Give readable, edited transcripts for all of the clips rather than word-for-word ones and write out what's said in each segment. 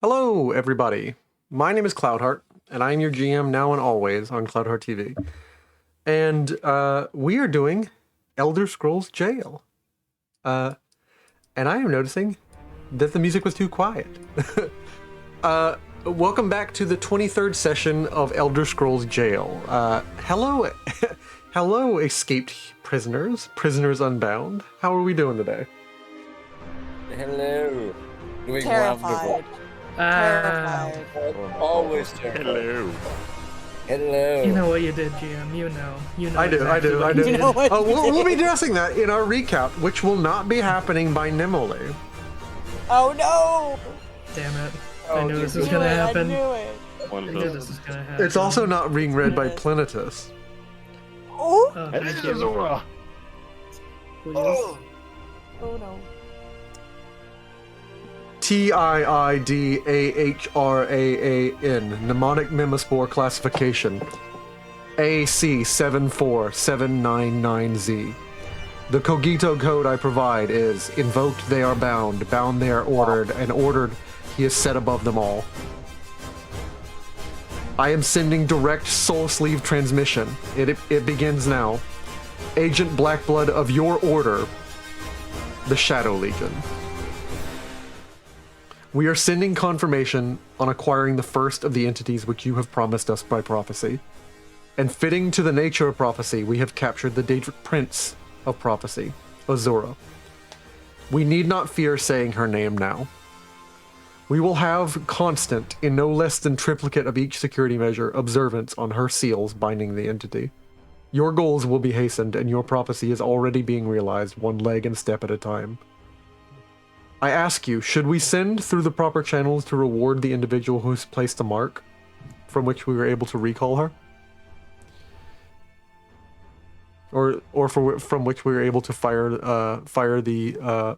Hello, everybody. My name is Cloudheart, and I am your GM now and always on Cloudheart TV. And we are doing Elder Scrolls Jail. And I am noticing that the music was too quiet. Welcome back to the 23rd session of Elder Scrolls Jail. Hello, hello, escaped prisoners unbound. How are we doing today? Hello. Doing Terrified. Terrified. Always terrified. Hello. You know what you did, GM. You know. I do. what you You know what you We'll be did. addressing that in our recap, which will not be happening by Nimole. Oh no! Damn it. Oh, I knew this was I gonna knew it, happen. I knew it. I knew this was gonna happen. It's also not being read by Yes. Plenitus. Oh! Oh, This thank is you. Azora. Please. Oh no. TIIDAHRAAN, Mnemonic Mimospore Classification, AC74799Z. The Cogito code I provide is invoked they are bound they are ordered, and ordered he is set above them all. I am sending direct soul sleeve transmission. It begins now. Agent Blackblood of your order, the Shadow Legion. We are sending confirmation on acquiring the first of the entities which you have promised us by prophecy. And fitting to the nature of prophecy, we have captured the Daedric Prince of prophecy, Azora. We need not fear saying her name now. We will have constant, in no less than triplicate of each security measure, observance on her seals binding the entity. Your goals will be hastened, and your prophecy is already being realized one leg and step at a time. I ask you, should we send through the proper channels to reward the individual who's placed a mark from which we were able to recall her? From which we were able to fire the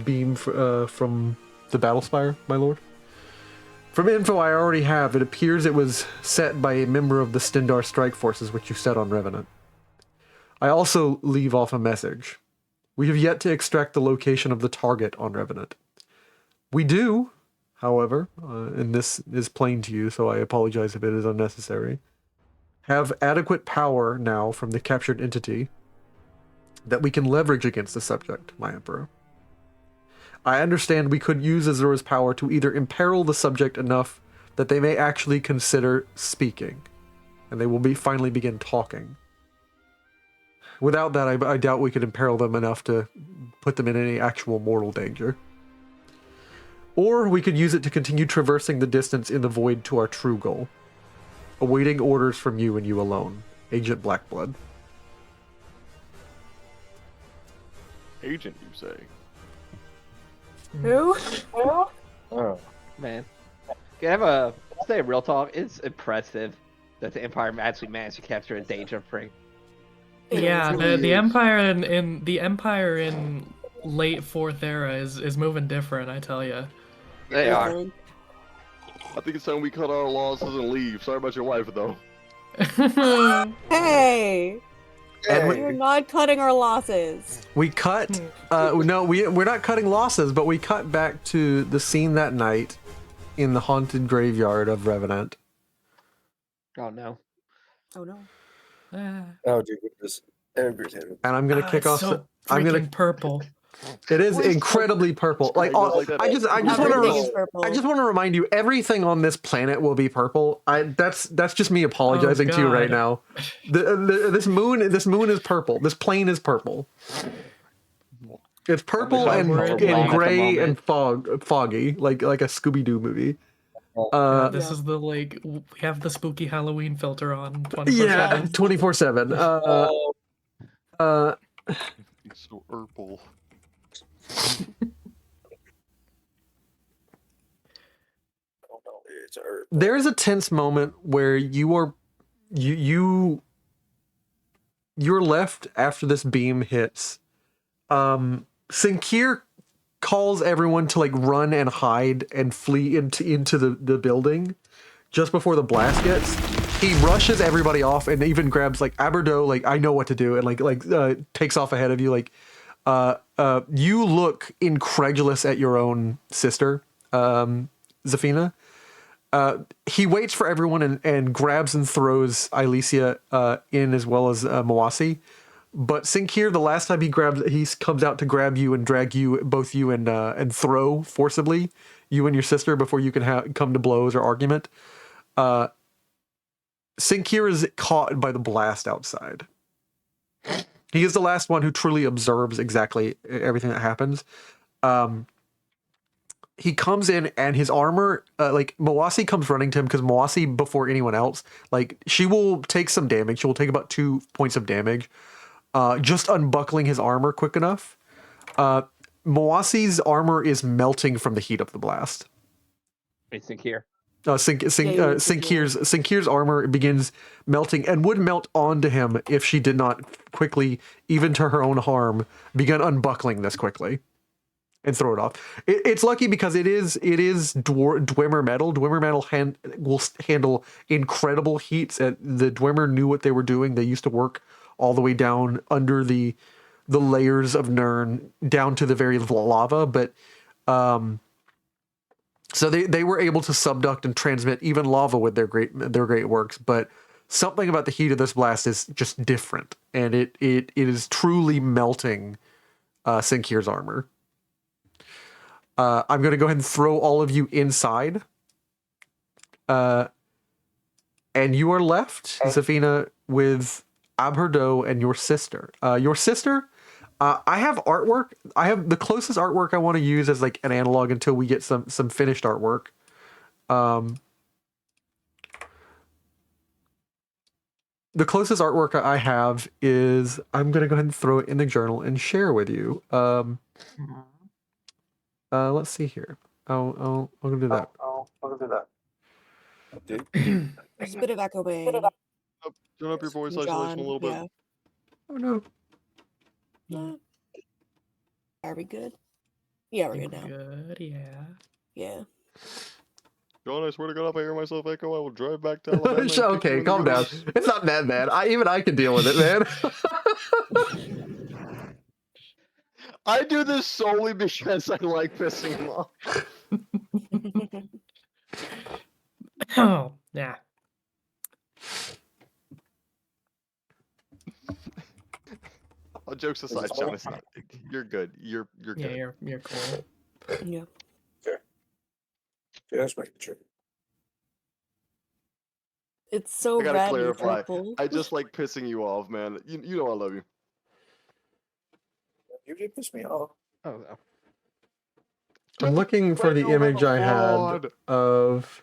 beam from the battle spire, my lord? From info I already have, it appears it was set by a member of the Stendar strike forces which you set on Revenant. I also leave off a message. We have yet to extract the location of the target on Revenant. We do, however, and this is plain to you, so I apologize if it is unnecessary, have adequate power now from the captured entity that we can leverage against the subject, my Emperor. I understand we could use Azora's power to either imperil the subject enough that they may actually consider speaking, and they will finally begin talking. Without that, I doubt we could imperil them enough to put them in any actual mortal danger. Or we could use it to continue traversing the distance in the void to our true goal, awaiting orders from you and you alone, Agent Blackblood. Agent, you say? Who? Oh. Man, can I have a say a real talk? It's impressive that the Empire actually managed to capture a danger free. Yeah, really the is. Empire in the Empire in late Fourth Era is moving different, I tell you. They are. I think it's time we cut our losses and leave. Sorry about your wife, though. Hey! And You're not cutting our losses. we cut, no, we're not cutting losses, but we cut back to the scene that night in the haunted graveyard of Revenant. Oh no. Oh no. Oh, dear goodness. And I'm gonna kick It's off. so I'm gonna. freaking purple. It is incredibly purple. Like, Just like that. I just want Everything to. is purple. I just want to remind you, everything on this planet will be purple. That's just me apologizing to you right now. God. This moon is purple. This plane is purple. It's purple and Colorblind gray at and foggy, like a Scooby Doo movie. God, this Yeah. is the we have the spooky Halloween filter on 24/7. Yeah, 24/7. It's so purple. Oh, no, it's Earth. There's a tense moment where you're left after this beam hits. Sinkir calls everyone to like run and hide and flee into the building just before the blast hits. He rushes everybody off and even grabs like Aberdo, like I know what to do, and takes off ahead of you. Like you look incredulous at your own sister, Zafina. He waits for everyone and grabs and throws Elysia in as well as Mawasi. But Sinkir, the last time he comes out to grab you and drag you, both you and throw forcibly, you and your sister before you can come to blows or argument. Sinkir is caught by the blast outside. He is the last one who truly observes exactly everything that happens. He comes in and his armor, Mawasi comes running to him because Mawasi, before anyone else, she will take some damage. She will take about 2 points of damage. Just unbuckling his armor quick enough. Mawasi's armor is melting from the heat of the blast. It's in here. Sinkir's armor begins melting and would melt onto him if she did not quickly, even to her own harm, begin unbuckling this quickly and throw it off. It's lucky because it is Dwemer metal. Dwemer metal will handle incredible heats. The Dwemer knew what they were doing. They used to work all the way down under the layers of Nirn down to the very lava, but so they were able to subduct and transmit even lava with their great works. But something about the heat of this blast is just different, and it is truly melting Sinkir's armor. I'm going to go ahead and throw all of you inside. And you are left, Zafina, with Abherdo and your sister. Your sister, I have artwork. I have the closest artwork I want to use as an analog until we get some finished artwork. The closest artwork I have is, I'm going to go ahead and throw it in the journal and share with you. Let's see here. I'm going to do that. There's a bit of echo bay. Turn up your voice isolation a little bit. Yeah. Oh no. Are we good? Yeah, we're good now. Good, yeah. Yeah. John, I swear to God, if I hear myself echo, I will drive back to Alabama. and kick Okay, you in the calm down. goose. It's not that bad. Even I can deal with it, man. I do this solely because I like pissing him off. Oh, yeah. All jokes aside, John, it's not. You're good. You're good. Yeah, you're cool. Yeah. Yeah, that's making sure. It's so I gotta red and clarify. purple. I just like pissing you off, man. You know I love you. You did piss me off. Oh no. I'm looking for the image I had of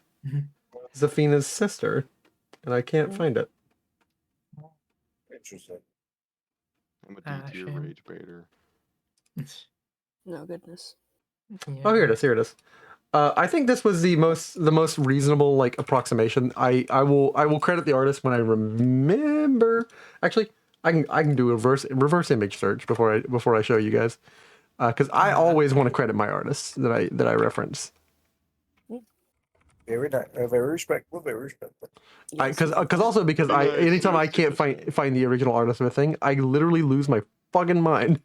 Zafina's sister, and I can't find it. Interesting. I'm a D-tier shame. rage baiter. No goodness. Oh, here it is. Here it is. I think this was the most reasonable approximation. I will credit the artist when I remember. Actually, I can do a reverse image search before I show you guys, because I always want to credit my artists that I reference. Very nice. Very respectful. Very respectful. Because anytime I can't find the original artist of a thing, I literally lose my fucking mind.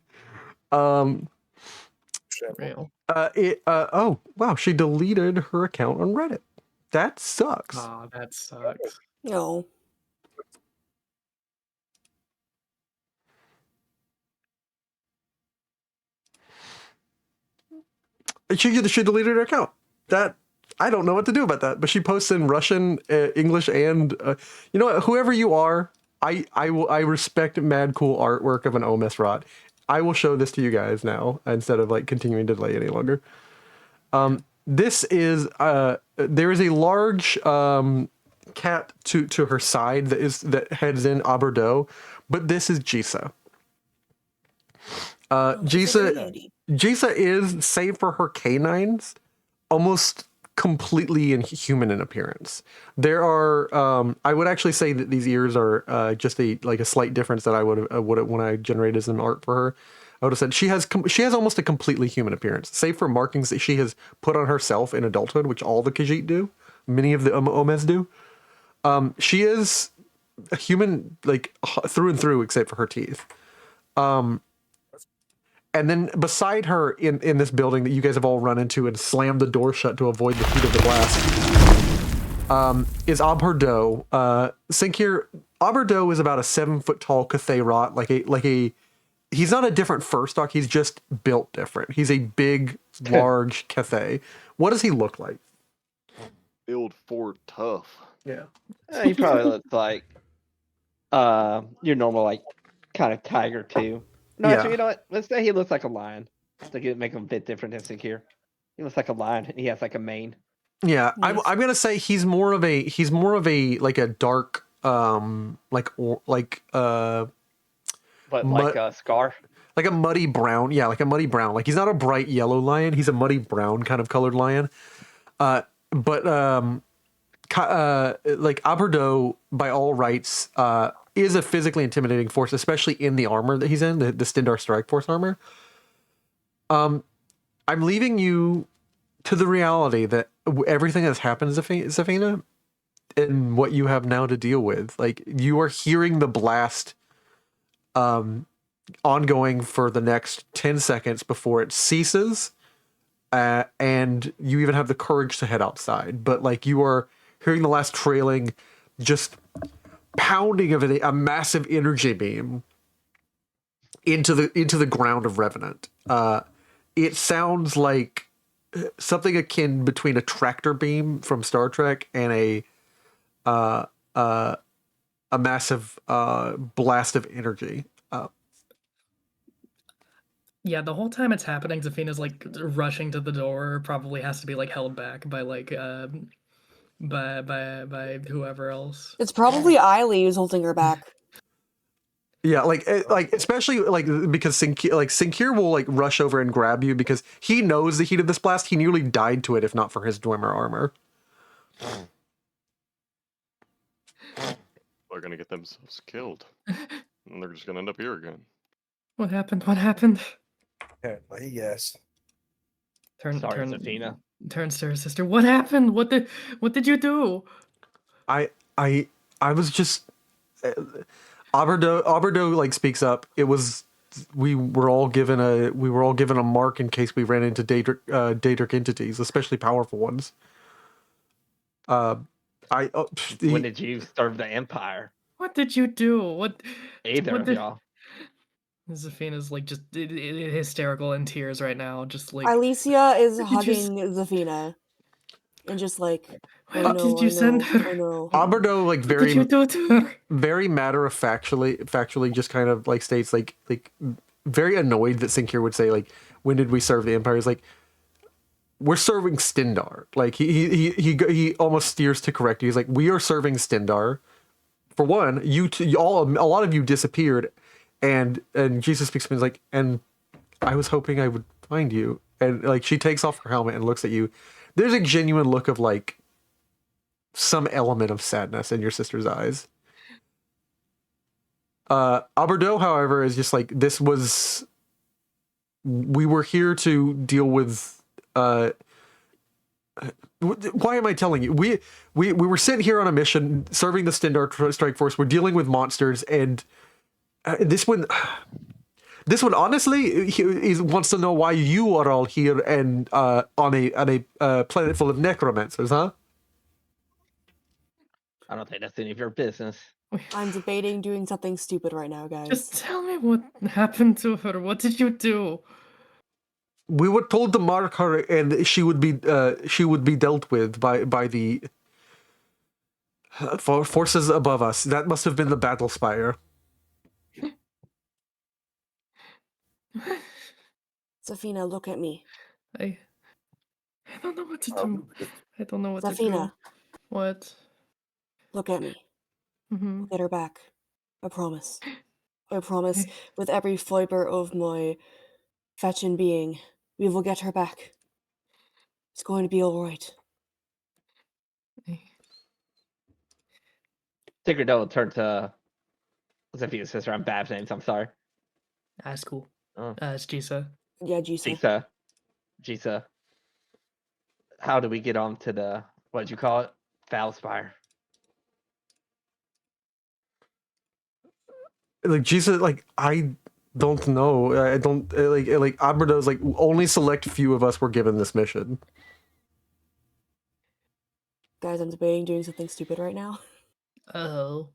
Real. Oh wow, she deleted her account on Reddit. That sucks. Oh, that sucks. No. She deleted her account. That I don't know what to do about that. But she posts in Russian, English, and you know what? Whoever you are, I respect mad cool artwork of an Omes rot. I will show this to you guys now instead of continuing to delay any longer. This is there is a large cat to her side that heads in Aberdo, but this is Jisa. Jisa is, save for her canines, almost completely inhuman in appearance. There are, I would actually say that these ears are just a slight difference that I would when I generated some art for her. I would have said she has almost a completely human appearance, save for markings that she has put on herself in adulthood, which all the Khajiit do, many of the Omes do. She is a human through and through, except for her teeth. And then beside her in this building that you guys have all run into and slammed the door shut to avoid the heat of the blast, is Abherdo. Sinkir, Abherdo is about a 7-foot tall Cathay rot, he's not a different first stock, he's just built different. He's a big, large Cathay. What does he look like? Build for tough. Yeah. He probably looks like your normal like kind of tiger too. No, Yeah. actually, you know what? Let's say he looks like a lion. To make him a bit different than Sinkir. He looks like a lion, and he has like a mane. Yeah, Nice. I'm gonna say he's more of a like a dark like But Mud- like a scar. like a muddy brown. Yeah, like a muddy brown. Like he's not a bright yellow lion. He's a muddy brown kind of colored lion. But like Abherdo, by all rights, is a physically intimidating force, especially in the armor that he's in, the Stindar Strike Force armor. I'm leaving you to the reality that everything that's happened, Zafina, and what you have now to deal with. Like, you are hearing the blast ongoing for the next 10 seconds before it ceases. And you even have the courage to head outside. But, like, you are hearing the last trailing, just pounding of a massive energy beam into the ground of Revenant. It sounds like something akin between a tractor beam from Star Trek and a massive blast of energy. Yeah, the whole time it's happening, Zafina's like rushing to the door. Probably has to be like held back by like by whoever else. It's probably Eiley who's holding her back. Yeah, like especially like because Sinkir will like rush over and grab you because he knows the heat of this blast. He nearly died to it if not for his Dwemer armor. They're gonna get themselves killed. And they're just gonna end up here again. What happened? What happened? Apparently, yes. Turns to her sister. What happened? What did you do? I was just Alberto like speaks up. It was we were all given a mark in case we ran into Daedric entities, especially powerful ones. When did you serve the Empire? What did you do? Either what of did- y'all. Zafina's like just hysterical in tears right now. Just like Alicia is Did you s- hugging Zafina. And just like, Where oh no, did you send her? Oh no. Alberto like what did you do to her? very matter of factually just kind of like states like very annoyed that Sinkir would say like, when did we serve the Empire? He's like, we're serving Stindar. Like he almost steers to correct you. He's like, we are serving Stindar. For one, a lot of you disappeared, and Jesus speaks to me. He's like, and I was hoping I would find you. And like she takes off her helmet and looks at you. There's a genuine look of like some element of sadness in your sister's eyes. Alberto, however, is just like, we were here to deal with why am I telling you? We were sent here on a mission serving the Stindar Strike Force. We're dealing with monsters, and this one honestly he wants to know why you are all here and on a planet full of necromancers, huh? I don't think that's any of your business. I'm debating doing something stupid right now, guys. Just tell me what happened to her. What did you do? We were told to mark her, and she would be dealt with by the forces above us. That must have been the battle spire. Zafina, look at me. I don't know what to do. I don't know what to do. Zafina, What? look at me. Mm-hmm. Get her back. I promise. I promise, with every fiber of my fetching being, we will get her back. It's going to be alright. Tigredo will turn to Zephy's sister. I'm bad with names. I'm sorry. That's cool. Oh. It's Jisa. Yeah, Jisa. Jisa. How do we get on to the, what did you call it? Foulspire. Like Jesus, like don't know. I don't like Alberto's like only select few of us were given this mission. Guys, I'm debating doing something stupid right now. Oh.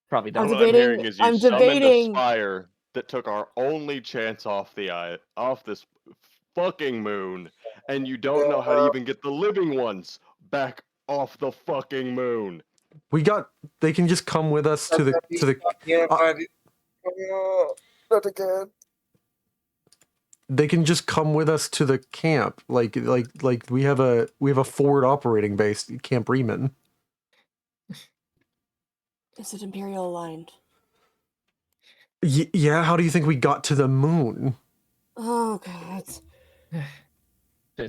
Probably I'm don't. What I'm hearing debating. is you I'm summoned a debating. spire that took our only chance off this fucking moon, and you don't know how to even get the living ones back off the fucking moon. They can just come with us to the Yeah, uh, buddy. Oh, not again. they can just come with us to the camp. Like we have a forward operating base, Camp Riemann. Is it Imperial aligned? Yeah, how do you think we got to the moon? Oh god.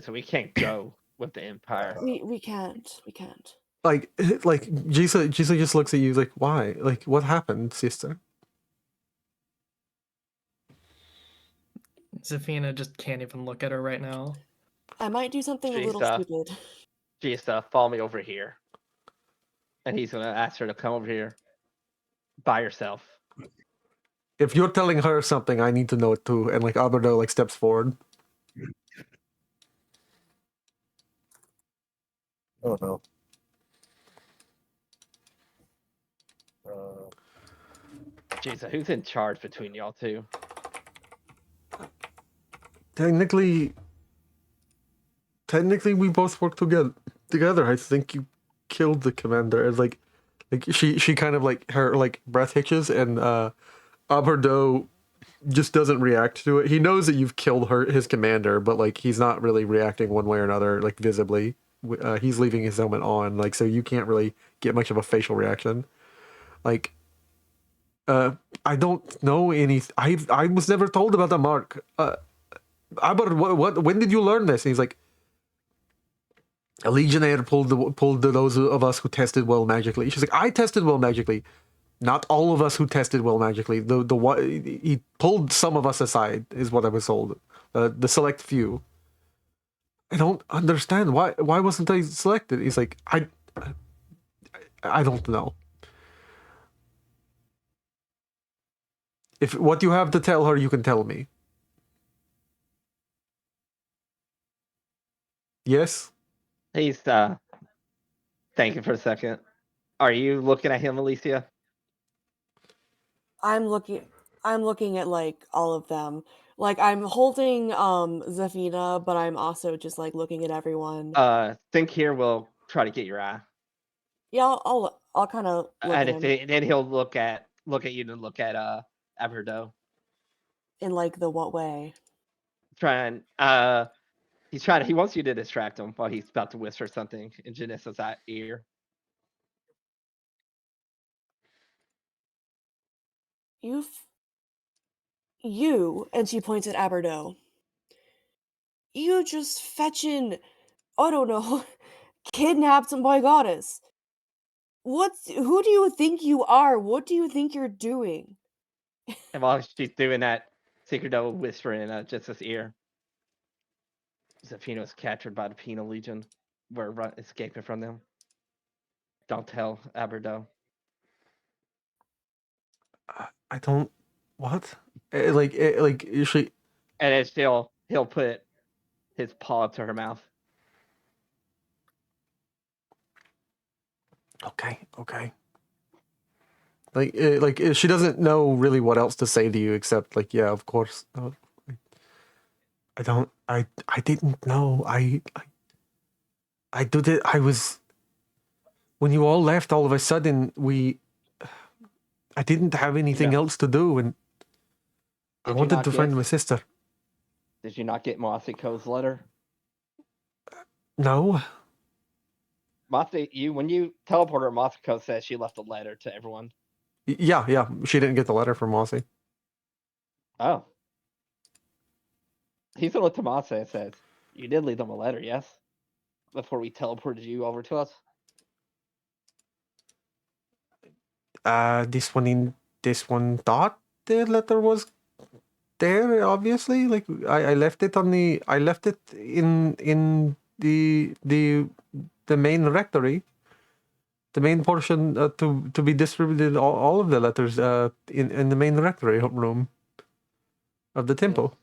So we can't go with the Empire. We can't. We can't. Like Jisa just looks at you like, why? Like, what happened, sister? Zafina just can't even look at her right now. I might do something a little Jeez, stupid. Jeez, follow me over here. And he's gonna ask her to come over here by herself. If you're telling her something, I need to know it too. And like Alberto like steps forward. Oh no. Uh, Jeez, who's in charge between y'all two? Technically, we both work together. I think you killed the commander. And like she kind of like her like breath hitches, and Alberto just doesn't react to it. He knows that you've killed his commander, but like he's not really reacting one way or another, like visibly. He's leaving his helmet on, like so you can't really get much of a facial reaction. Like, I don't know any. I was never told about the mark. Albert, what? When did you learn this? And he's like, a legionnaire pulled those of us who tested well magically. She's like, I tested well magically. Not all of us who tested well magically. He pulled some of us aside, is what I was told. The select few. I don't understand why wasn't I selected? He's like, I don't know. If what you have to tell her, you can tell me. Yes. He's thinking for a second. Are you looking at him, Alicia? I'm looking at like all of them. Like I'm holding Zafina, but I'm also just like looking at everyone. Think here will try to get your eye. Yeah, I'll kind of look And at him then he'll look at you and look at Aberdo. in like the what way? Trying he wants you to distract him while he's about to whisper something in Janice's ear. You, and she points at Aberdo. You just fetching, I don't know, kidnapped my goddess. Who do you think you are? What do you think you're doing? And while she's doing that, Secreto whispering in Janice's ear. Zafina was captured by the Penal Legion. We're escaping from them. Don't tell Aberdo. I don't. What? Like usually. And then he'll put his paw up to her mouth. Okay. Like she doesn't know really what else to say to you except like, yeah, of course. I don't. I didn't know. I did it. I was. When you all left, all of a sudden I didn't have anything else to do, and I wanted to find my sister. Did you not get Masiko's letter? No. When you teleported her, Masako says she left a letter to everyone. Yeah. She didn't get the letter from Mossy. Oh. He's gonna look to Masa and says, you did leave them a letter, yes? Before we teleported you over to us? This one thought the letter was there, obviously. Like I left it in the main rectory. The main portion to be distributed all of the letters in the main rectory room. of the temple.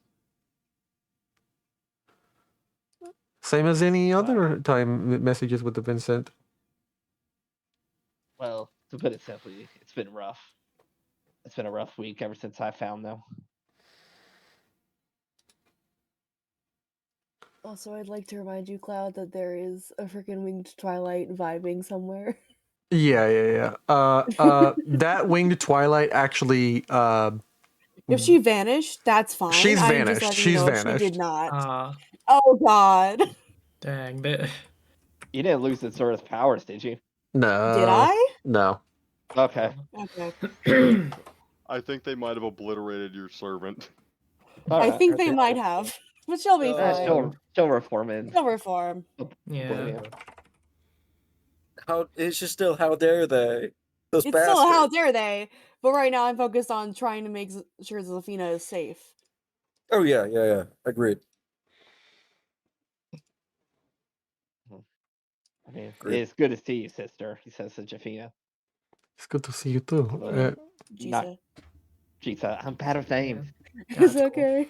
Same as any other time messages would have been sent. Well, to put it simply, it's been rough. It's been a rough week ever since I found them. Also, I'd like to remind you, Cloud, that there is a freaking winged twilight vibing somewhere. Yeah. That winged twilight actually. If she vanished, that's fine. She's I'm just vanished. letting She's you know if she vanished. did not. Ah, Oh God. dang. They, You didn't lose the sword's powers, did you? No. Did I? No. Okay. Okay. I think they might have obliterated your servant. I Alright. think they might have, but she'll be fine. She'll reform in. She'll reform. yeah. Oblivion. How it's just still how dare they? Those It's bastards. still how dare they, but right now I'm focused on trying to make sure Zafina is safe. Oh yeah. Agreed. I mean, Great. it's good to see you, sister, he says to Jafina. It's good to see you too. Not Jisa. Jisa. I'm bad with names. It's That's cool. okay.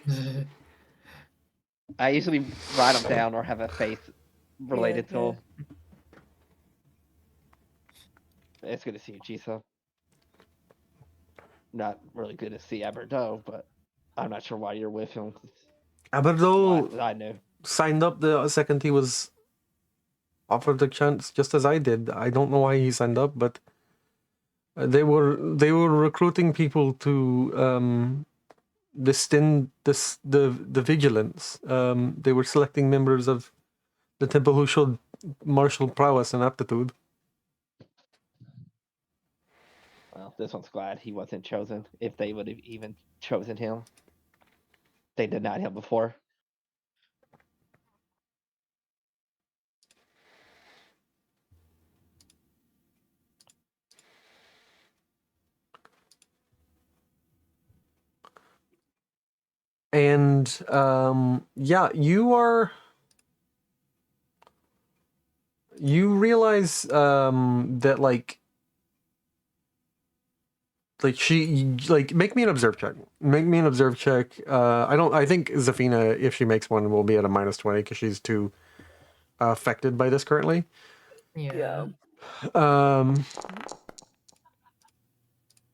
I usually write them down or have a face related to Yeah. them. It's good to see you, Jisa. Not really good to see Aberdo, but I'm not sure why you're with him. Aberdo I knew. signed up the second he was offered the chance, just as I did. I don't know why he signed up, but they were recruiting people to distend the vigilance. They were selecting members of the temple who showed martial prowess and aptitude. Well, this one's glad he wasn't chosen. If they would have even chosen him, they denied him before. And yeah, you realize that like she make me an observe check. Make me an observe check. I think Zafina, if she makes one, will be at a -20 because she's too affected by this currently. Yeah. Um,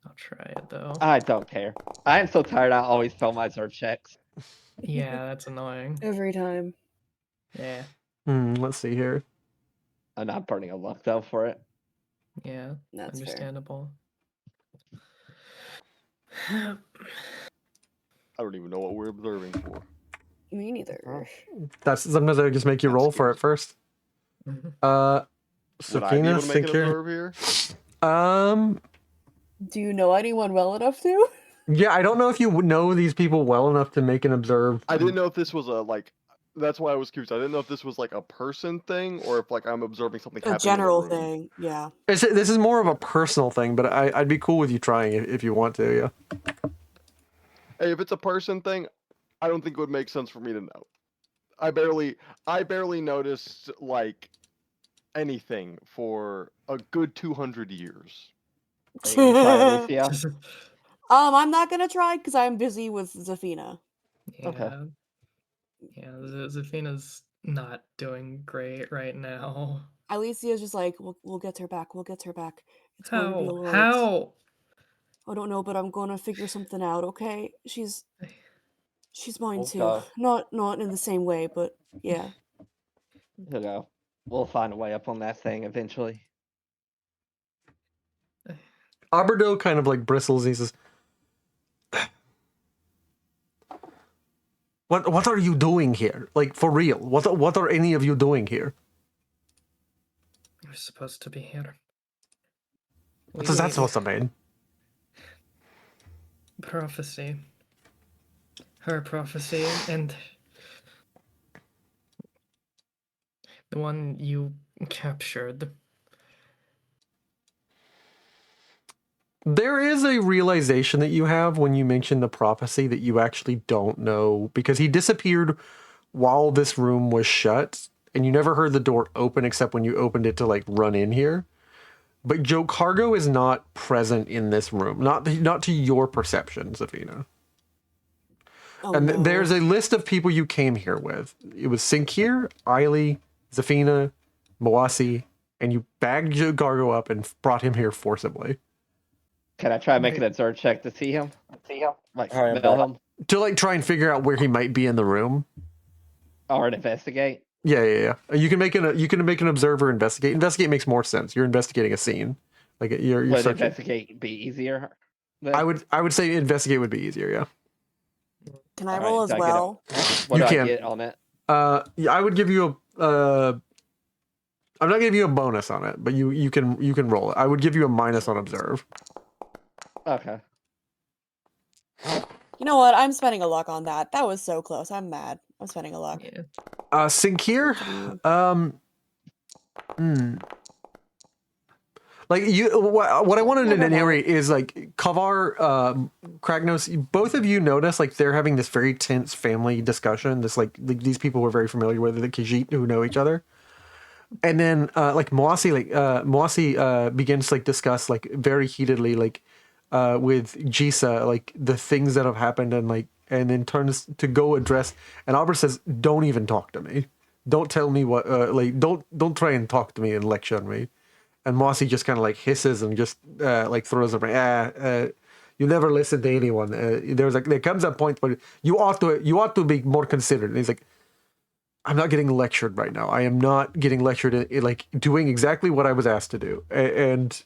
I'll try it though. I don't care. I am so tired. I always fail my observe checks. Yeah, that's annoying. Every time. Yeah. let's see here. I'm not burning a luck though for it. Yeah. That's fair. Understandable. I don't even know what we're observing for. Me neither. That's sometimes I just make you That roll for scares it first. Mhm. Would I be able Safina, to make think an here. observe here? Do you know anyone well enough to? Yeah, I don't know if you know these people well enough to make an observe. I didn't know if this was a like. That's why I was curious. I didn't know if this was like a person thing or if like I'm observing something A happening general in the room. thing, yeah. This is more of a personal thing, but I'd be cool with you trying if you want to. Yeah. Hey, if it's a person thing, I don't think it would make sense for me to know. I barely noticed like anything for a good 200 years. Are you gonna try Alicia? I'm not gonna try because I'm busy with Zafina. Yeah. Okay. Yeah, Zafina's not doing great right now. Alicia's just like, we'll get her back. We'll get her back. It's going to be How? alright. How? I don't know, but I'm gonna figure something out. Okay, she's mine too. Okay. Not in the same way, but yeah. You know, we'll find a way up on that thing eventually. Aberdo kind of like bristles. He says, "What are you doing here? Like for real? What are any of you doing here? We're supposed to be here. What does that supposed to mean?" Prophecy. Her prophecy and the one you captured. There is a realization that you have when you mention the prophecy that you actually don't know, because he disappeared while this room was shut, and you never heard the door open except when you opened it to like run in here. But Joe Cargo is not present in this room, not to your perception, Zafina. Oh, And no. there's a list of people you came here with. It was Sinkir, Eiley, Zafina, Moasi, and you bagged Gargo up and brought him here forcibly. Can I try and make an observe check to see him? Like I am smell back. him To like try and figure out where he might be in the room. or investigate? Yeah. You can make an observer investigate. Investigate makes more sense. You're investigating a scene. Like you're Would searching. investigate be easier? then? I would say investigate would be easier, yeah. Can I All roll right, as do I get a- well? What You do can. I get on it? Yeah, I would give you a I'm not giving you a bonus on it, but you can roll it. I would give you a minus on observe. Okay. You know what? I'm spending a luck on that. That was so close. I'm mad. I'm spending a luck. Yeah. Sinkir, like what I wanted to narrate is like Kavar, Kragnos, both of you notice like they're having this very tense family discussion. This like these people were very familiar with, the Khajiit who know each other. And then like Moasi begins to like discuss like very heatedly like with Jisa like the things that have happened and then turns to go address, and Albert says, "Don't even talk to me. Don't tell me what like don't try and talk to me and lecture me." And Mossy just kind of like hisses and just like throws up. You never listen to anyone. There comes a point where you ought to be more considerate. And he's like, I'm not getting lectured right now. I am not getting lectured in like doing exactly what I was asked to do. And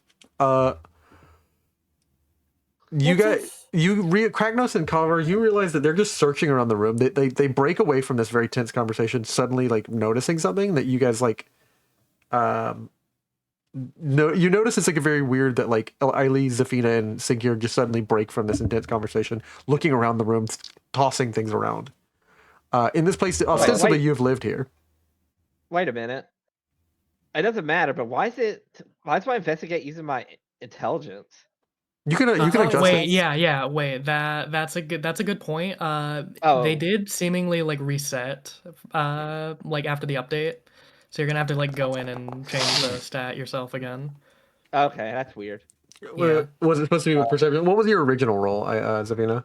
you guys, Kragnos and Carver, you realize that they're just searching around the room. They break away from this very tense conversation, suddenly like noticing something that you guys like. No, you notice it's like a very weird that like Eiley, Zafina, and Sigir just suddenly break from this intense conversation, looking around the room, tossing things around. In this place, ostensibly, you've lived here. Wait a minute. It doesn't matter, but why do I investigate using my intelligence? You can adjust wait, it. yeah. Wait, that's a good point. They did seemingly like reset, like after the update. So you're gonna have to like go in and change the stat yourself again. Okay, that's weird. Yeah. Was it supposed to be with perception? What was your original roll, Zafina?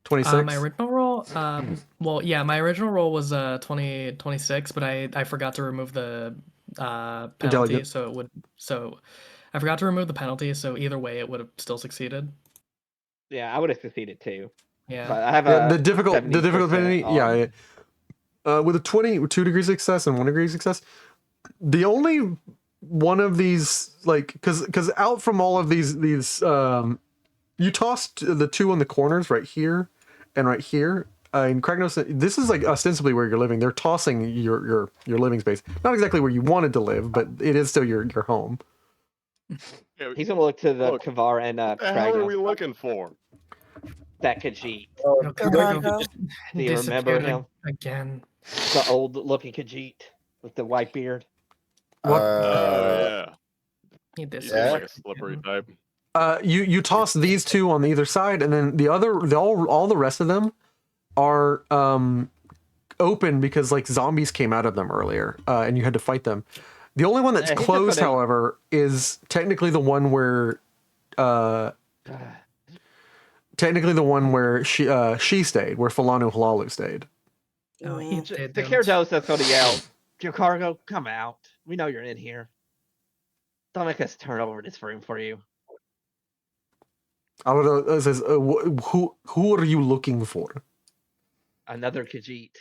26? My original roll, well, yeah, my original roll was 26, but I forgot to remove the penalty, Intelligence. so I forgot to remove the penalty, so either way it would have still succeeded. Yeah, I would have succeeded too. Yeah. But I have the difficult penalty. on. Yeah. With a 2 degrees success and 1 degree success, the only one of these like because out from all of these you tossed the two on the corners right here and right here. And Kragnos, this is like ostensibly where you're living. They're tossing your living space, not exactly where you wanted to live, but it is still your home. He's gonna look to the Kavar and What the hell are Kragnos. we looking for? That Khajiit. No, Gargo. Gargo just Do you remember disappeared him? again? The old-looking Khajiit with the white beard. What? Oh yeah, He he's disappeared. like a slippery type. You toss these two on either side, and then all the rest of them are open because like zombies came out of them earlier, and you had to fight them. The only one that's He's just closed, gonna- however, is technically the one where she stayed, where Falanu Halalu stayed. Oh, he Mm. did. The Kyrdos that's gonna yell, "Your cargo, come out. We know you're in here. Don't make us turn over this room for you." Alvaro says, "Who are you looking for? Another Khajiit.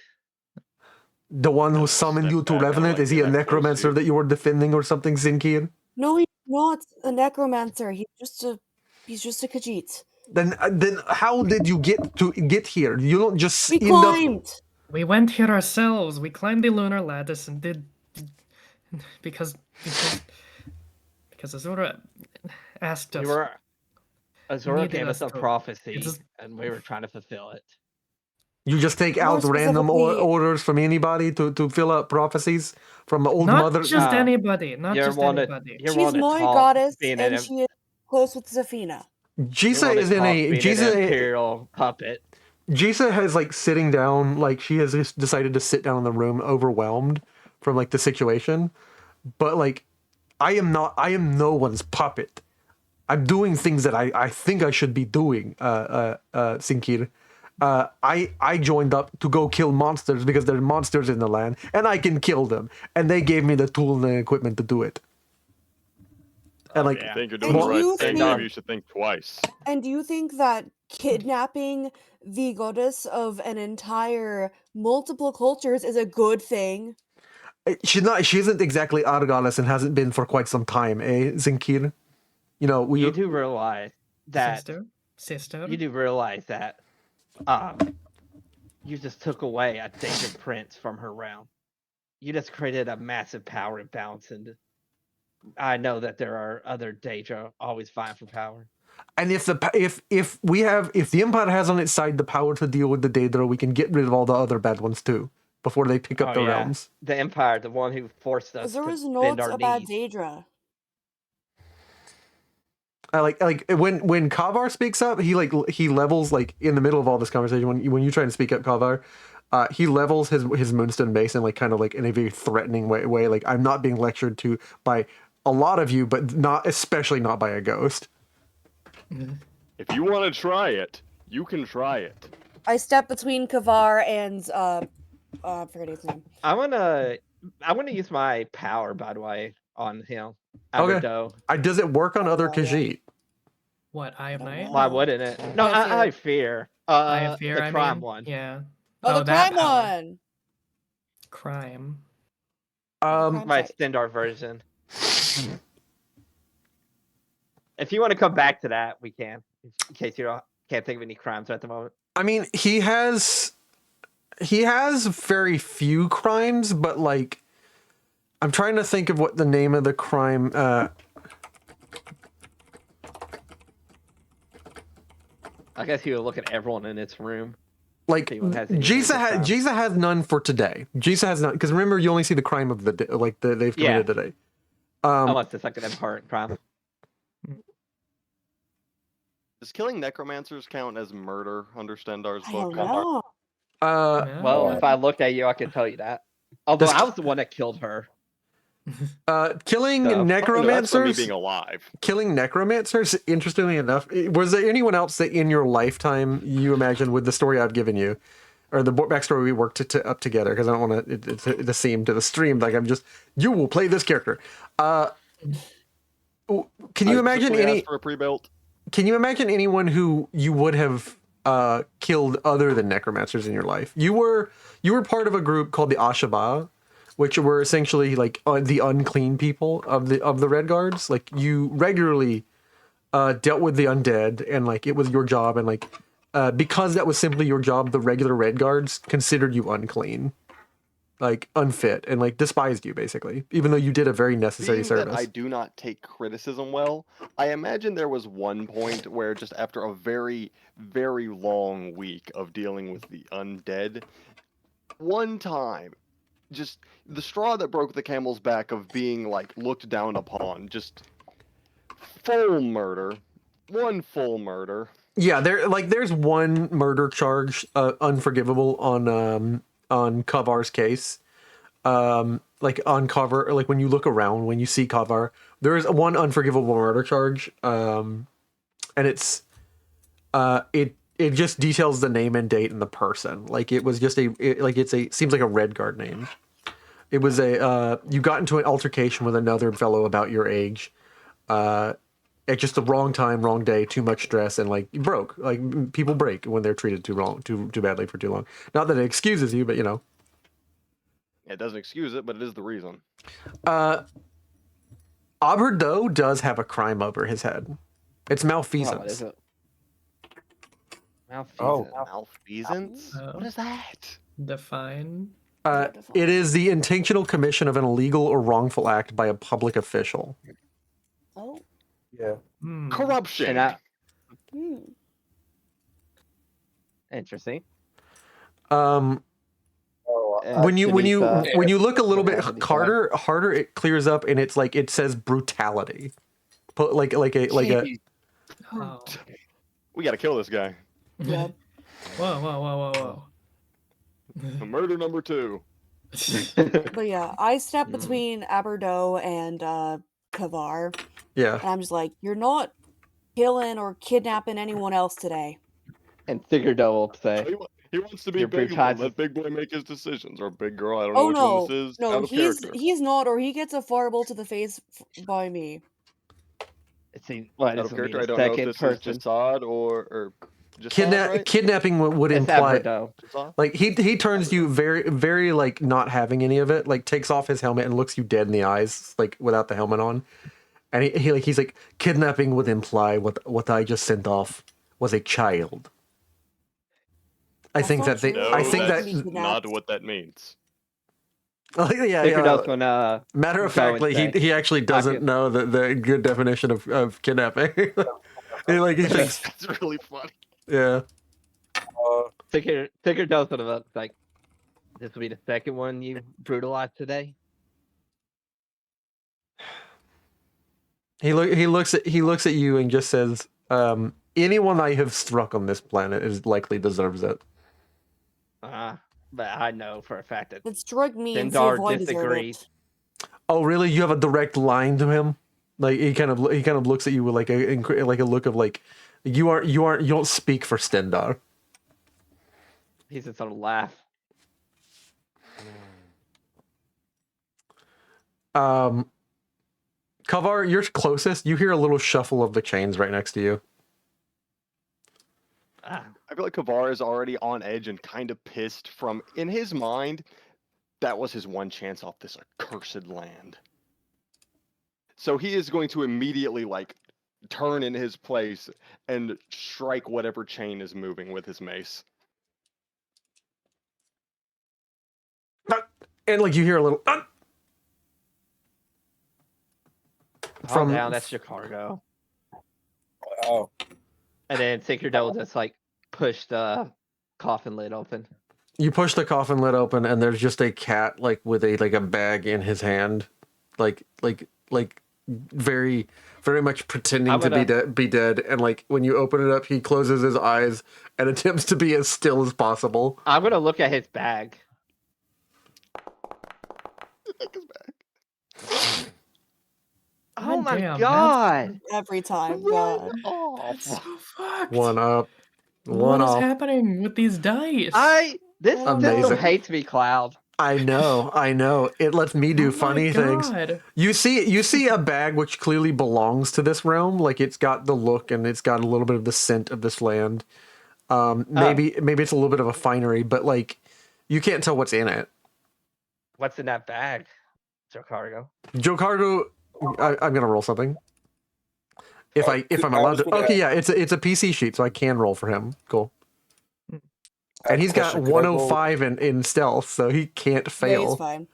The one who summoned you to Step back, I Revenant? like Is he a that necromancer close, that you were defending or something, Zinkir? No, he's not a necromancer. He's just a Khajiit. Then how did you get here? You don't just We end up. climbed. We went here ourselves. We climbed the lunar lattice and did because Azura asked us. Azura needed gave us us a to- prophecy, it's- and we were trying to fulfill it. You just take More out random specifically- orders from anybody to fill out prophecies from old Not mother. just No. anybody. Not You're just one that- anybody. You're She's one to my talk, goddess, being and an- she is close with Zafina. Jisa is in a an Jisa. imperial puppet. Jisa has like sitting down, like she has just decided to sit down in the room, overwhelmed from like the situation. But like, I am no one's puppet. I'm doing things that I think I should be doing, Sinkir. I joined up to go kill monsters because there are monsters in the land, and I can kill them. And they gave me the tool and the equipment to do it. And like, I think you're And doing the do right you thing. think- Maybe you should think twice. And do you think that kidnapping the goddess of an entire multiple cultures is a good thing? she's not. She isn't exactly our goddess and hasn't been for quite some time, eh, Zinkir? You know, we You do realize that Sister. you do realize that you just took away a Daedra prince from her realm. You just created a massive power imbalance, and I know that there are other Daedra always vying for power. And if the Empire has on its side the power to deal with the Daedra, we can get rid of all the other bad ones too before they pick up the realms. The Empire, the one who forced us There to was bend not our a bad knees. Daedra. Like when Kavar speaks up, he levels like in the middle of all this conversation when you try to speak up, Kavar, he levels his moonstone base and like kind of like in a very threatening way. Like, I'm not being lectured to by a lot of you, but especially not by a ghost. If you want to try it, you can try it. I step between Kavar and I'm forgetting his name. I wanna use my power, by the way, on him. Okay. Aberdo. Does it work on other Oh, yeah. Khajiit? What, Eye of Night? Why Oh. wouldn't it? No, I fear. I fear. Eye of Fear, The I crime mean? one. Yeah. Oh, the that crime power. one. Crime. Crime My fight. standard version. If you want to come back to that, we can. In case you can't think of any crimes at the moment. I mean, he has very few crimes, but like, I'm trying to think of what the name of the crime. I guess you would look at everyone in its room. Like, Anyone has any Jisa major crime. Jisa has none for today. Jisa has none because remember, you only see the crime of the day, like they've committed today. Unless it's like an important crime. Does killing necromancers count as murder under Stendar's I book? don't know. Well, if I looked at you, I could tell you that. Although This- I was the one that killed her. Killing So- Oh, no, that's from me necromancers. being alive. Killing necromancers. Interestingly enough, was there anyone else that in your lifetime you imagined with the story I've given you, or the backstory we worked up together? Because I don't want it to seem to the stream like I'm just you will play this character. Can you imagine specifically any? asked for a pre-built? Can you imagine anyone who you would have killed other than necromancers in your life? You were part of a group called the Ashaba, which were essentially like the unclean people of the Red Guards. Like, you regularly dealt with the undead, and like it was your job, and like because that was simply your job, the regular Red Guards considered you unclean, like unfit, and like despised you basically, even though you did a very necessary Being service. that I do not take criticism well, I imagine there was one point where just after a very, very long week of dealing with the undead, one time, just the straw that broke the camel's back of being like looked down upon, just full murder, one full murder. Yeah, there's one murder charge, unforgivable on Kavar's case. Like on Kavar, like when you look around, when you see Kavar, there is one unforgivable murder charge. And it's it just details the name and date and the person. Like, it was just seems like a Red Guard name. It was you got into an altercation with another fellow about your age. At just the wrong time, wrong day, too much stress, and like you broke. Like, people break when they're treated too badly for too long. Not that it excuses you, but you know. It doesn't excuse it, but it is the reason. Aberdo does have a crime over his head. It's malfeasance. What is it? Malfeasance. Oh, malfeasance? Oh. What is that? Define. It is the intentional commission of an illegal or wrongful act by a public official. Oh. Yeah. Corruption. And Hmm. interesting. When you look a little bit Denise, harder, it clears up, and it's like it says brutality, but like a Oh. We gotta kill this guy. Yeah. Whoa. Murder number 2. But yeah, I step between Aberdo and Kavar, yeah. and I'm just like, you're not killing or kidnapping anyone else today. And Sigurdo will say, He wants to be Your big boy. brutalizes- Let big boy make his decisions, or big girl. I don't know Oh which one this is. no, Out of character. he's not, or he gets a fireball to the face by me. it seems, well, Out this of will be character. the I don't know if second this person. is Jasad or Jasad, right? Kidnapping would It's imply Aberdo. Jasad? like he turns you very like not having any of it, like takes off his helmet and looks you dead in the eyes, like without the helmet on. And he's like, kidnapping would imply what I just sent off was a child. I That's think not that they true. I No, think that's that- not what that means. Sigurdo's gonna Matter of go and factly, say, he actually doesn't can- know the good definition of kidnapping. he thinks, That's really funny. yeah. Sigurdo's gonna like, this will be the second one you brutalized today. He looks at you and just says, anyone I have struck on this planet is likely deserves it. But I know for a fact that It struck me and see Sindar if I deserve disagrees. it. Oh, really? You have a direct line to him? Like he kind of looks at you with like a look of like you don't speak for Stendar. He's just gonna laugh. Kavar, you're closest. You hear a little shuffle of the chains right next to you. Ah, I feel like Kavar is already on edge and kind of pissed from, in his mind, that was his one chance off this accursed land. So he is going to immediately, like, turn in his place and strike whatever chain is moving with his mace. And like you hear a little calm down, that's your cargo. Oh, And then Sigurdo will just like push the coffin lid open. You push the coffin lid open, and there's just a cat like with a bag in his hand, like very much pretending to be dead. And like when you open it up, he closes his eyes and attempts to be as still as possible. I'm gonna look at his bag. Take his back. Oh my damn, god! Every time, What? God. That's so fucked. One up, What is off. happening with these dice? This Amazing. system hates me, Cloud. I know. It lets me do funny things. You see a bag which clearly belongs to this realm. Like it's got the look and it's got a little bit of the scent of this land. Maybe it's a little bit of a finery, but like you can't tell what's in it. What's in that bag, Joe Cargo? Joe Cargo, I'm gonna roll something. If I'm allowed to. Okay, yeah, it's a PC sheet, so I can roll for him. Cool. And he's got 105 in stealth, so he can't Yeah, fail. he's fine.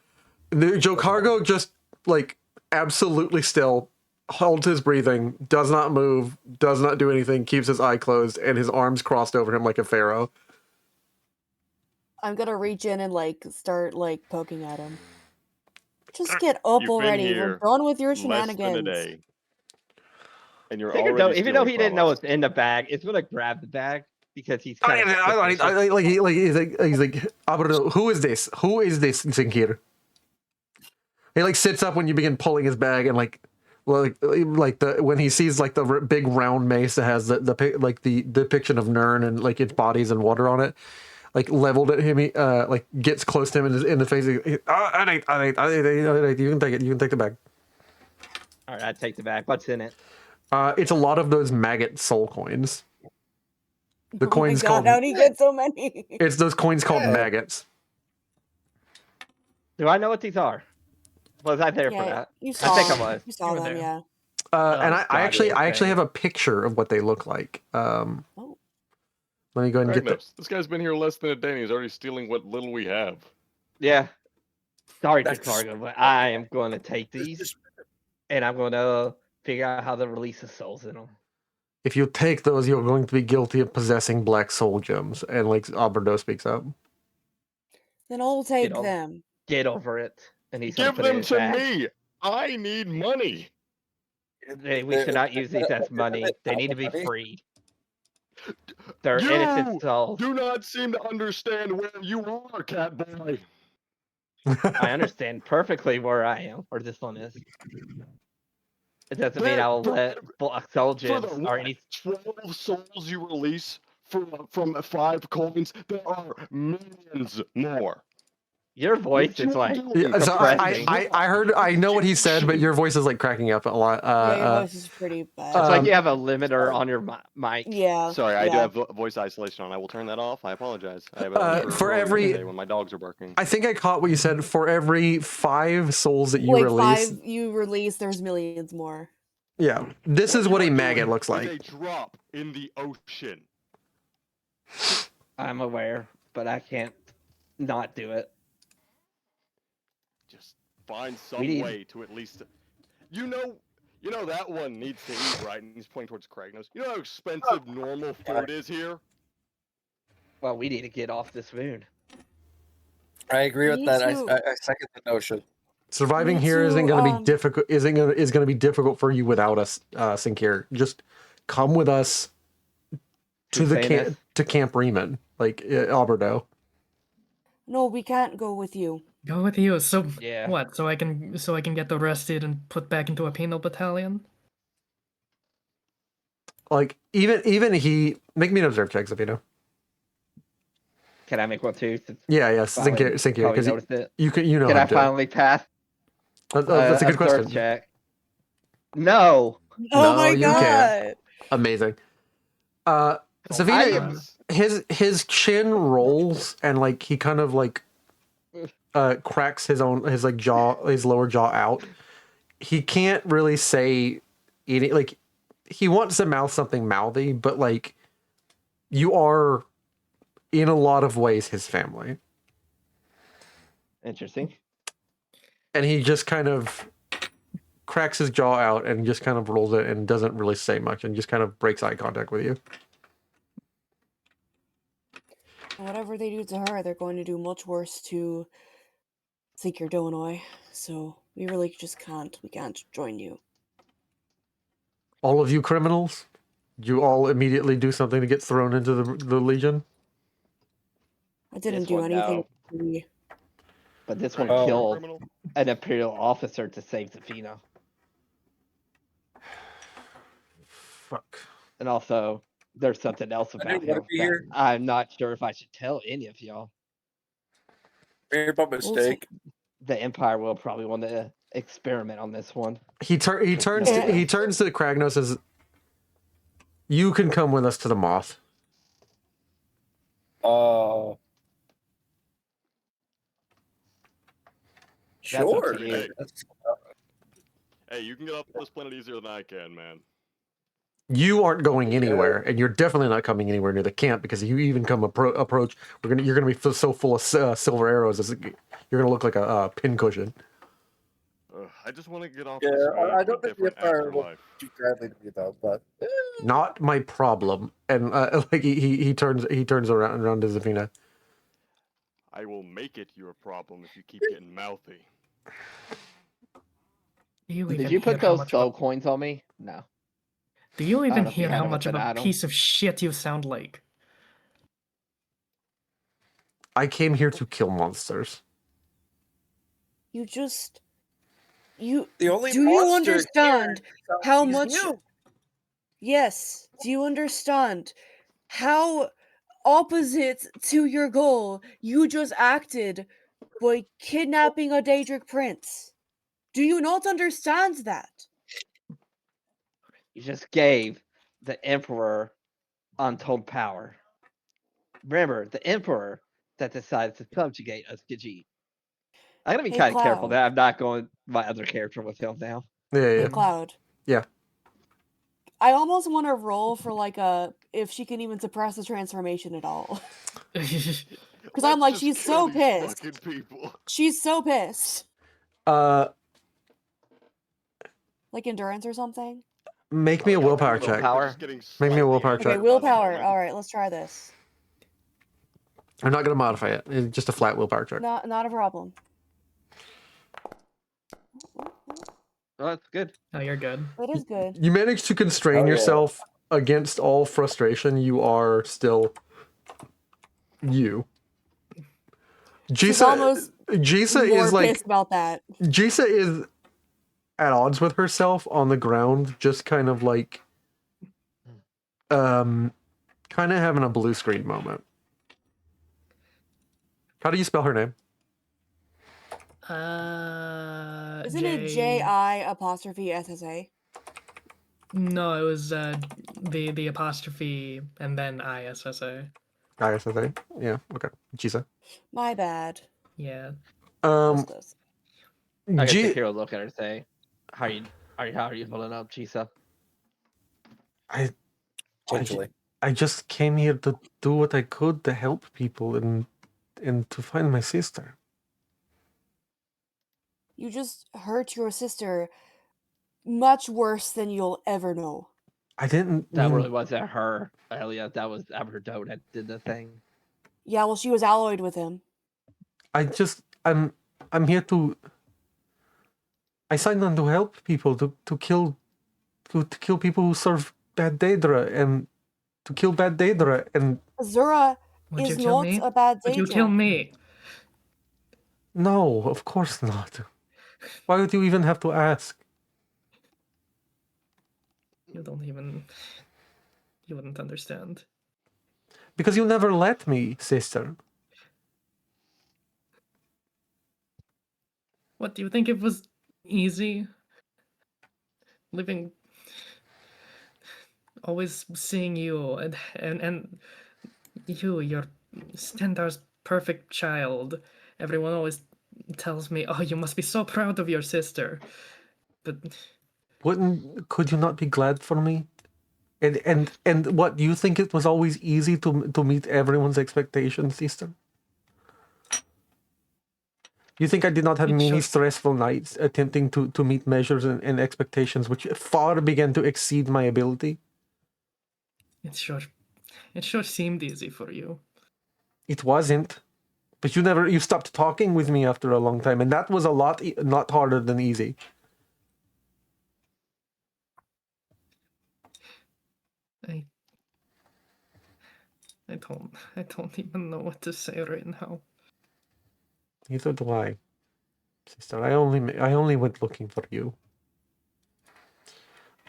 Joe Cargo just like absolutely still, holds his breathing, does not move, does not do anything, keeps his eye closed, and his arms crossed over him like a pharaoh. I'm gonna reach in and like start like poking at him. Just get up You've been already. We're here done with your Less than a shenanigans. day. And you're Sigurdo, already even though he stealing didn't from know us. what's in the bag, it's gonna grab the bag because he's He's like, Abro, who is this? Who is this Zinkir? He like sits up when you begin pulling his bag and like when he sees like the big round mace that has the depiction of Nern and like its bodies and water on it, like leveled at him, he like gets close to him in the face. You can take it. You can take the bag. All right, I take the bag. What's in it? It's a lot of those maggot soul coins. The Oh coins my God, called. how do you get so many? It's those coins called maggots. Do I know what these are? Was I there for Yeah, that? you saw. I think I was. You saw You were them, there. yeah. And I actually okay. have a picture of what they look like. Oh. Let me go ahead and get the. This guy's been here less than a day and he's already stealing what little we have. Yeah. Sorry, That's- Cargo, but I am going to take these and I'm going to figure out how to release the souls in them. If you take those, you're going to be guilty of possessing black soul gems. And like Alberto speaks up. Then I'll take on. them. Get over it. And he's gonna Give put it in them his to bag. me. I need money. We should not use these as money. They need to be freed. They're You innocent souls. do not seem to understand where you are, cat boy. I understand perfectly where I am, where this one is. It doesn't mean There- I will let black soul For the gems or any. 12 souls you release from 5 coins. There are millions more. Your voice What you is are like doing Yeah, is so depressing. I heard, I know what he said, but your voice is like cracking up a lot. Yeah, your voice is pretty bad. It's like Um, you have a limiter on your mic. Yeah. Sorry, I do yeah. have voice isolation on. I will turn that off. I apologize. I have it on for earlier in the every- day when my dogs are barking. I think I caught what you said. For every 5 souls that you Like release, 5 you release, there's millions more. yeah, this is what you a are maggot doing looks is like. a drop in the ocean. I'm aware, but I can't not do it. Just find some We need- way to at least, you know that one needs to eat, right? And he's pointing towards Kragnos. You know how expensive normal food is here. Well, we need to get off this moon. I agree with Me that. too. I second the notion. Surviving Me here isn't too, going to be difficult. Is going to be difficult for you without us, Sinclair. Just come with us to the camp, to Camp Reman, like Alberto. No, we can't go with you. Go with you. So Yeah. what? So I can get arrested and put back into a penal battalion? Like even he make me an observe checks if you know. Can I make one too? Yeah, Sinclair, because noticed it. you can Can how I to. finally pass? That's a good observe question. Check. No. Oh No, my you god. can't. Amazing. Savina, his chin rolls and like he kind of like cracks his like jaw, his lower jaw out. He can't really say any, like he wants to mouth something mouthy, but like you are in a lot of ways his family. Interesting. And he just kind of cracks his jaw out and just kind of rolls it and doesn't really say much and just kind of breaks eye contact with you. Whatever they do to her, they're going to do much worse to Seeker Donoi. So we really just can't. We can't join you. All of you criminals, you all immediately do something to get thrown into the Legion? I didn't This do one, anything. no. But this one Oh. killed an Imperial officer to save Zafina. Fuck. And also, there's something else about didn't wanna him be that here. I'm not sure if I should tell any of y'all. Here by mistake. The Empire will probably want to experiment on this one. He turns Yeah. to Kragnos as, you can come with us to the Moth. Sure. to you. Hey, you can get off this planet easier than I can, man. You aren't going anywhere, and you're definitely not coming anywhere near the camp because if you even come approach, you're gonna be so full of silver arrows, you're gonna look like a pincushion. I just want to get off Yeah, this moon I to a don't think the different Empire will afterlife. do gladly to me though, but Not my problem. And like he turns around to Zafina. I will make it your problem if you keep getting mouthy. Did you put those soul coins on me? No. Do you I don't even know if you hear had how them much with of an a item. piece of shit you sound like? I came here to kill monsters. You just. You. the only Do you monster understand here how is much. you. Yes. Do you understand how opposite to your goal you just acted by kidnapping a Daedric prince? Do you not understand that? You just gave the Emperor untold power. Remember, the Emperor that decides to subjugate us, Khajiit. I'm gonna be Hey, kind of careful Cloud. that I'm not going my other character with him now. Hey, Cloud. Yeah. I almost want to roll for like a if she can even suppress the transformation at all. Because I'm like, she's so pissed. She's so pissed. Like endurance or something. Make me a willpower check. Make me a willpower check. Okay, willpower. All right, let's try this. I'm not gonna modify it. It's just a flat willpower check. Not a problem. Oh, that's good. Oh, you're good. It is good. You managed to constrain yourself against all frustration. You are still you. Jisa more is like pissed about that. Jisa is at odds with herself on the ground, just kind of like kind of having a blue screen moment. How do you spell her name? Isn't it J-I-apostrophe-S-S-A? No, it was the apostrophe and then ISSA. ISSA? Yeah, okay. Gisa. My bad. Yeah. Close. I guess the hero look at her and say, how are you holding up, Chisa? I just came here to do what I could to help people and to find my sister. You just hurt your sister much worse than you'll ever know. I didn't That mean... really wasn't her, Elliot. That was Aberdo that did the thing. Yeah, well, she was alloyed with him. I'm here to... I signed on to help people, to kill people who serve bad Daedra, and to kill bad Daedra, and... Azura Would is you kill not me? a bad Would you Daedra. kill me? No, of course not. Why would you even have to ask? You wouldn't understand. Because you never let me, sister. What, do you think it was easy? Living... Always seeing you, and you're Stendar's perfect child. Everyone always tells me, oh, you must be so proud of your sister. But... Could you not be glad for me? And what, you think it was always easy to meet everyone's expectations, sister? You think I did not have many stressful nights attempting to meet measures and expectations which far began to exceed my ability? It sure seemed easy for you. It wasn't. But you stopped talking with me after a long time, and that was a lot not harder than easy. I don't even know what to say right now. Neither do I, sister. I only went looking for you.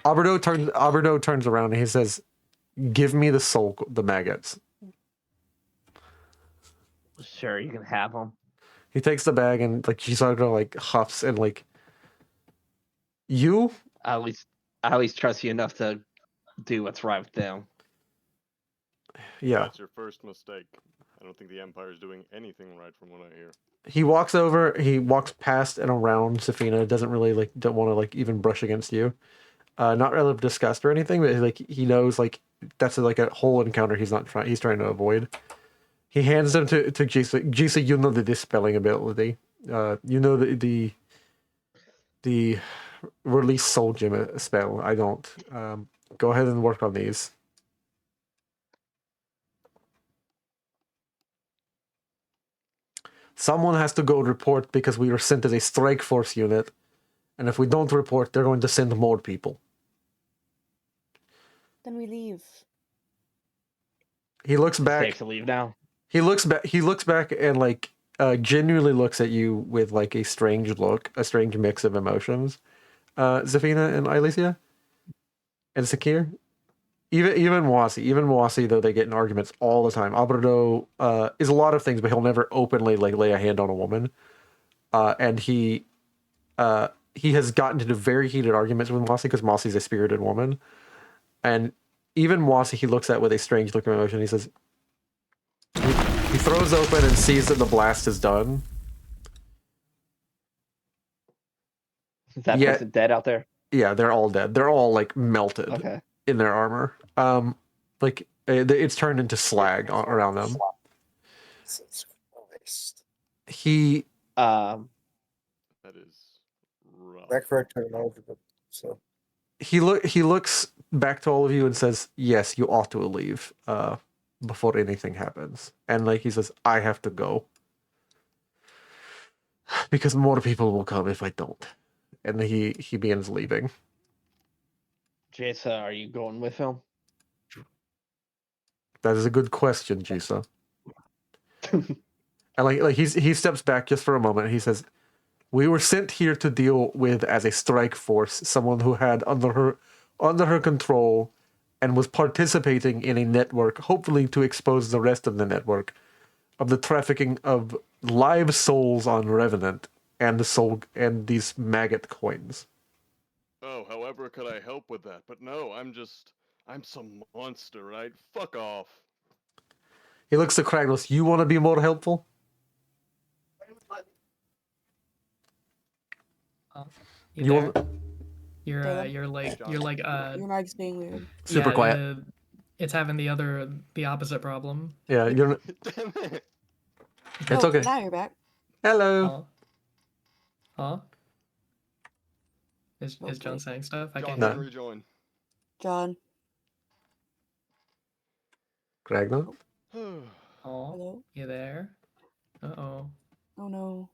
Aberdo turns around and he says, "Give me the maggots." Sure, you can have them. He takes the bag and Chisagro huffs and you. I at least trust you enough to do what's right with them. Yeah. That's your first mistake. I don't think the Empire's doing anything right from what I hear. He walks past and around Safina, doesn't really don't want to even brush against you. Not really disgust or anything, but he knows that's a whole encounter he's trying to avoid. He hands them to Jisa. Jisa, you know the dispelling ability. You know the release soul gem spell. I don't. Go ahead and work on these. Someone has to go report because we were sent as a strike force unit, and if we don't report, they're going to send more people. Then we leave. He looks back. Safe to leave now. He looks back and genuinely looks at you with a strange look, a strange mix of emotions. Zafina and Elysia and Sakir. Even Mwasi, though they get in arguments all the time. Alberto is a lot of things, but he'll never openly lay a hand on a woman. And he has gotten into very heated arguments with Mwasi because Mwasi's a spirited woman. And even Mwasi, he looks at with a strange look of emotion. He says, he throws open and sees that the blast is done. Is that person dead out there? Yeah, they're all dead. They're all melted. Okay. In their armor. It's turned into slag around them. He that is rough. That correct terminology, so he looks back to all of you and says, "Yes, you ought to leave before anything happens." And he says, "I have to go because more people will come if I don't." And he begins leaving. Jason, are you going with him? That is a good question, Jisa. And he steps back just for a moment. He says, "We were sent here to deal with as a strike force someone who had under her control and was participating in a network, hopefully to expose the rest of the network, of the trafficking of live souls on Revenant and these maggot coins. Oh, however could I help with that? But no, I'm some monster, right? Fuck off. He looks to Kragnos. You want to be more helpful? You You there? want You're Taylor? you're like Your mic's being weird. super yeah, quiet. it's having the opposite problem. Yeah, you're. Damn it. It's Oh, okay. now you're back. Hello. Huh? Is John Hopefully. saying stuff? I John, can't No. hear him. rejoin. John. Kragnos? Oh, Hello? you there? Uh-oh. Oh no.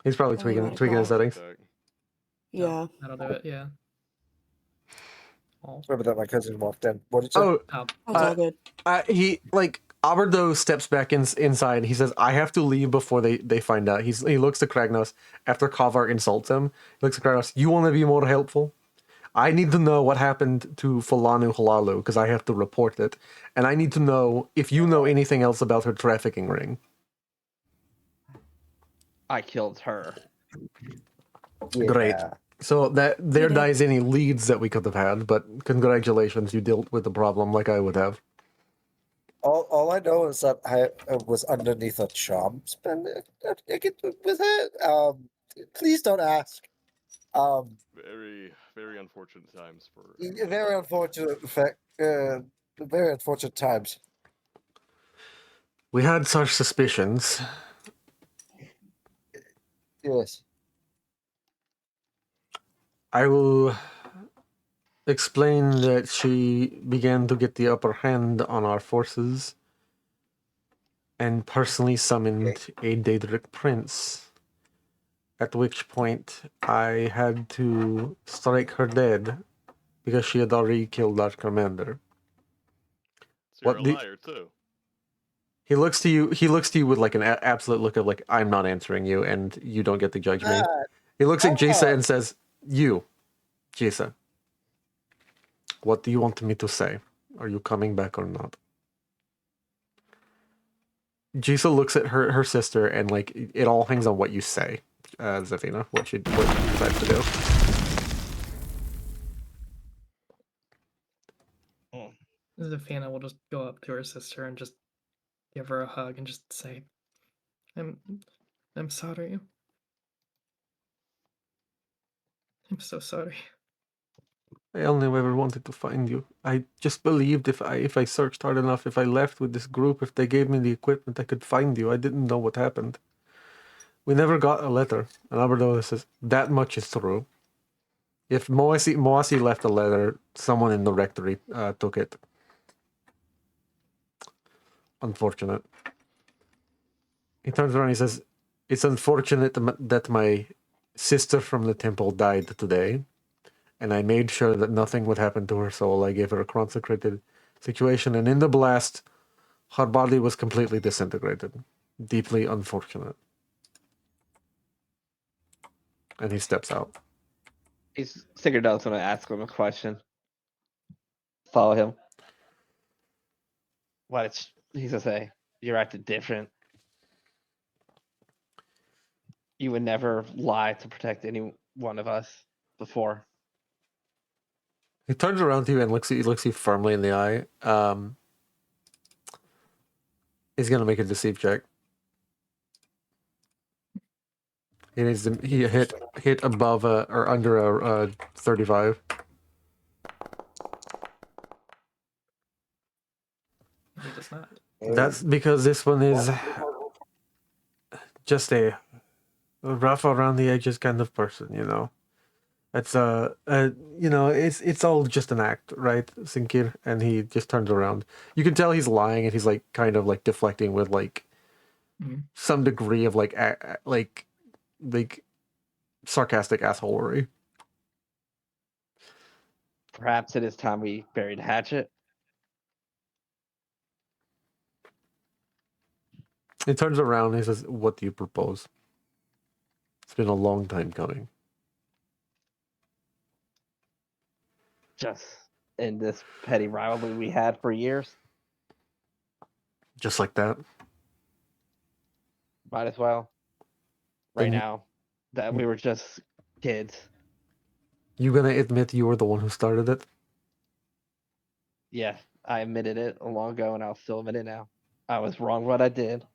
He's probably Oh, you tweaking his might have settings. Yeah. That'll do it, yeah. Oh. Remember that my cousin walked in. What did you say? Oh, Oh, It's all good. he like Alberto steps back inside. He says, "I have to leave before they find out." He looks to Kragnos after Kavar insults him. He looks to Kragnos. You want to be more helpful? I need to know what happened to Fulanu Halalu because I have to report it, and I need to know if you know anything else about her trafficking ring. I killed her. Yeah. Great. So that there did. dies any leads that we could have had, but congratulations, you dealt with the problem like I would have. All I know is that I was underneath a charm spell with her. Please don't ask. Very, very unfortunate times for. Very unfortunate fact. Very unfortunate times. We had such suspicions. Yes. I will explain that she began to get the upper hand on our forces and personally summoned a Daedric prince, at which point I had to strike her dead because she had already killed our commander. So you're What a the- liar too. He looks to you with like an absolute look of like, I'm not answering you and you don't get to judge me. He looks at Jisa and says, you, Jisa, what do you want me to say? Are you coming back or not? Jisa looks at her sister and like it all hangs on what you say, Zafina, what she decides to do. Zafina will just go up to her sister and just give her a hug and just say, I'm sorry. I'm so sorry. I only ever wanted to find you. I just believed if I searched hard enough, if I left with this group, if they gave me the equipment, I could find you. I didn't know what happened. We never got a letter. And Alberto says, that much is true. If Moasi left a letter, someone in the rectory took it. Unfortunate. He turns around and he says, it's unfortunate that my sister from the temple died today, and I made sure that nothing would happen to her soul. I gave her a consecrated situation, and in the blast, her body was completely disintegrated. Deeply unfortunate. And he steps out. He's figured out going to ask him a question. Follow him. He's gonna say, you're acting different. You would never lie to protect any one of us before. He turns around to you and looks you firmly in the eye. He's gonna make a deceive check. He needs to hit above or under a 35. He does not. That's because this one is just a rough around the edges kind of person, you know. It's it's all just an act, right, Sinkir? And he just turns around. You can tell he's lying, and he's like kind of like deflecting with like some degree of like like sarcastic assholery. Perhaps it is time we buried Hatchet. He turns around and he says, "What do you propose? It's been a long time coming." Just in this petty rivalry we had for years. Just like that. Might as well. Right Then now, that we were just kids. you gonna admit you were the one who started it? Yeah, I admitted it a long ago, and I'll still admit it now. I was wrong what I did.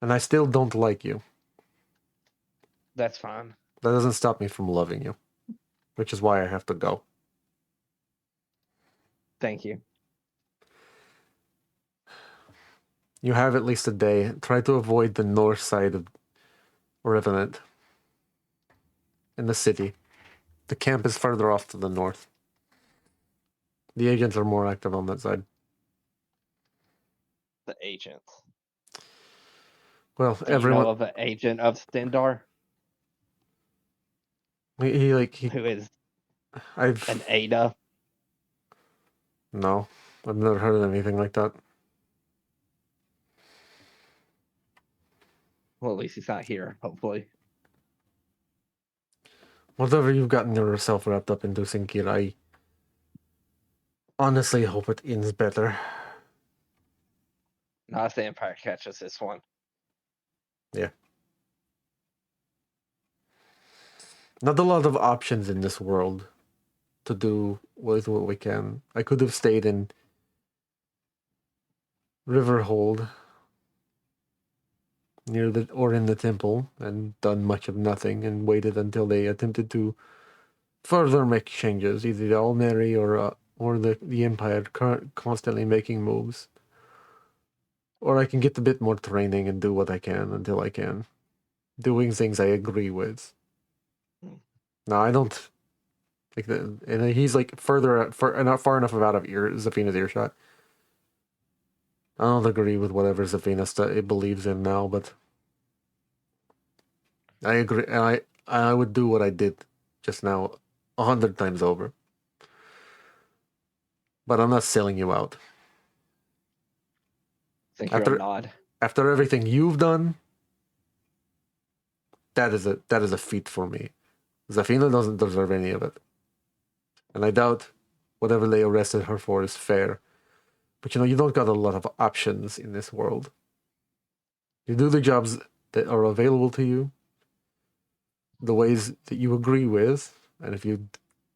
And I still don't like you. That's fine. That doesn't stop me from loving you. Which is why I have to go. Thank you. You have at least a day. Try to avoid the north side of Revenant. In the city. The camp is further off to the north. The agents are more active on that side. The agent. Well, Do everyone... you know of an agent of Stendar? Who is I've... an Ada? No. I've never heard of anything like that. Well, at least he's not here, hopefully. Whatever you've gotten yourself wrapped up into, Sinkir, I honestly hope it ends better. Not if the Empire catches this one. Yeah. Not a lot of options in this world to do with what we can. I could have stayed in Riverhold or in the temple and done much of nothing and waited until they attempted to further make changes, either the Almeri or the Empire constantly making moves. Or I can get a bit more training and do what I can until I can. Doing things I agree with. No, I don't like that. And he's like not far enough out of Zafina's earshot. I don't agree with whatever Zafina believes in now, but I agree, and I would do what I did just now 100 times over. But I'm not selling you out. Think you're a nod. After everything you've done, that is a feat for me. Zafina doesn't deserve any of it. And I doubt whatever they arrested her for is fair. But you don't got a lot of options in this world. You do the jobs that are available to you, the ways that you agree with, and if you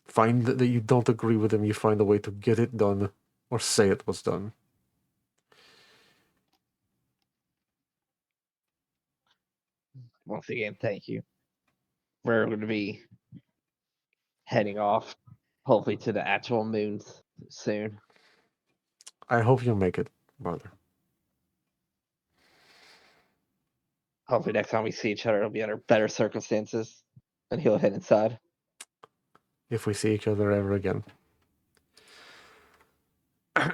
find that you don't agree with them, you find a way to get it done or say it was done. Once again, thank you. We're going to be heading off, hopefully to the actual moons soon. I hope you'll make it, brother. Hopefully next time we see each other, it'll be under better circumstances, and he'll head inside. If we see each other ever again.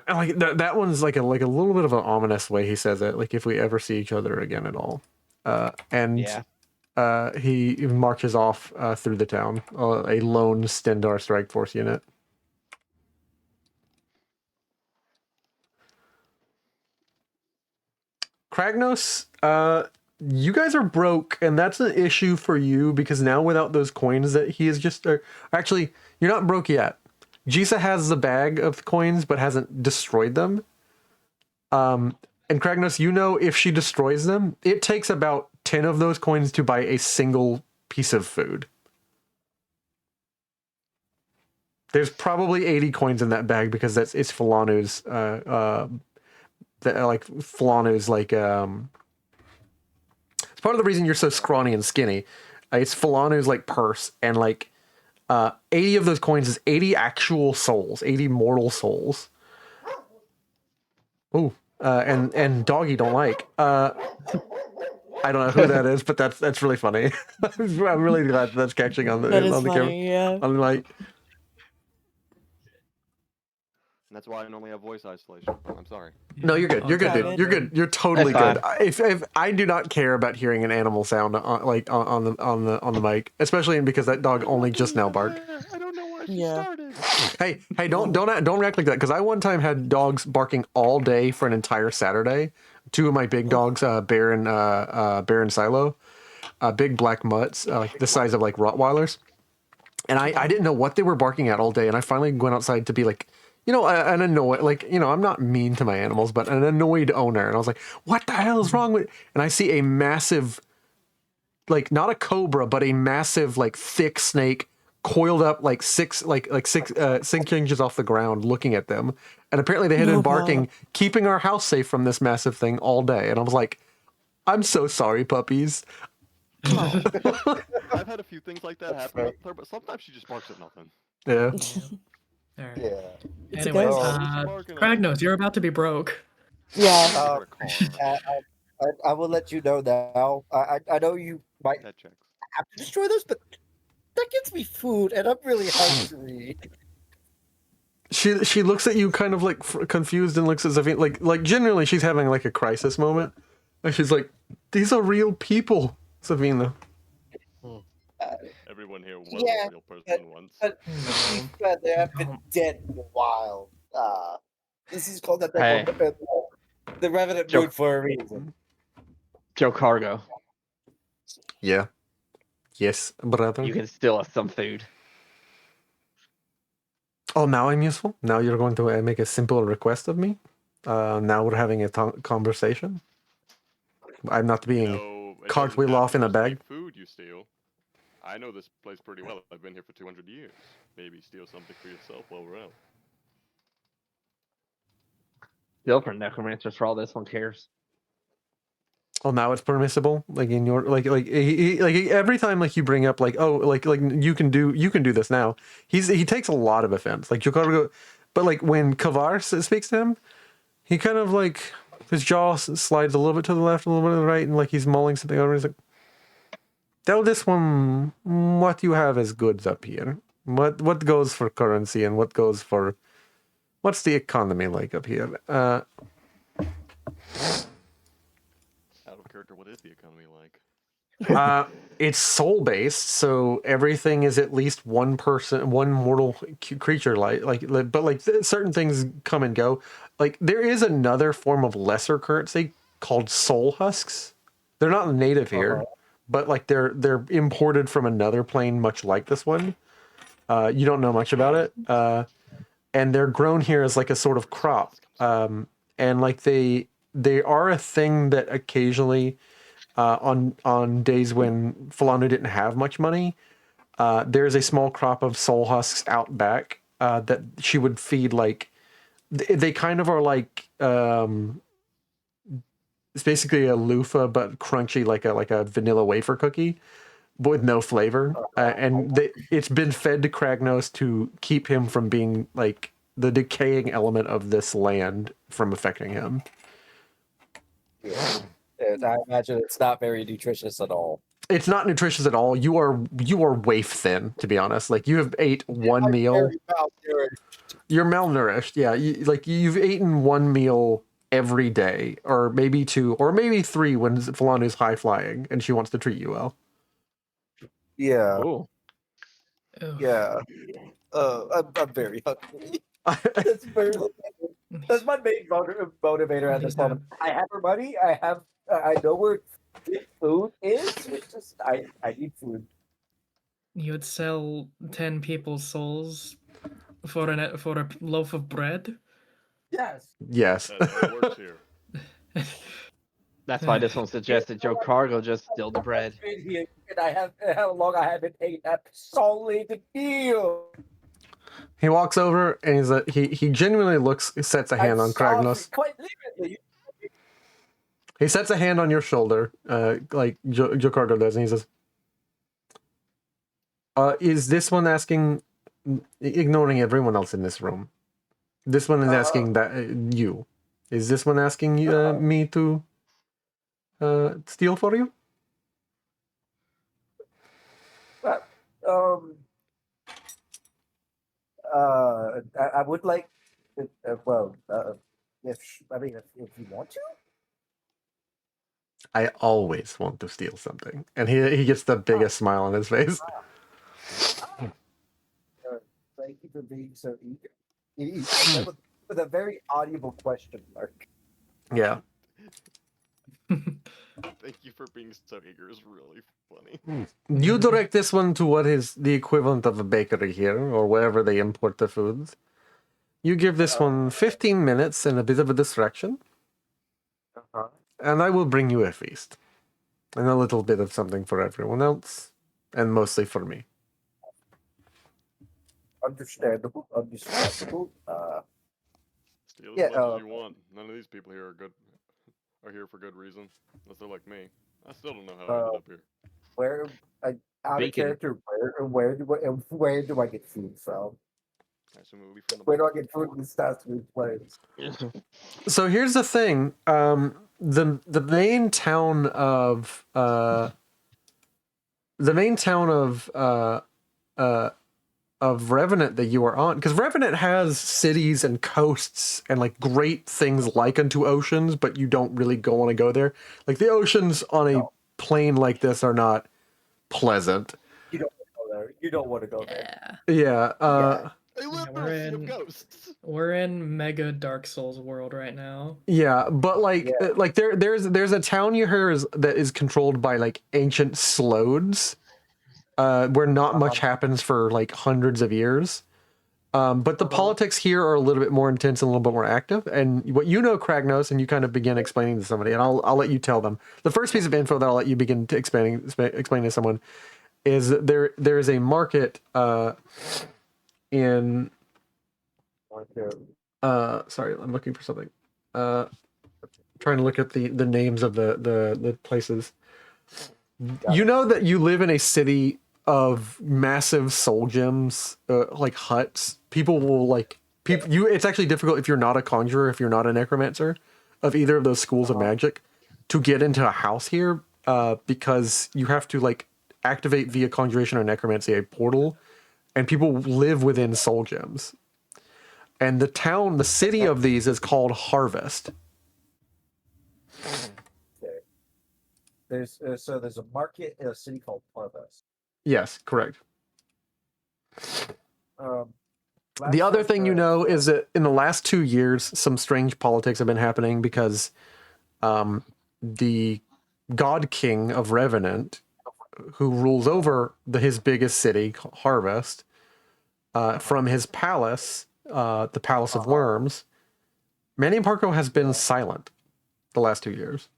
Like that one's like a little bit of an ominous way he says it. Like if we ever see each other again at all. He marches off through the town, a lone Stendar Strike Force unit. Kragnos, you guys are broke, and that's an issue for you because now without those coins that he is just... actually, you're not broke yet. Jisa has the bag of coins, but hasn't destroyed them. And Kragnos, if she destroys them, it takes about 10 of those coins to buy a single piece of food. There's probably 80 coins in that bag because it's Philanu's, Philanu's, it's part of the reason you're so scrawny and skinny. It's Philanu's, purse, and, 80 of those coins is 80 actual souls, 80 mortal souls. Ooh, and Doggy don't like. I don't know who that is, but that's really funny. I'm really glad that's catching on the funny, camera. yeah. I'm like, And that's why I normally have voice isolation. I'm sorry. no, you're good. You're good, dude. You're good. You're totally good. If I do not care about hearing an animal sound on the mic, especially because that dog only just now barked. I don't know why she started. Hey, don't react like that, because I one time had dogs barking all day for an entire Saturday. Two of my big dogs, Bear and Silo. big black mutts, like the size of like Rottweilers. And I didn't know what they were barking at all day. And I finally went outside to be like, an annoyed, like, I'm not mean to my animals, but an annoyed owner. And I was like, what the hell is wrong with? And I see a massive, like, not a cobra, but a massive, like, thick snake coiled up like six inches off the ground looking at them. And apparently they had been barking, keeping our house safe from this massive thing all day. And I was like, I'm so sorry, puppies. I've had a few things like that happen with her, but sometimes she just barks at nothing. Yeah. All right. Yeah. It's a Anyways, ghost. Kragnos, you're about to be broke. Yeah. I will let you know now. I know you might That checks. have to destroy those, but that gets me food, and I'm really hungry. She looks at you kind of like confused and looks as if like generally she's having like a crisis moment. And she's like, these are real people, Savina. Everyone here was Yeah, a real person once. But they have been dead for a while. This is called the Revenant Mood for a reason. Joe Cargo, Yeah. Yes, brother. you can steal us some food. Oh, now I'm useful? Now you're going to make a simple request of me? Now we're having a conversation? I'm not being cartwheel off in a bag? Food you steal. I know this place pretty well. I've been here for 200 years. Maybe steal something for yourself while we're out. Still for necromancers for all this one cares. Oh, now it's permissible. Like in your like every time like you bring up like like you can do this now. He takes a lot of offense. Like Jokargo, but like when Kavar speaks to him, he kind of like his jaw slides a little bit to the left, a little bit to the right, and like he's mulling something over. He's like, "Tell this one what you have as goods up here. What goes for currency and what goes for what's the economy like up here?" Out of character, what is the economy like? It's soul based, so everything is at least one mortal creature. But like certain things come and go. Like there is another form of lesser currency called soul husks. They're not native here, but like they're imported from another plane, much like this one. You don't know much about it, and they're grown here as like a sort of crop. And like they are a thing that occasionally. On days when Falanu didn't have much money, there's a small crop of soul husks out back that she would feed. Like they kind of are like it's basically a loofah but crunchy, like a vanilla wafer cookie, but with no flavor. And it's been fed to Kragnos to keep him from being like the decaying element of this land from affecting him. Yeah. And I imagine it's not very nutritious at all. It's not nutritious at all. You are waif thin, to be honest. Like you have ate one meal. You're malnourished. Yeah, you've eaten one meal every day, or maybe two, or maybe three when Falanu's high flying and she wants to treat you well. Yeah. Ooh. Yeah. I'm very hungry. That's my main motivator at this moment. I have her money. I know where food is. It's just I need food. You would sell 10 people's souls for a loaf of bread? Yes. Yes. That works here. That's why this one suggested Joe Cargo just steal the bread. And I have how long I haven't ate a solid meal. He walks over and he genuinely sets a hand on Kragnos. Quite literally. He sets a hand on your shoulder, like Jokargo does, and he says, is this one asking, ignoring everyone else in this room, this one is asking that you. Is this one asking me to steal for you? I would like, if you want to. I always want to steal something, and he gets the biggest smile on his face. Thank you for being so eager. With a very audible question mark. Yeah. Thank you for being so eager. It's really funny. You direct this one to what is the equivalent of a bakery here, or wherever they import the foods. You give this one 15 minutes and a bit of a distraction, and I will bring you a feast. And a little bit of something for everyone else, and mostly for me. Understandable. Steal as Yeah, much as you want. None of these people here are here for good reason, unless they're like me. I still don't know how I ended up here. where out of Speaking- character, where do I get food from? I assume it would be from the Where do I market. get food in this fast food place? So here's the thing: the main town of of Revenant that you are on, because Revenant has cities and coasts and like great things like unto oceans, but you don't really want to go there. Like the oceans on a plane like this are not pleasant. You don't want to go there. You don't want to go there. Yeah. Yeah. They live we're in a sea of in- ghosts. We're in mega Dark Souls world right now. Yeah, but like Yeah. like there's a town you hear that is controlled by like ancient slodes, where not much happens for like hundreds of years. But the politics here are a little bit more intense and a little bit more active. And what you know, Kragnos, and you kind of begin explaining to somebody, and I'll let you tell them. The first piece of info that I'll let you begin to explain to someone is that there is a market in. Sorry, I'm looking for something. Trying to look at the names of the places. You know that you live in a city of massive soul gems, like huts. People will like people. It's actually difficult if you're not a conjurer, if you're not a necromancer, of either of those schools of magic, to get into a house here, because you have to like activate via conjuration or necromancy a portal, and people live within soul gems. And the city of these is called Harvest. There's a market in a city called Harvest. Yes, correct. The other thing you know is that in the last 2 years, some strange politics have been happening because the God King of Revenant, who rules over his biggest city, Harvest, from his palace, the Palace of Worms, Manny Parko has been silent the last 2 years.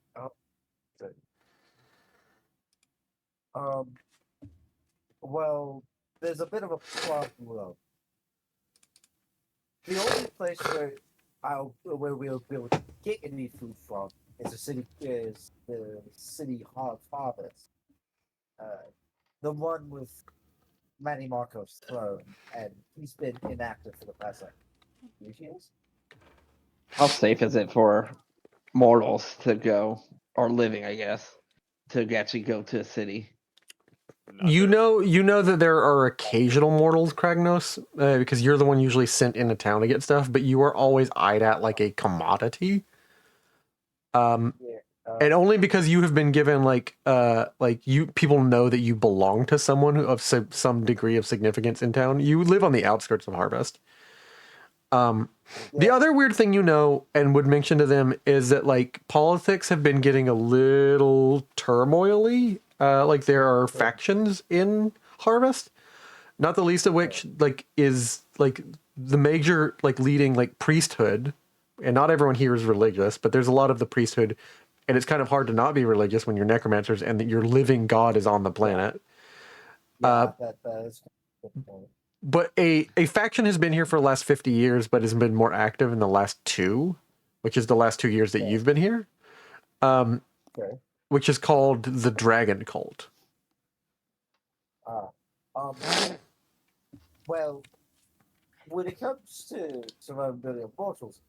Well, there's a bit of a problem. The only place where we'll be able to get any food from is the city of Harvest. The one with Manny Marco's throne, and he's been inactive for the past like 3 years. How safe is it for mortals to go, or living, I guess, to actually go to a city? You know that there are occasional mortals, Kragnos, because you're the one usually sent into town to get stuff, but you are always eyed at like a commodity. And only because you have been given like you people know that you belong to someone of some degree of significance in town. You live on the outskirts of Harvest. The other weird thing you know and would mention to them is that like politics have been getting a little turmoily. Like there are factions in Harvest, not the least of which like is like the major like leading like priesthood, and not everyone here is religious, but there's a lot of the priesthood, and it's kind of hard to not be religious when you're necromancers and that your living god is on the planet. That is a good point. But a faction has been here for the last 50 years, but has been more active in the last 2, which is the last 2 years that you've been here. Which is called the Dragon Cult. Well, when it comes to survivability of mortals,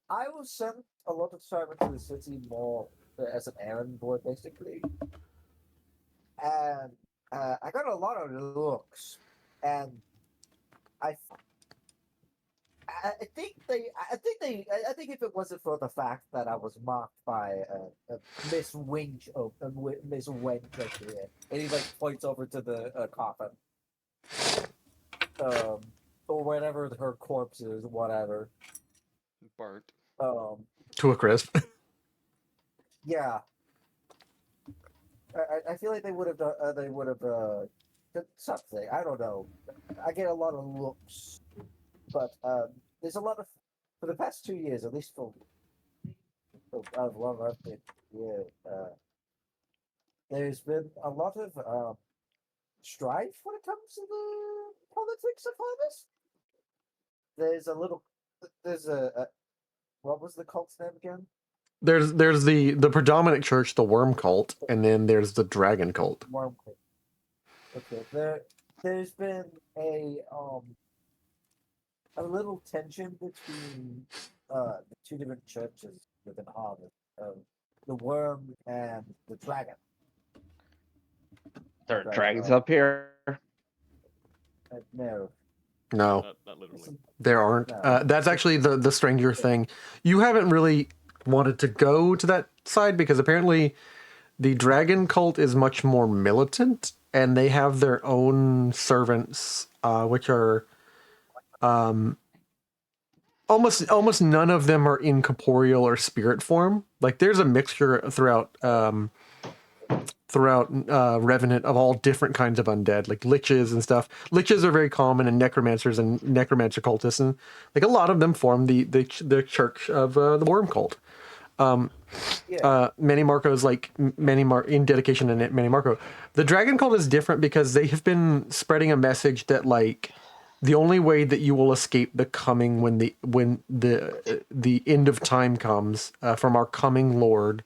I was sent a lot of time into the city more as an errand boy, basically, and I got a lot of looks, and I think if it wasn't for the fact that I was mocked by Miss Winch, Miss Wench over here, and he like points over to the coffin, or whatever her corpse is, whatever, Burnt. To a crisp. Yeah, I feel like they would have done done something. I don't know. I get a lot of looks, but there's a lot of for the past 2 years, at least for as long as I've been here, there's been a lot of strife when it comes to the politics of harvest. There's a little. There's a what was the cult's name again? There's the predominant church, the worm cult, and then there's the dragon cult. Worm cult. Okay, there's been a little tension between the two different churches within Harvard, the worm and the dragon. There are dragons up here. No, No, Not literally. there aren't. No. That's actually the stranger thing. You haven't really wanted to go to that side because apparently the dragon cult is much more militant, and they have their own servants, which are almost none of them are incorporeal or spirit form. Like there's a mixture throughout Revenant of all different kinds of undead, like liches and stuff. Liches are very common, and necromancers and necromancer cultists, and like a lot of them form the church of the worm cult. Manny Marco's like in dedication to Manny Marco. The dragon cult is different because they have been spreading a message that like the only way that you will escape the coming when the end of time comes from our coming Lord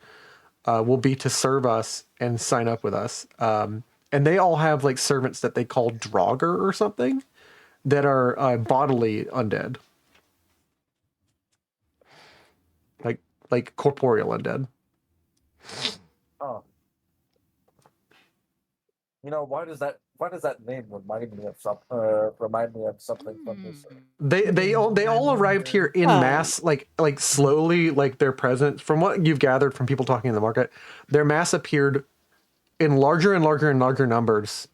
will be to serve us and sign up with us. And they all have like servants that they call Draugr or something that are bodily undead. Like corporeal undead. Oh, why does that name remind me of something from this? They all arrived here in mass, like slowly, like their presence. From what you've gathered from people talking in the market, their mass appeared in larger and larger and larger numbers.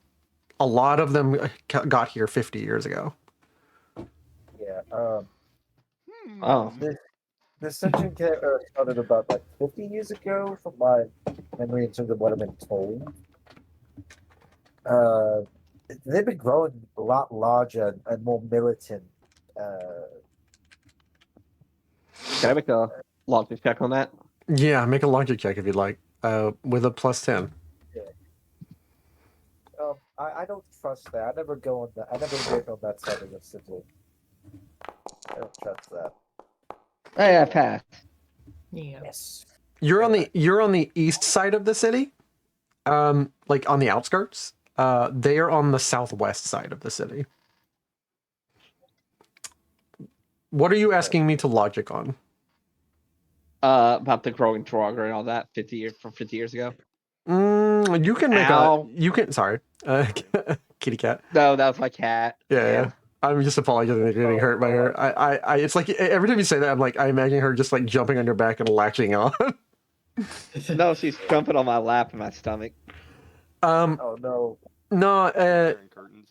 A lot of them got here 50 years ago. Yeah. Oh, This section started about like 50 years ago, from my memory in terms of what I've been told. They've been growing a lot larger and more militant. can I make a logic check on that? Yeah, make a logic check if you'd like, with a +10. I don't trust that. I never go on that. I never get on that side of the city. I don't trust that. Hey, I passed. Yeah. Yes. You're on the east side of the city, like on the outskirts. They are on the southwest side of the city. What are you asking me to logic on? About the growing Draugr and all that 50 years ago. You can make Ow. you can sorry, kitty cat. No, that was my cat. Yeah. I'm just apologizing for getting hurt by her. I it's like every time you say that, I'm like, I imagine her just like jumping on your back and latching on. No, she's jumping on my lap and my stomach. Oh no. No, Wearing curtains.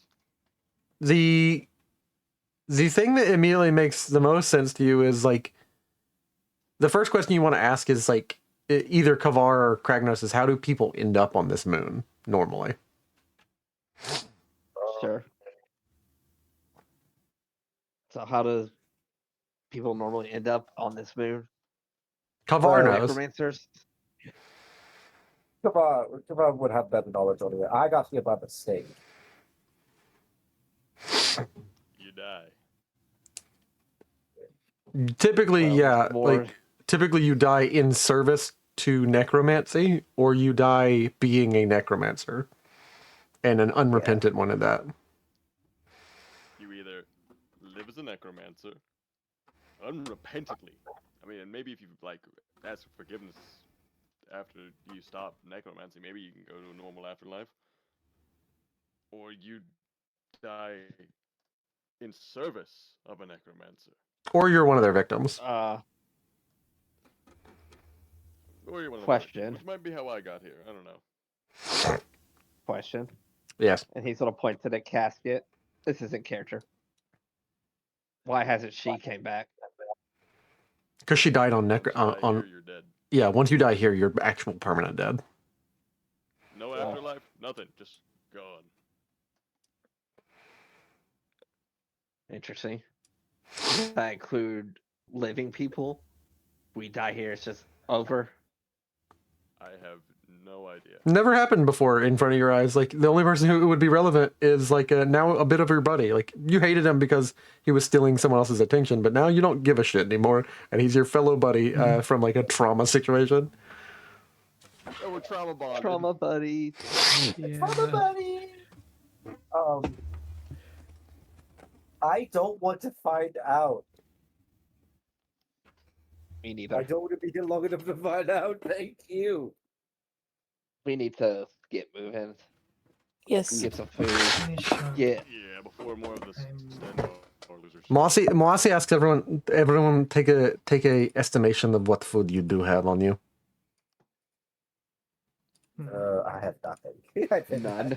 the thing that immediately makes the most sense to you is like the first question you want to ask is like either Kavar or Kragnos is how do people end up on this moon normally? Sure. So how do people normally end up on this moon? Kavar knows. Necromancers? Kavar would have better knowledge on it. I got here by mistake. You die. Typically, Well, yeah, more- like typically you die in service to necromancy, or you die being a necromancer, and an unrepentant one at that. You either live as a necromancer, unrepentantly. I mean, and maybe if you like ask for forgiveness after you stop necromancy, maybe you can go to a normal afterlife. Or you die in service of a necromancer. Or you're one of their victims. Or you're one of the Question. victims, which might be how I got here. I don't know. Question. Yes. And he's gonna point to the casket. This isn't character. Why hasn't she came back? Because she died on Once you die here, you're dead. yeah. Once you die here, you're actual permanent dead. life? Nothing. Just gone. Interesting. That include living people. We die here, it's just over. I have no idea. Never happened before in front of your eyes. Like, the only person who would be relevant is, like, now a bit of your buddy. Like, you hated him because he was stealing someone else's attention, but now you don't give a shit anymore, and he's your fellow buddy from, like, a trauma situation. Oh, we're trauma bonded. Trauma buddies. Trauma buddy. I don't want to find out. Me neither. I don't want to be here long enough to find out. Thank you. We need to get moving. Yes. Get some food. Yeah, before more of this stand or losers. Mossy asks everyone take a estimation of what food you do have on you. I have nothing. None.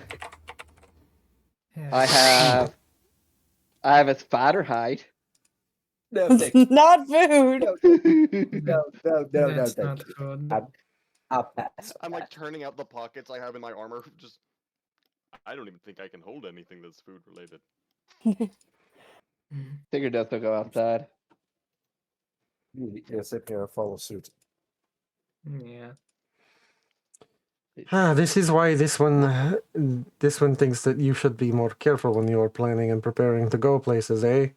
Yeah. I have a spider hide. No, thank you. Not food. No, That's thank not you. food. I'll pass. I'm like turning out the pockets I have in my armor. Just, I don't even think I can hold anything that's food related. Tigger does not go outside. You sit here and follow suit. Yeah. This is why this one thinks that you should be more careful when you are planning and preparing to go places, eh?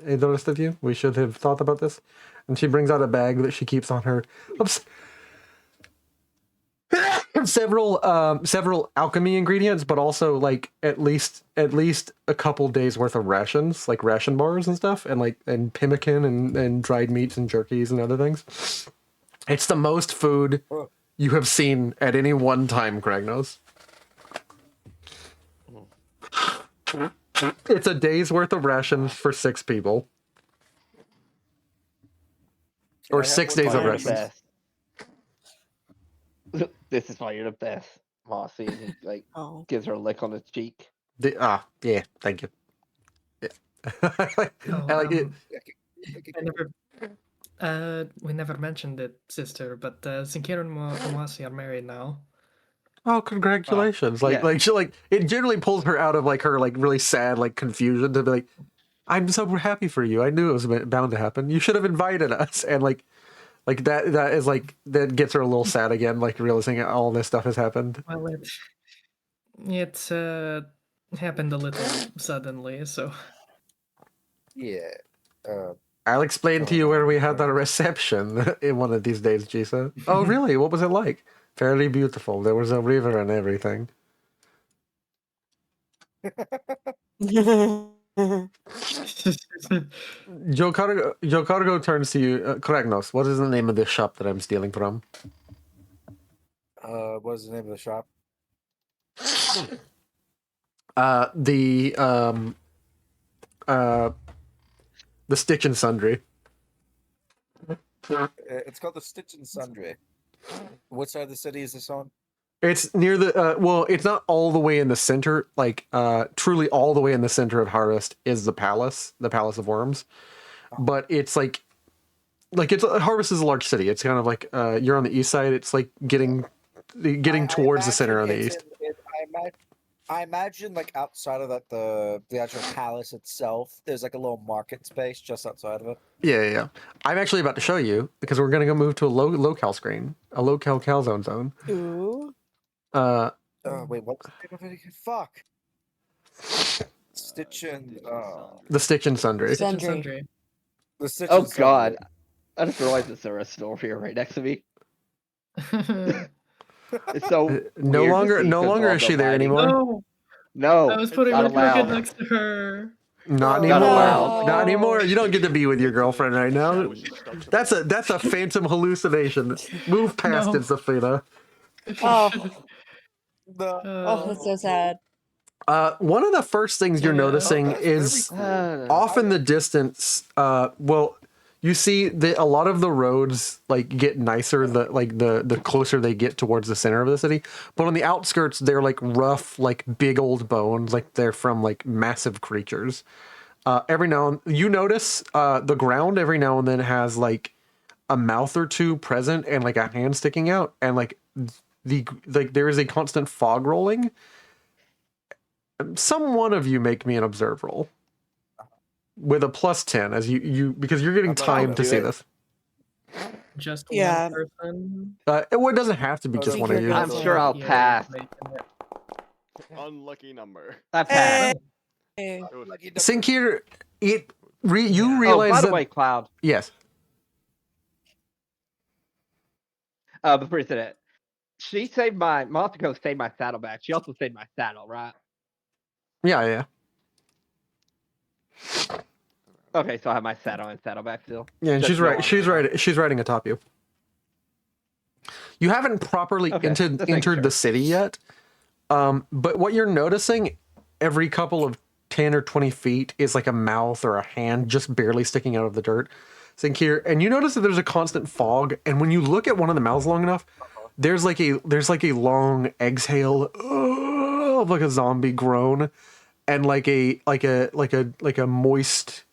The rest of you, we should have thought about this. And she brings out a bag that she keeps on her. Several alchemy ingredients, but also like at least a couple days worth of rations, like ration bars and stuff, and pemmican and dried meats and jerkies and other things. It's the most food you have seen at any one time, Kragnos. It's a day's worth of rations for 6 people. Or 6 days of rations. This is why you're the best, Mossy. And he gives her a lick on the cheek. Yeah, thank you. Yeah. I like it. We never mentioned it, sister, but Sinkira and Moasi are married now. Oh, congratulations! Yeah. It generally pulls her out of her really sad confusion to be like, I'm so happy for you. I knew it was bound to happen. You should have invited us, and that gets her a little sad again, realizing all this stuff has happened. Well, it happened a little suddenly, so. Yeah. I'll explain to you where we had the reception in one of these days, Jisa. Oh, really? What was it like? Fairly beautiful. There was a river and everything. Joe Cargo turns to you. Kragnos, what is the name of this shop that I'm stealing from? What is the name of the shop? The Stitch and Sundry. It's called the Stitch and Sundry. What side of the city is this on? It's near the it's not all the way in the center. Truly all the way in the center of Harvest is the Palace of Worms. But it's Harvest is a large city. It's kind of you're on the east side. It's getting towards the center on the east. I imagine outside of the actual palace itself, there's a little market space just outside of it. Yeah. I'm actually about to show you because we're gonna go move to a locale screen, a locale calzone zone. Ooh. Wait, what's the name of it again? Fuck. Stitch and The Stitch and Sundry. Sundry. the Stitch Oh and Sundry. God! I just realized there's a store here right next to me. It's so No weird to longer see 'cause of all is the she there lighting. anymore? No, I was putting not my pocket allowed. next to her. Not No. anymore. allowed. Not anymore. You don't get to be with your girlfriend right now. That's a phantom hallucination. Move past No. it, Safina. Oh, No. oh, that's so sad. One of the first things you're Yeah. noticing Oh, that's very is cool. off in the distance. You see that a lot of the roads get nicer the closer they get towards the center of the city. But on the outskirts, they're rough, big old bones, they're from massive creatures. Every now and you notice the ground every now and then has a mouth or two present and a hand sticking out, and there is a constant fog rolling. Some one of you make me an observe roll with a +10 as you because you're getting time to see this. Just Yeah. one person. It doesn't have to be just think one of you're you. good. I'm sure I'll Yeah, pass. making it. Unlucky number. I pass. Hey. Sinkir, you Yeah. realize Oh, by the that way, Cloud. yes. Before you said it, she saved my Mothco saved my saddle back. She also saved my saddle, right? Yeah. Okay, so I have my saddle and saddleback still. Yeah, and Just she's no right. armor She's right now. right. She's riding atop you. You haven't properly Okay, just making entered the sure. city yet. But what you're noticing every couple of 10 or 20 feet is like a mouth or a hand just barely sticking out of the dirt. Sinkir, and you notice that there's a constant fog, and when you look at one of the mouths long enough, there's like a long exhale of like a zombie groan and like a moist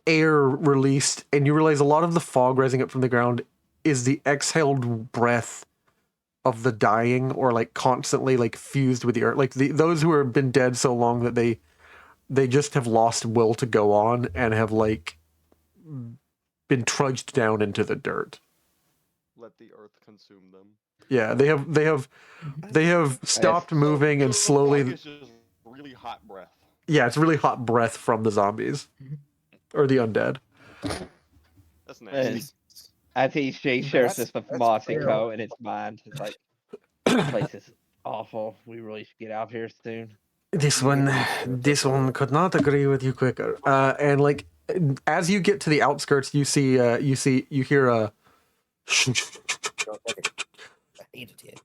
air released, and you realize a lot of the fog rising up from the ground is the exhaled breath of the dying, or like constantly like fused with the earth, like those who have been dead so long that they just have lost will to go on and have like been trudged down into the dirt. Let the earth consume them. Yeah, they have stopped moving and So the fog slowly. is just really hot breath. Yeah, it's really hot breath from the zombies or the undead. That's And nice. I think she shares That's- this with that's Mossico, and it's mine. It's like, this place is awful. We really should get out of here soon. This one could not agree with you quicker. And like as you get to the outskirts, you hear a I hated it.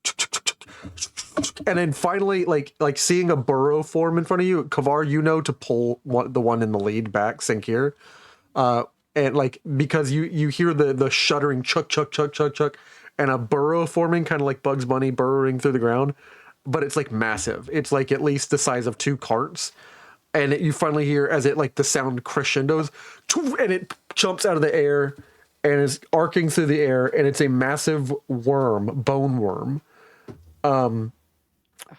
and then finally like seeing a burrow form in front of you. Kavar, you know to pull the one in the lead back, Sinkir. And like because you hear the shuddering chuck, and a burrow forming, kind of like Bugs Bunny burrowing through the ground, but it's like massive. It's like at least the size of 2 carts, and you finally hear as it like the sound crescendos, and it jumps out of the air and is arcing through the air, and it's a massive worm, bone worm,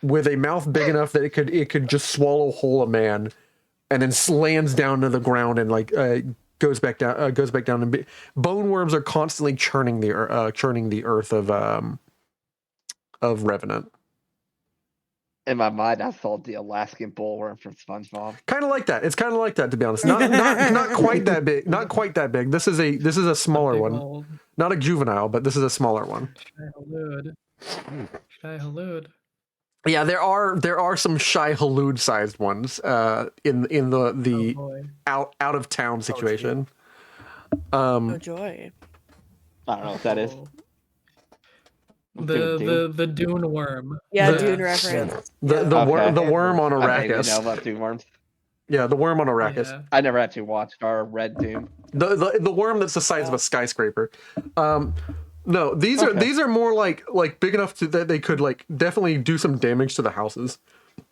with a mouth big enough that it could just swallow whole a man, and then lands down to the ground and like goes back down and bone worms are constantly churning the earth of Revenant. In my mind, I saw the Alaskan bullworm from SpongeBob. Kind of like that. It's kind of like that, to be honest. Not quite that big. Not quite that big. This is a smaller one. Old Not a juvenile, but this is a smaller one. Shai Halud. Yeah, there are some Shai Halud sized ones in the Oh boy. out of town situation. Oh joy. I don't know what that is. Oh. Dune. The Dune worm. Yeah, The- Dune reference. The Okay. worm on I vaguely know Arrakis. about Doom worms. Yeah, the worm on Arrakis. Yeah. I never actually watched our Red Doom. The worm that's the size of a skyscraper. No, these Okay. are more like big enough that they could like definitely do some damage to the houses.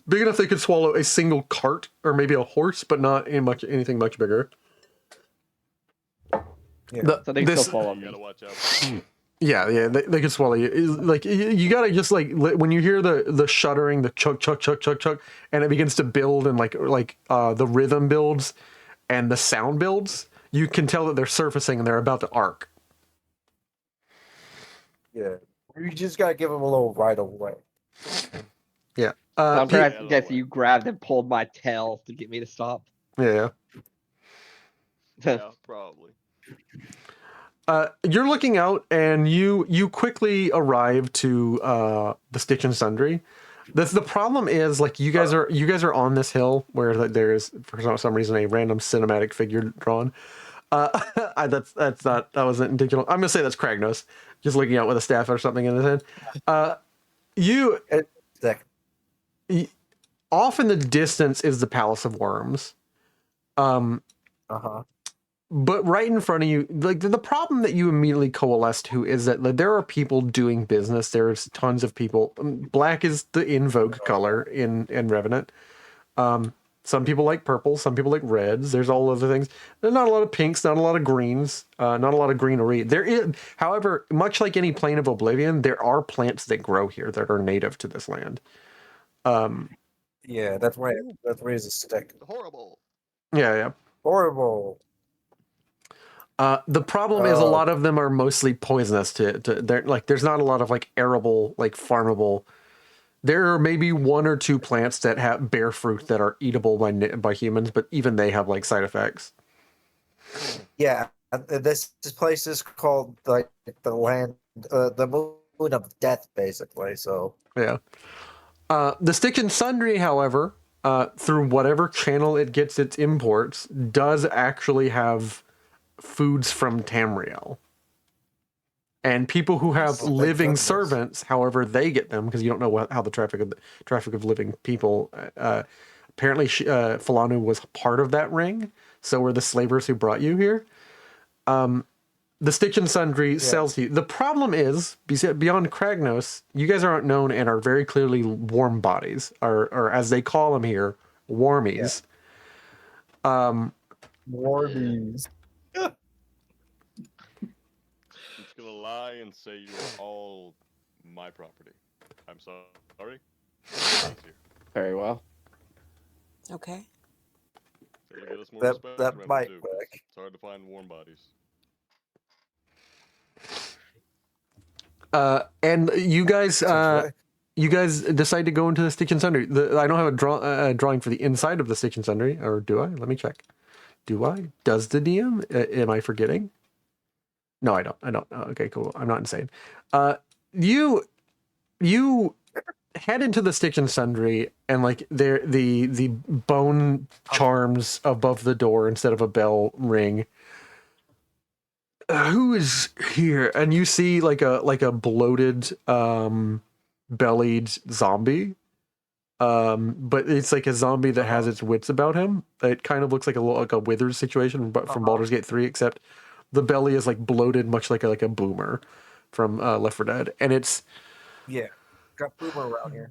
Big enough they could swallow a single cart or maybe a horse, but not anything much bigger. Yeah. So they can still follow You gotta me. watch out. Yeah, they could swallow you. Like you gotta just like when you hear the shuddering, the chuck, and it begins to build and like the rhythm builds and the sound builds. You can tell that they're surfacing and they're about to arc. Yeah. You just gotta give him a little right away. Yeah. I'm Pete- gonna guess you grabbed and pulled my tail to get me to stop. yeah. Yeah, probably. You're looking out, and you quickly arrive to the Stitch and Sundry. The problem is like you guys are on this hill where like, there is for some reason a random cinematic figure drawn. That wasn't intentional. I'm gonna say that's Kragnos, just looking out with a staff or something in his hand. Second. Off in the distance is the Palace of Worms. Uh-huh. But right in front of you, like the problem that you immediately coalesce to is that like, there are people doing business. There's tons of people. Black is the in vogue color in Revenant. Some people like purple, some people like reds. There's all other things. There's not a lot of pinks, not a lot of greens, not a lot of greenery. There is, however, much like any plane of Oblivion, there are plants that grow here that are native to this land. Yeah, that's why it's a stick. Horrible. Yeah. Horrible. The problem is a lot of them are mostly poisonous to they're like there's not a lot of like arable, like farmable. There are maybe one or two plants that bear fruit that are eatable by humans, but even they have like side effects. Yeah, this place is called like the land, the moon of death, basically. So Yeah. The Stick and Sundry, however, through whatever channel it gets its imports, does actually have foods from Tamriel. And people who have living servants, however, they get them because you don't know how the traffic of living people. Apparently, Falanu was part of that ring. So were the slavers who brought you here. The Stitch and Sundry sells you. The problem is, beyond Kragnos, you guys aren't known and are very clearly warm bodies, or as they call them here, warmies. warmies. I'm just gonna lie and say you're all my property. I'm sorry. Very well. Okay. It'll get us more That respect that from might Duke. work. It's hard to find warm bodies. And you guys, you guys decide to go into the Stitch and Sundry. I don't have a drawing for the inside of the Stitch and Sundry, or do I? Let me check. Do I? Does the DM? Am I forgetting? No, I don't. Okay, cool. I'm not insane. You head into the Stitch and Sundry, and like the bone charms above the door instead of a bell ring. Who is here? And you see like a bloated, bellied zombie. But it's like a zombie that has its wits about him. It kind of looks like a Withers situation, but from Baldur's Gate 3, except the belly is like bloated, much like a boomer from Left 4 Dead. And it's got boomer around here.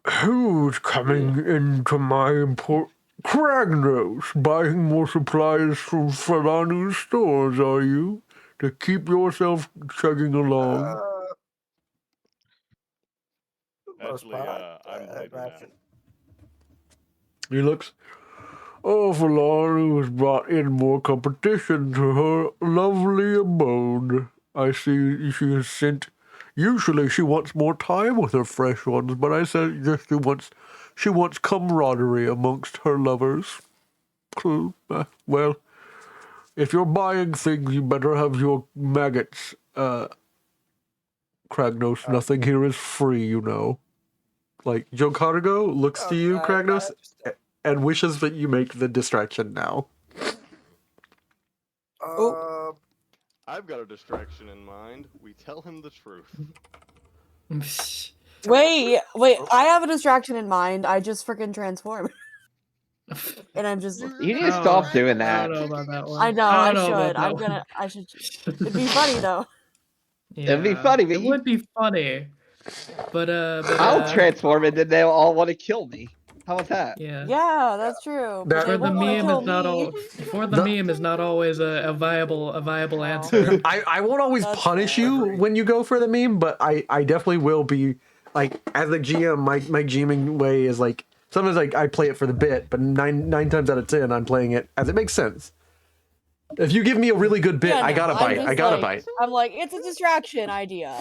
who's coming into my import? Kragnos, buying more supplies from Falanu's stores, are you? To keep yourself chugging along. Actually, I'm the leader now. He looks. Oh, Falanu has brought in more competition to her lovely abode. I see she has sent. Usually she wants more time with her fresh ones, but I said just she wants camaraderie amongst her lovers. Well, if you're buying things, you better have your maggots. Kragnos, nothing here is free, you know. Like, Joe Cargo looks to you, Kragnos, and wishes that you make the distraction now. I've got a distraction in mind. We tell him the truth. Wait, I have a distraction in mind. I just freaking transform. And I'm just. You need to stop doing that. I don't know about that one. I know, I should. I should. It'd be funny though. Yeah, It'd be funny, but it would be funny. But I'll transform and then they'll all want to kill me. How about that? Yeah. Yeah, that's true. But For they the won't wanna meme kill is not me. all. For the meme is not always a viable answer. I won't always punish you when you go for the meme, but I definitely will be like, as a GM, my GMing way is like sometimes like I play it for the bit, but nine times out of 10 I'm playing it as it makes sense. If you give me a really good bit, Yeah, I gotta no, bite. I'm I just gotta like- bite. I'm like, it's a distraction idea.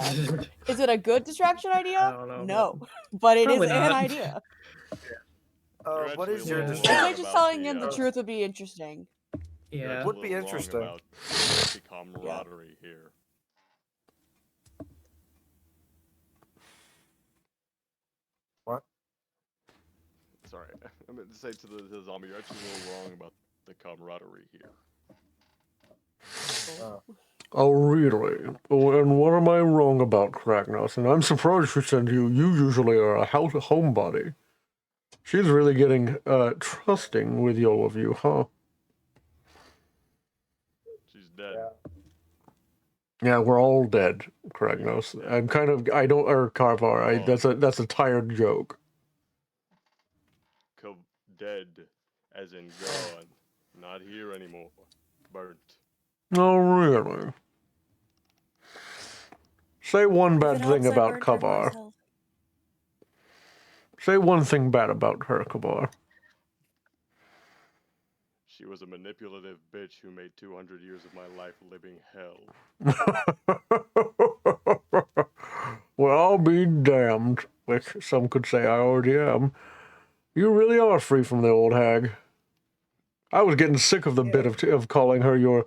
Is it a good distraction idea? I don't know. No, but it is Probably an not. idea. What is your Yeah. I distraction? think just telling him the truth would be interesting. Yeah. Would be interesting. About the camaraderie here. What? Sorry, I meant to say to the zombie, you're actually a little wrong about the camaraderie here. Oh, really? Oh, and what am I wrong about, Kragnos? And I'm surprised she said you usually are a homebody. She's really getting trusting with all of you, huh? She's dead. Yeah, we're all dead, Kragnos. Or Carvar. That's a tired joke. dead, as in gone. Not here anymore. Burnt. Oh, really? Say one If bad it thing helps, I about burnt her Kavar. myself. Say one thing bad about her, Kavar. She was a manipulative bitch who made 200 years of my life living hell. Well, I'll be damned, which some could say I already am. You really are free from the old hag. I was getting sick of the bit of calling her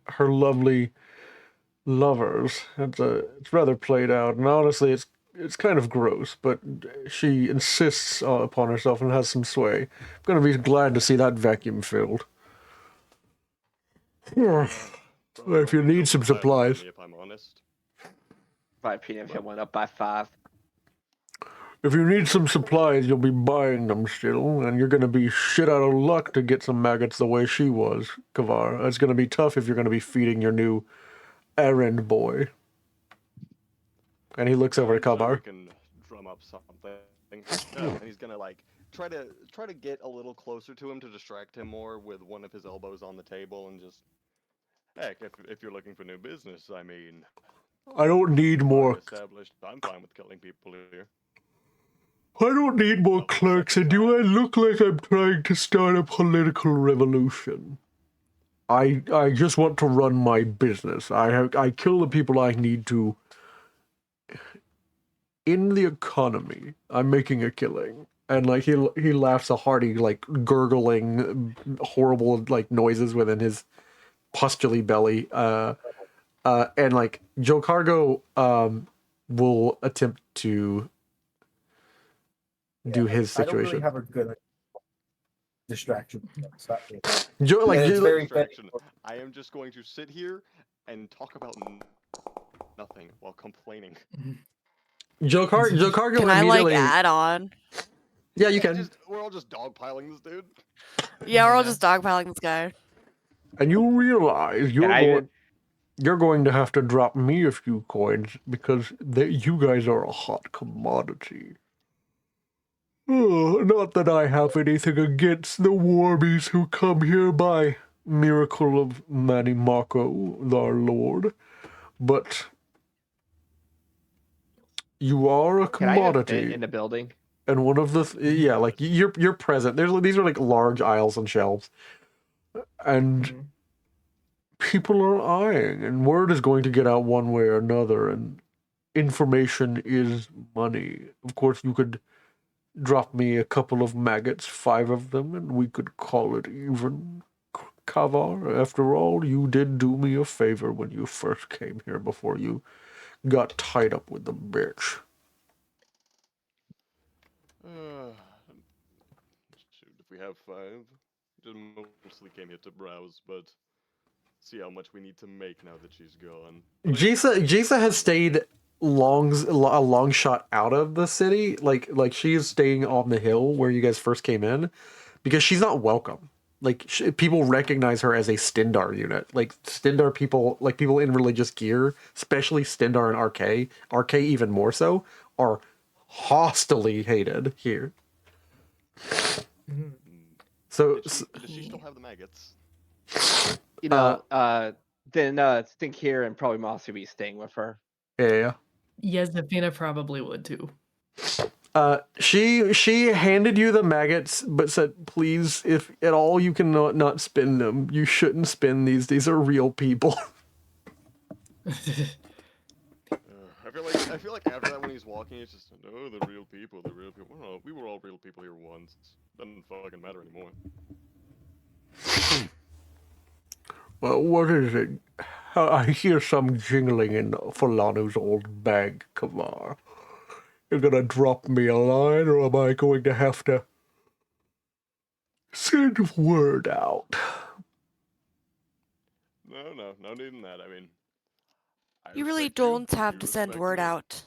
her lovely lovers. It's rather played out, and honestly, it's kind of gross. But she insists upon herself and has some sway. I'm gonna be glad to see that vacuum filled. If you need some supplies. If I'm honest. My opinion of him went up by 5. If you need some supplies, you'll be buying them still, and you're gonna be shit out of luck to get some maggots the way she was, Kavar. It's gonna be tough if you're gonna be feeding your new errand boy. And he looks over at Kavar. We can drum up something. And he's gonna like try to get a little closer to him to distract him more with one of his elbows on the table and just heck, if you're looking for new business, I mean, I don't need more. Established. I'm fine with killing people here. I don't need more clerks, and do I look like I'm trying to start a political revolution? I just want to run my business. I kill the people I need to. In the economy, I'm making a killing. And like he laughs a hearty, like gurgling, horrible like noises within his pustully belly. And like Joe Cargo will attempt to do his situation. I don't really have a good distraction. Joe, like it's very distraction. I am just going to sit here and talk about nothing while complaining. Joe Cargo Can I immediately. add on? Yeah, you can. We're all just dogpiling this dude. Yeah, we're all just dogpiling this guy. And you realize you're going to have to drop me a few coins because you guys are a hot commodity. Not that I have anything against the warbies who come here by miracle of Manny Mako, our lord, but you are a commodity. Can I fit in the building? And one of the like you're present. These are like large aisles and shelves, and people are eyeing, and word is going to get out one way or another, and information is money. Of course, you could drop me a couple of maggots, 5 of them, and we could call it even. Kavar, after all, you did do me a favor when you first came here before you got tied up with the bitch. Shoot, if we have 5, just mostly came here to browse, but see how much we need to make now that she's gone. Jisa has stayed a long shot out of the city. Like she's staying on the hill where you guys first came in, because she's not welcome. Like people recognize her as a Stindar unit. Like Stindar people, like people in religious gear, especially Stindar and RK even more so, are hostily hated here. So does she still have the maggots? Then Stink here and probably Moss would be staying with her. Yeah. Yes, Zafina probably would too. She handed you the maggots, but said, "Please, if at all you can not spin them, you shouldn't spin these. These are real people." I feel like after that, when he's walking, it's just, "Oh, the real people, the real people." Well, we were all real people here once. Doesn't fucking matter anymore. Well, what is it? I hear some jingling in Falanu's old bag, Kavar. You're gonna drop me a line, or am I going to have to send word out? No need in that. I mean, You really don't have to send word out.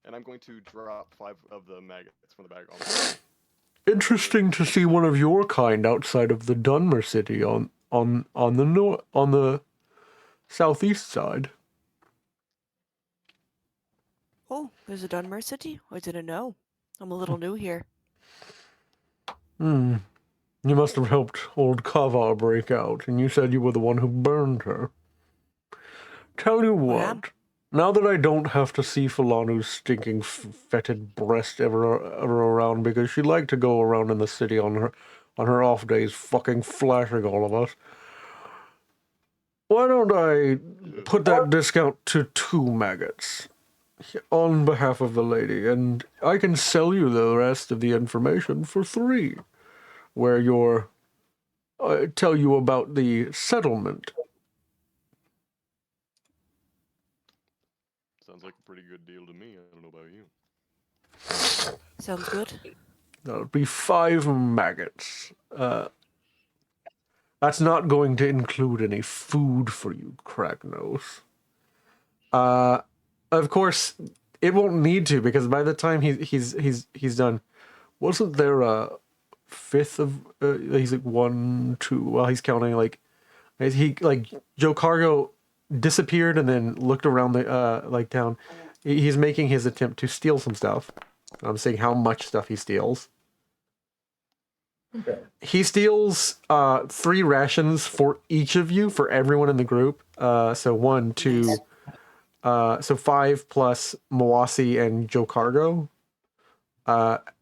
And I'm going to drop 5 of the maggots from the bag on. Interesting to see one of your kind outside of the Dunmer city on the southeast side. Oh, there's a Dunmer city? I didn't know. I'm a little new here. You must have helped old Kava break out, and you said you were the one who burned her. Tell you what, now that I don't have to see Falanu's stinking fetid breast ever around, because she liked to go around in the city on her off days fucking flashing all of us, why don't I put that discount to 2 maggots on behalf of the lady, and I can sell you the rest of the information for 3, where I tell you about the settlement. Sounds like a pretty good deal to me. I don't know about you. Sounds good. That'll be 5 maggots. That's not going to include any food for you, Cragnose. Of course, it won't need to, because by the time he's done, wasn't there a 5th of? He's like 1, 2. Well, he's counting like Joe Cargo disappeared and then looked around the town. He's making his attempt to steal some stuff. I'm saying how much stuff he steals. He steals 3 rations for each of you, for everyone in the group. So 1, 2, so 5 plus Mawasi and Joe Cargo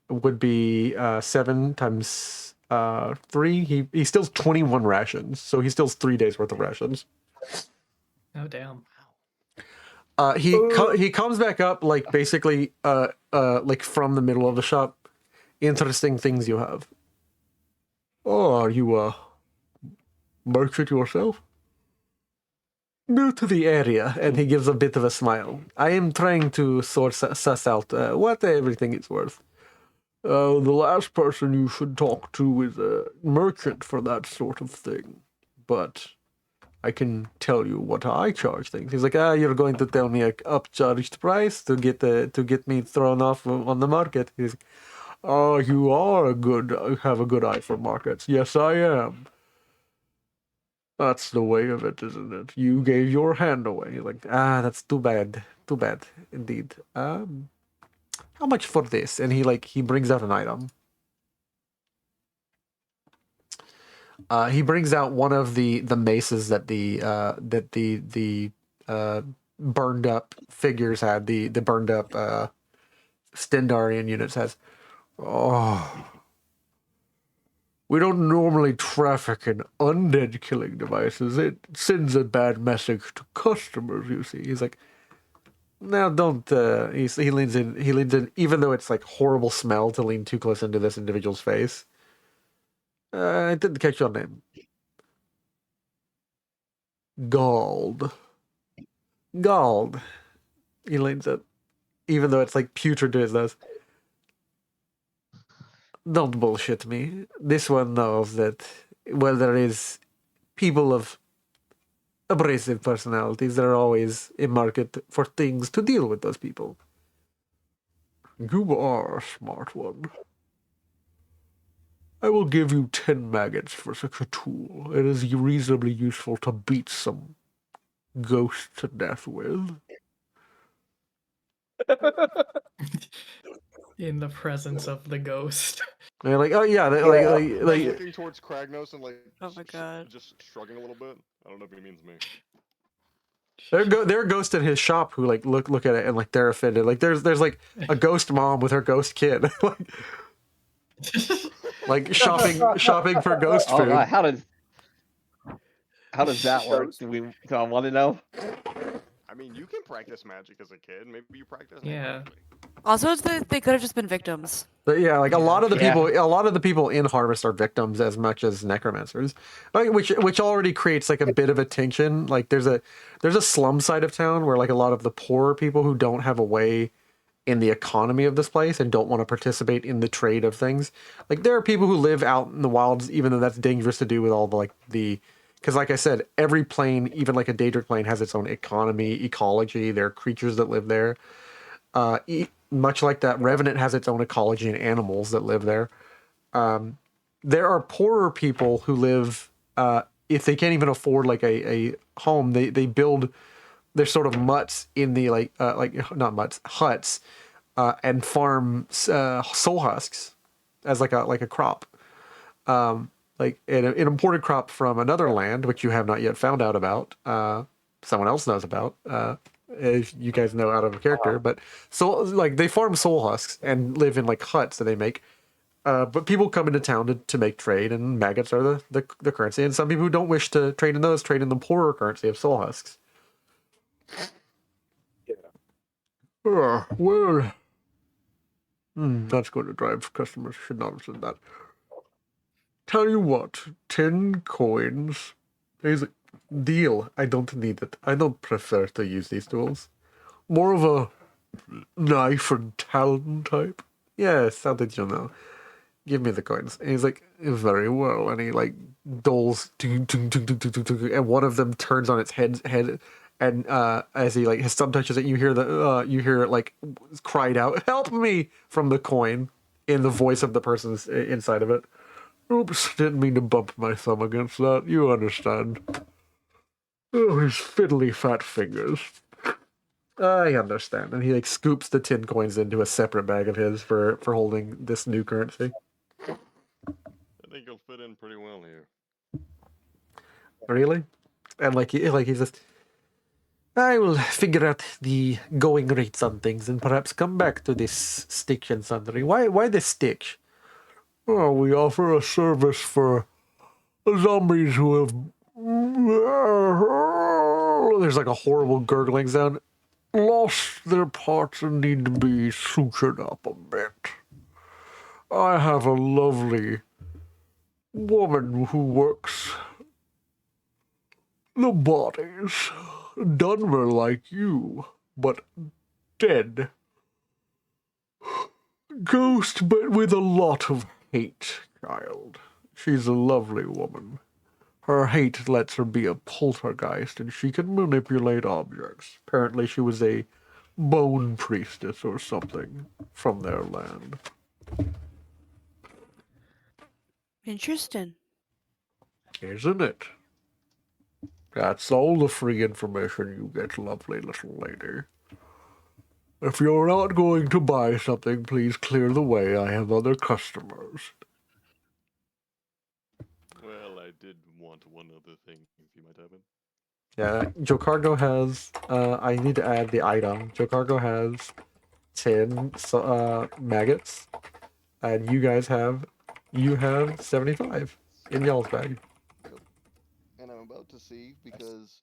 would be 7 times 3. He steals 21 rations, so he steals 3 days worth of rations. Oh damn! He comes back up like basically like from the middle of the shop. Interesting things you have. Oh, are you a merchant yourself? New to the area, and he gives a bit of a smile. I am trying to suss out what everything is worth. The last person you should talk to is a merchant for that sort of thing. But I can tell you what I charge things. He's like, you're going to tell me a upcharged price to get me thrown off on the market. He's like, oh, you have a good eye for markets. Yes, I am. That's the way of it, isn't it? You gave your hand away. Like, that's too bad. Too bad, indeed. How much for this? And he brings out an item. He brings out one of the maces that the burned up figures had. The burned up Stendarian units has. Oh. We don't normally traffic in undead killing devices. It sends a bad message to customers, you see. He's like, now don't, he leans in, even though it's like horrible smell to lean too close into this individual's face. I didn't catch your name. Gald. He leans in, even though it's like putrid to his nose. Don't bullshit me. This one knows that, well, there is people of abrasive personalities. There are always a market for things to deal with those people. You are a smart one. I will give you 10 maggots for such a tool. It is reasonably useful to beat some ghosts to death with. In the presence of the ghost. They're like, oh yeah, I'm looking towards Kragnos and Oh my god. just shrugging a little bit. I don't know if he means me. There are ghosts in his shop who like look at it and like they're offended. Like there's like a ghost mom with her ghost kid, like shopping for ghost food. God, how does that work? Do I want to know? I mean, you can practice magic as a kid. Maybe you practice. Yeah. Also, they could have just been victims. But yeah, like a lot of the people in Harvest are victims as much as necromancers, like, which already creates like a bit of a tension. Like there's a slum side of town where like a lot of the poorer people who don't have a way in the economy of this place and don't want to participate in the trade of things. Like there are people who live out in the wilds, even though that's dangerous to do with all the because like I said, every plane, even like a Daedric plane, has its own economy, ecology. There are creatures that live there. Much like that, Revenant has its own ecology and animals that live there. There are poorer people who live, if they can't even afford like a home, they build their sort of mutts in the like not mutts, huts and farm soul husks as like a crop, like an imported crop from another land which you have not yet found out about. Someone else knows about. If you guys know out of character, but so like they farm soul husks and live in like huts that they make. But people come into town to make trade, and maggots are the currency. And some people who don't wish to trade in those trade in the poorer currency of soul husks. Well, that's going to drive customers. Should not have said that. Tell you what, 10 coins. He's like, deal. I don't need it. I don't prefer to use these tools. More of a knife and talon type. Yes, how did you know? Give me the coins. And he's like, very well. And he like doles, and one of them turns on its head, and as he like his thumb touches it, you hear it like cried out, "Help me!" from the coin in the voice of the person's inside of it. Oops, didn't mean to bump my thumb against that. You understand. Oh, his fiddly fat fingers. I understand. And he like scoops the 10 coins into a separate bag of his for holding this new currency. I think you'll fit in pretty well here. Really? And like he says, I will figure out the going rates on things and perhaps come back to this Stitch and Sundry. Why this Stitch? Oh, we offer a service for zombies who have... There's like a horrible gurgling sound. Lost their parts and need to be sutured up a bit. I have a lovely woman who works the bodies. Done were like you, but dead. Ghost, but with a lot of hate, child. She's a lovely woman. Her hate lets her be a poltergeist, and she can manipulate objects. Apparently she was a bone priestess or something from their land. Interesting. Isn't it? That's all the free information you get, lovely little lady. If you're not going to buy something, please clear the way. I have other customers. Well, I did want one other thing, if you might have it. Yeah, Joe has, I need to add the item. Joe has 10 maggots, and you have 75 in y'all's bag. Yep. And I'm about to see, because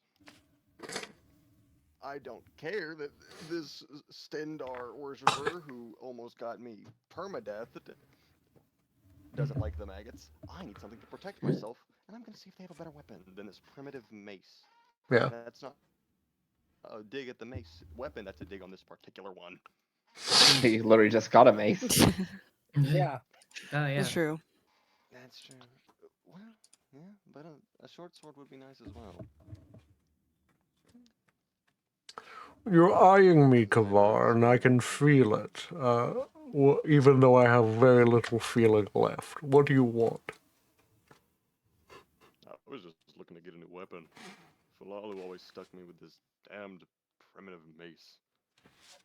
I don't care that this Stendar worshiper who almost got me permadeath doesn't like the maggots. I need something to protect myself, and I'm going to see if they have a better weapon than this primitive mace. Yeah. That's not a dig at the mace weapon, that's a dig on this particular one. He literally just got a mace. Yeah. Oh yeah. That's true. That's true. Well, yeah, but a short sword would be nice as well. You're eyeing me, Kavar, and I can feel it. Even though I have very little feeling left. What do you want? I was just looking to get a new weapon. Falalu always stuck me with this damned primitive mace.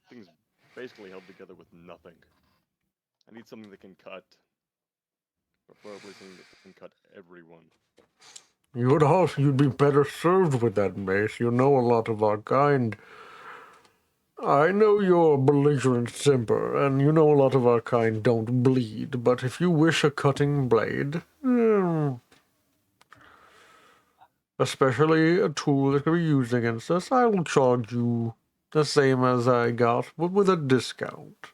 Thing's basically held together with nothing. I need something that can cut. Preferably something that can cut everyone. You'd be better served with that mace. You know a lot of our kind. I know your belligerent temper, and you know a lot of our kind don't bleed, but if you wish a cutting blade, especially a tool that can be used against us, I will charge you the same as I got, but with a discount.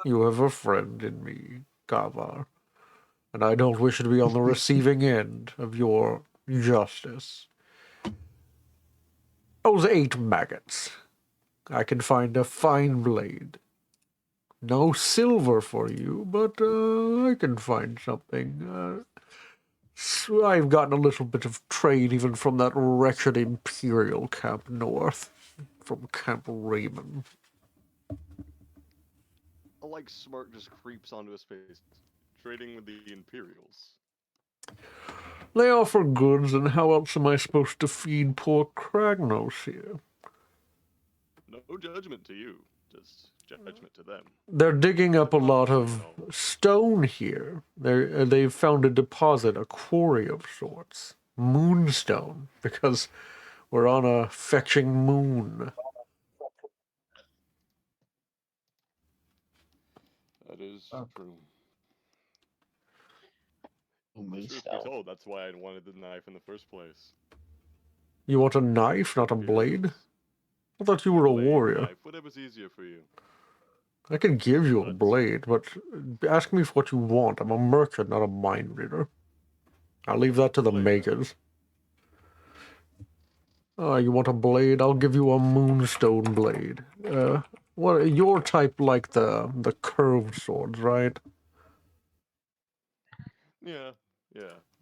You have a friend in me, Kavar, and I don't wish to be on the receiving end of your justice. Those 8 maggots. I can find a fine blade. No silver for you, but I can find something. So I've gotten a little bit of trade even from that wretched Imperial camp north, from Camp Raymond. A like smirk just creeps onto his face. Trading with the Imperials. They offer goods, and how else am I supposed to feed poor Kragnos here? No judgment to you. just judgment to them. They're digging up a lot of You know. stone here. They've found a deposit, a quarry of sorts. Moonstone, because we're on a fetching moon. That is Oh. true. Truth be Moonstone. told, that's why I wanted the knife in the first place. You want a knife, not a blade? I thought you were a warrior. Knife, whatever's easier for you. I could give you a But- blade, but ask me for what you want. I'm a merchant, not a mind reader. I'll leave that to the Blade. makers. You want a blade? I'll give you a moonstone blade. What your type like the curved swords, right? Yeah.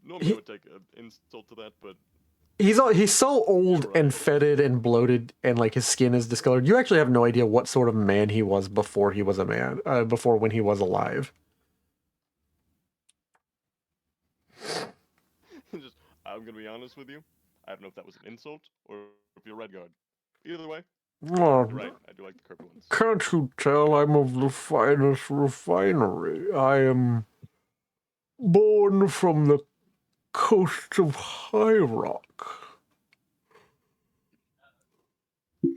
Normally I would take an insult to that, but He's so old You're right. and fetid and bloated, and like his skin is discolored. You actually have no idea what sort of man he was before he was a man. Before when he was alive. I'm gonna be honest with you. I don't know if that was an insult or if you're Red Guard. Either way, Oh, you're right. I do like the curved ones. can't you tell I'm of the finest refinery? I am born from the coast of High Rock.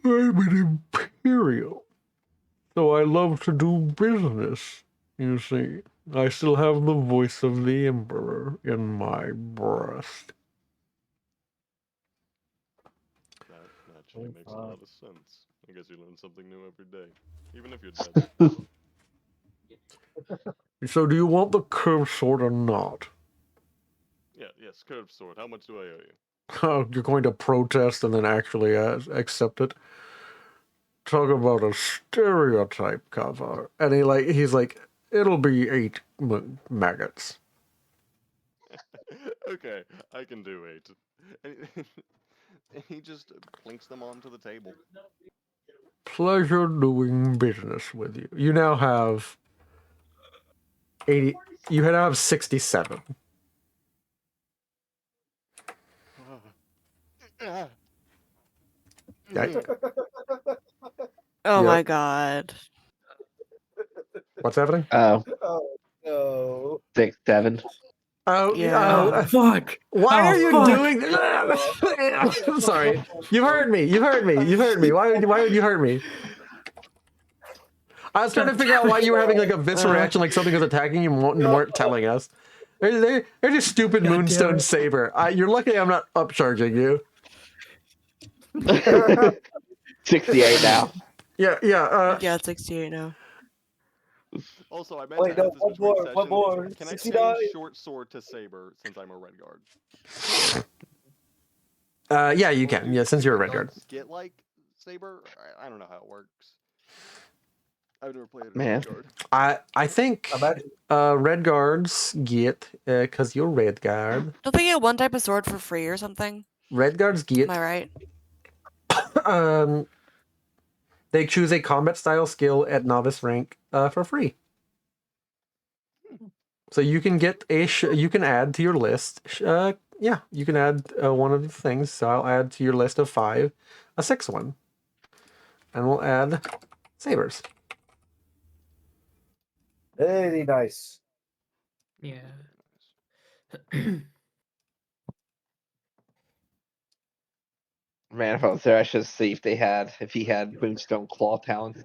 I'm an imperial, so I love to do business, you see. I still have the voice of the Emperor in my breast. That actually makes a lot of sense. I guess you learn something new every day, even if you're dead. So do you want the curved sword or not? Yes, curved sword. How much do I owe you? You're going to protest and then actually accept it? Talk about a stereotype cover. And he's like, it'll be 8 maggots. Okay, I can do 8. And he just plinks them onto the table. Pleasure doing business with you. You now have 80. You now have 67. Yeah. Oh Yep. my god. What's happening? Oh, Oh no. 6, 7. Oh, Yeah. Oh, fuck. Why Oh, are you fuck. doing that? I'm sorry. You heard me. You heard me. You heard me. Why would you hurt me? I was trying to figure out why you were having like a visceral reaction, like something was attacking you and weren't telling us. There's a stupid God damn moonstone it. saber. You're lucky I'm not upcharging you. 68 now. Yeah. Yeah, it's 68 now. Also, I meant Wait, to no, ask this one between more, sessions. one more. Can I 69? change short sword to saber since I'm a Red Guard? Yeah, you Or can. do Yeah, since you're a Red Guards Guard. get like saber? I don't know how it works. I've never played it as Man. Red Guard. I think Imagine. Red Guards get because you're Red Guard. Don't they get one type of sword for free or something? Red Guards Am get I right? they choose a combat style skill at novice rank for free. So you can get you can add to your list. Yeah, you can add one of the things. So I'll add to your list of 5 a 6th one, and we'll add sabers. Very nice. Yeah. Man, if I was there, I should see if he had Moonstone Claw talents.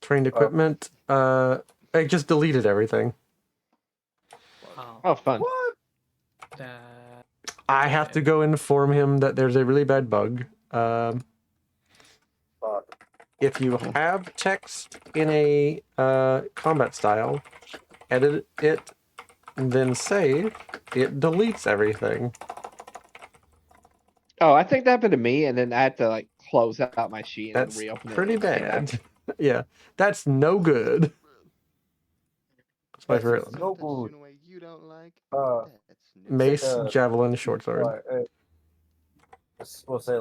Trained equipment. I just deleted everything. Oh, Oh, fun. What? that. I have to go inform him that there's a really bad bug. Fuck. If you have text in a combat style, edit it, and then save, it deletes everything. Oh, I think that happened to me, and then I had to like close out my sheet and That's then reopen it. pretty and it came back. bad. Yeah, that's no good. That's my That's favorite one. no good. In a way you don't like. Uh, That's new. Mace, javelin, short sword. We'll say,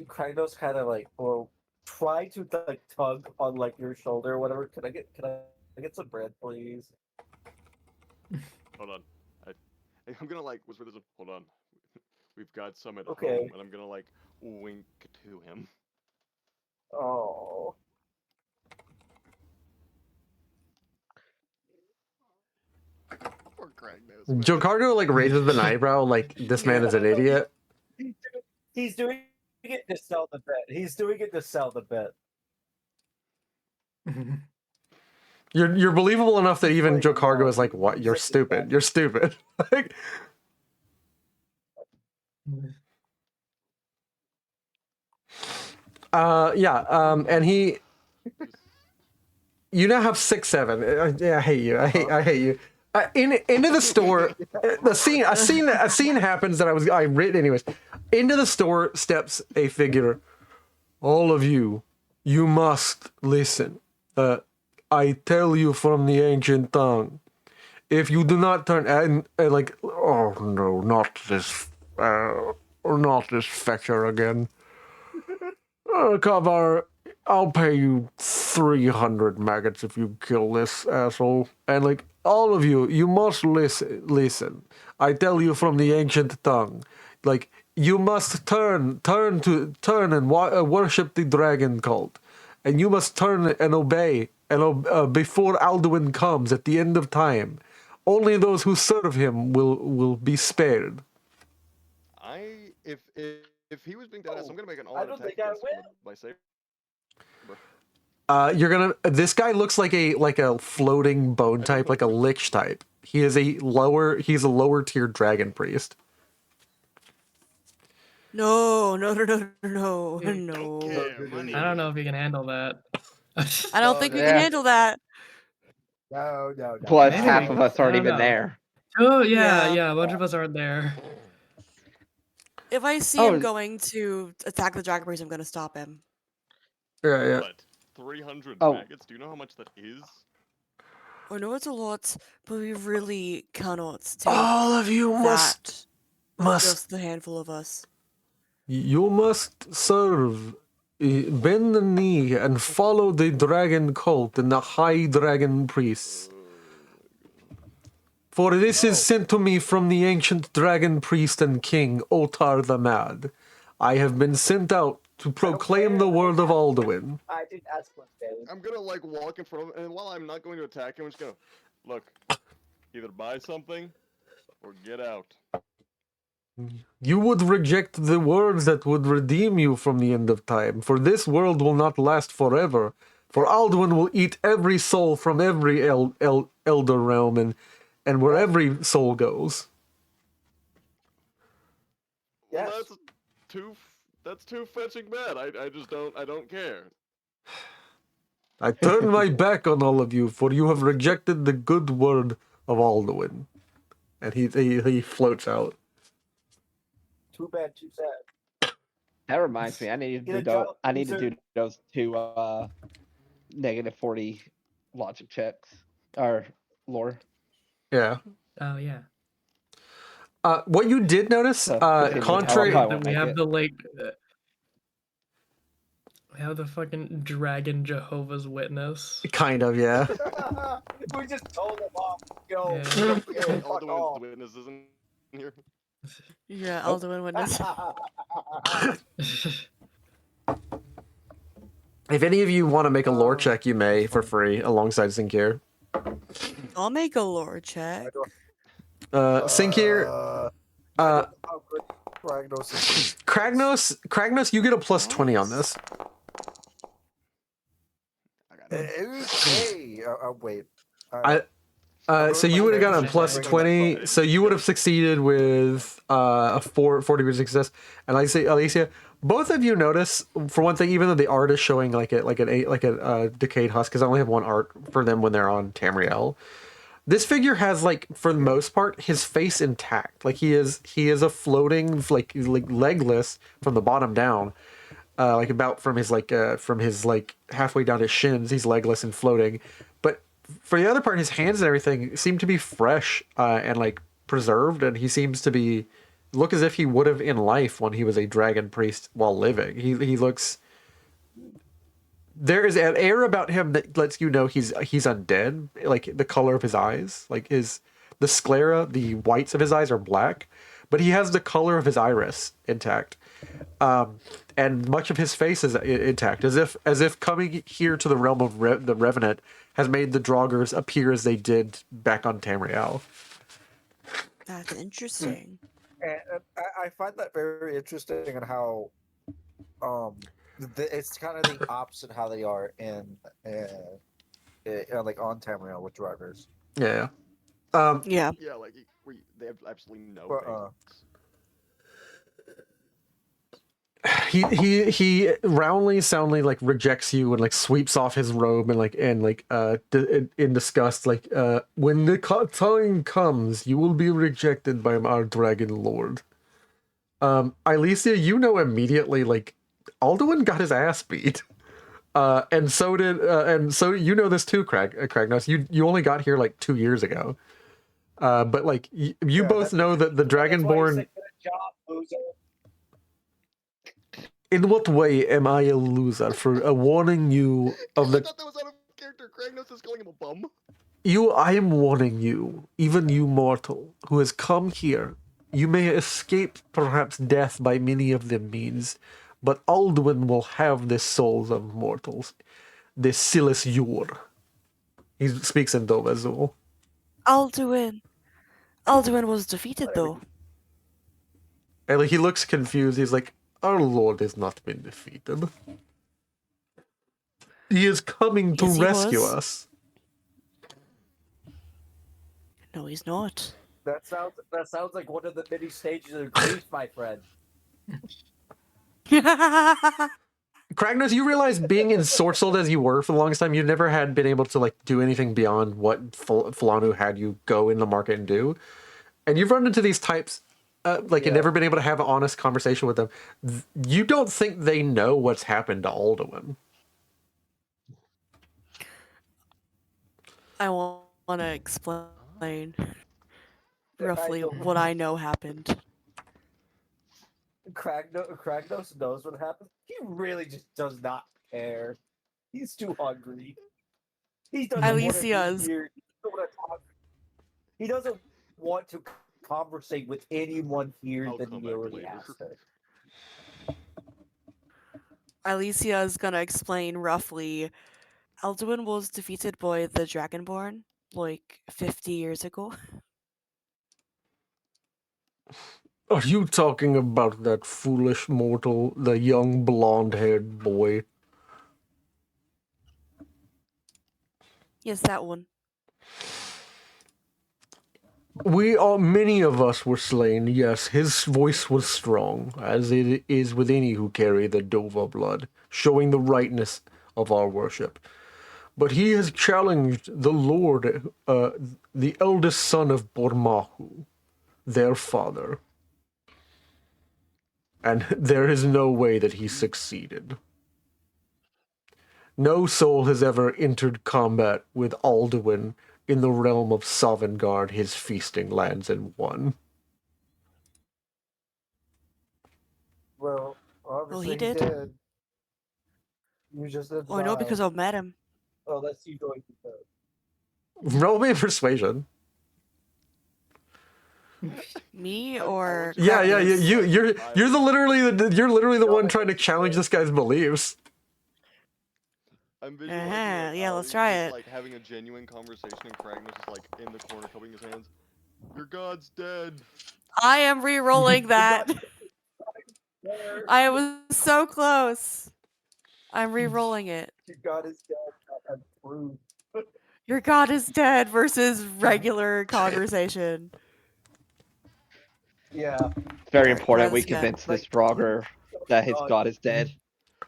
Krynos kind of like, well, try to like tug on like your shoulder or whatever. Can I get some bread, please? Hold on. I'm gonna like whisper this. Hold on. We've got some at Okay. home, and I'm gonna like wink to him. Oh. Poor Craig knows. Man. Giancarlo like raises an eyebrow, like this man is an idiot. He's doing it to sell the bet. He's doing it to sell the bet. You're believable enough that even Playing Giancarlo along. is like, "What? You're He's stupid. You're stupid." Like, and he, you now have 6-7. Yeah, I hate you. I hate you. Into the store, a scene happens that I written anyways. Into the store steps a figure. All of you, you must listen. I tell you from the ancient tongue. If you do not turn and like, oh no, not this fetcher again. Kavar, I'll pay you 300 maggots if you kill this asshole. And like, all of you, you must listen. I tell you from the ancient tongue. Like, you must turn and worship the dragon cult. And you must turn and obey and before Alduin comes at the end of time. Only those who serve him will be spared. If he was being dead ass, I'm gonna make an I all-out don't attack think I against him with my saber. This guy looks like a floating bone type, like a lich type. He's a lower tier dragon priest. No. I don't know if he can handle that. I don't think we can handle that. No. Plus, Maybe. half of us aren't I don't even know. there. Oh Yeah. yeah, a bunch of us aren't there. If I see him going to attack the dragon priest, I'm gonna stop him. Yeah. But 300 Oh. maggots. Do you know how much that is? I know it's a lot, but we really cannot take All of you that. must Just the handful of us. you must serve. Bend the knee and follow the dragon cult and the high dragon priests. For this is sent to me from the ancient dragon priest and king, Otar the Mad. I have been sent out to proclaim the word of Alduin. I didn't ask one day. I'm gonna like walk in front of him, and while I'm not going to attack him, I'm just gonna look. Either buy something or get out. You would reject the words that would redeem you from the end of time, for this world will not last forever. For Alduin will eat every soul from every elder realm and where every soul goes. Yes. Well, that's too fetching bad. I just don't care. I turn my back on all of you, for you have rejected the good word of Alduin. And he floats out. Too bad, too sad. That reminds me, I need to do those two -40 logic checks or lore. Yeah. Oh yeah. What you did notice, contrary, we have we have the fucking dragon Jehovah's Witness. Kind of, yeah. We just told them off. Go. Yeah. Alduin's witness isn't here. Yeah, Alduin witness. If any of you want to make a lore check, you may for free alongside Sinkir. I'll make a lore check. Sinkir, Kragnos, you get a plus 20 on this. Okay. Wait. So you would have gotten a plus 20. So you would have succeeded with a 4 degree success. And I say, Alicia, both of you notice, for one thing, even though the art is showing like a decayed husk, because I only have one art for them when they're on Tamriel. This figure has, like, for the most part, his face intact. Like, he is a floating, like legless from the bottom down. From his halfway down his shins, he's legless and floating. But for the other part, his hands and everything seem to be fresh and like preserved, and he seems to look as if he would have in life when he was a dragon priest while living. He looks. There is an air about him that lets you know he's undead. Like the color of his eyes, the sclera, the whites of his eyes are black, but he has the color of his iris intact, and much of his face is intact, as if coming here to the realm of the Revenant has made the Draugrs appear as they did back on Tamriel. That's interesting. And I find that very interesting and how it's kind of the opposite how they are in like on Tamriel with Draugrs. Yeah. Yeah. Yeah, like they have absolutely no basics. He roundly, soundly like rejects you and like sweeps off his robe and in disgust, like when the time comes, you will be rejected by our dragon lord. Ilicia, you know immediately, like Alduin got his ass beat. And so you know this too, Kragnos. You only got here like 2 years ago. But like you both know that the Dragonborn. In what way am I a loser for warning you of the? I thought that was out of character. Kragnos is calling him a bum. I am warning you, even you mortal who has come here. You may escape perhaps death by many of the means, but Alduin will have the souls of mortals. The Silas Yor. He speaks in Dovazul. Alduin was defeated, though. And like, he looks confused. He's like, our lord has not been defeated. He is coming to rescue us. No, he's not. That sounds like one of the many stages of grief, my friend. Kragnos, you realize being ensorcelled as you were for the longest time, you never had been able to like do anything beyond what Fulanu had you go in the market and do. And you've run into these types, you've never been able to have an honest conversation with them. You don't think they know what's happened to Alduin. I want to explain roughly what I know happened. Kragnos knows what happened. He really just does not care. He's too hungry. He doesn't Alicia's. He doesn't want to conversate with anyone here than he already has to. Alicia is gonna explain roughly. Alduin was defeated by the Dragonborn like 50 years ago. Are you talking about that foolish mortal, the young blonde-haired boy? Yes, that one. Many of us were slain, yes. His voice was strong, as it is with any who carry the Dova blood, showing the rightness of our worship. But he has challenged the Lord, the eldest son of Bormahu, their father. And there is no way that he succeeded. No soul has ever entered combat with Alduin in the realm of Sovngarde, his feasting lands, and won. Well, obviously he did. You just didn't Oh, I know because I've met him. Oh, that's you going to Roll me a persuasion. Me or Yeah. You're literally the one trying to challenge this guy's beliefs. I'm visualizing yeah, let's try it. Like having a genuine conversation, and Kragnos is like in the corner, cupping his hands. Your god's dead. I am re-rolling that. I was so close. I'm re-rolling it. Your god is dead. Approved. Your god is dead versus regular conversation. Yeah. It's very important we let's go. convince this Draugr that his god is dead.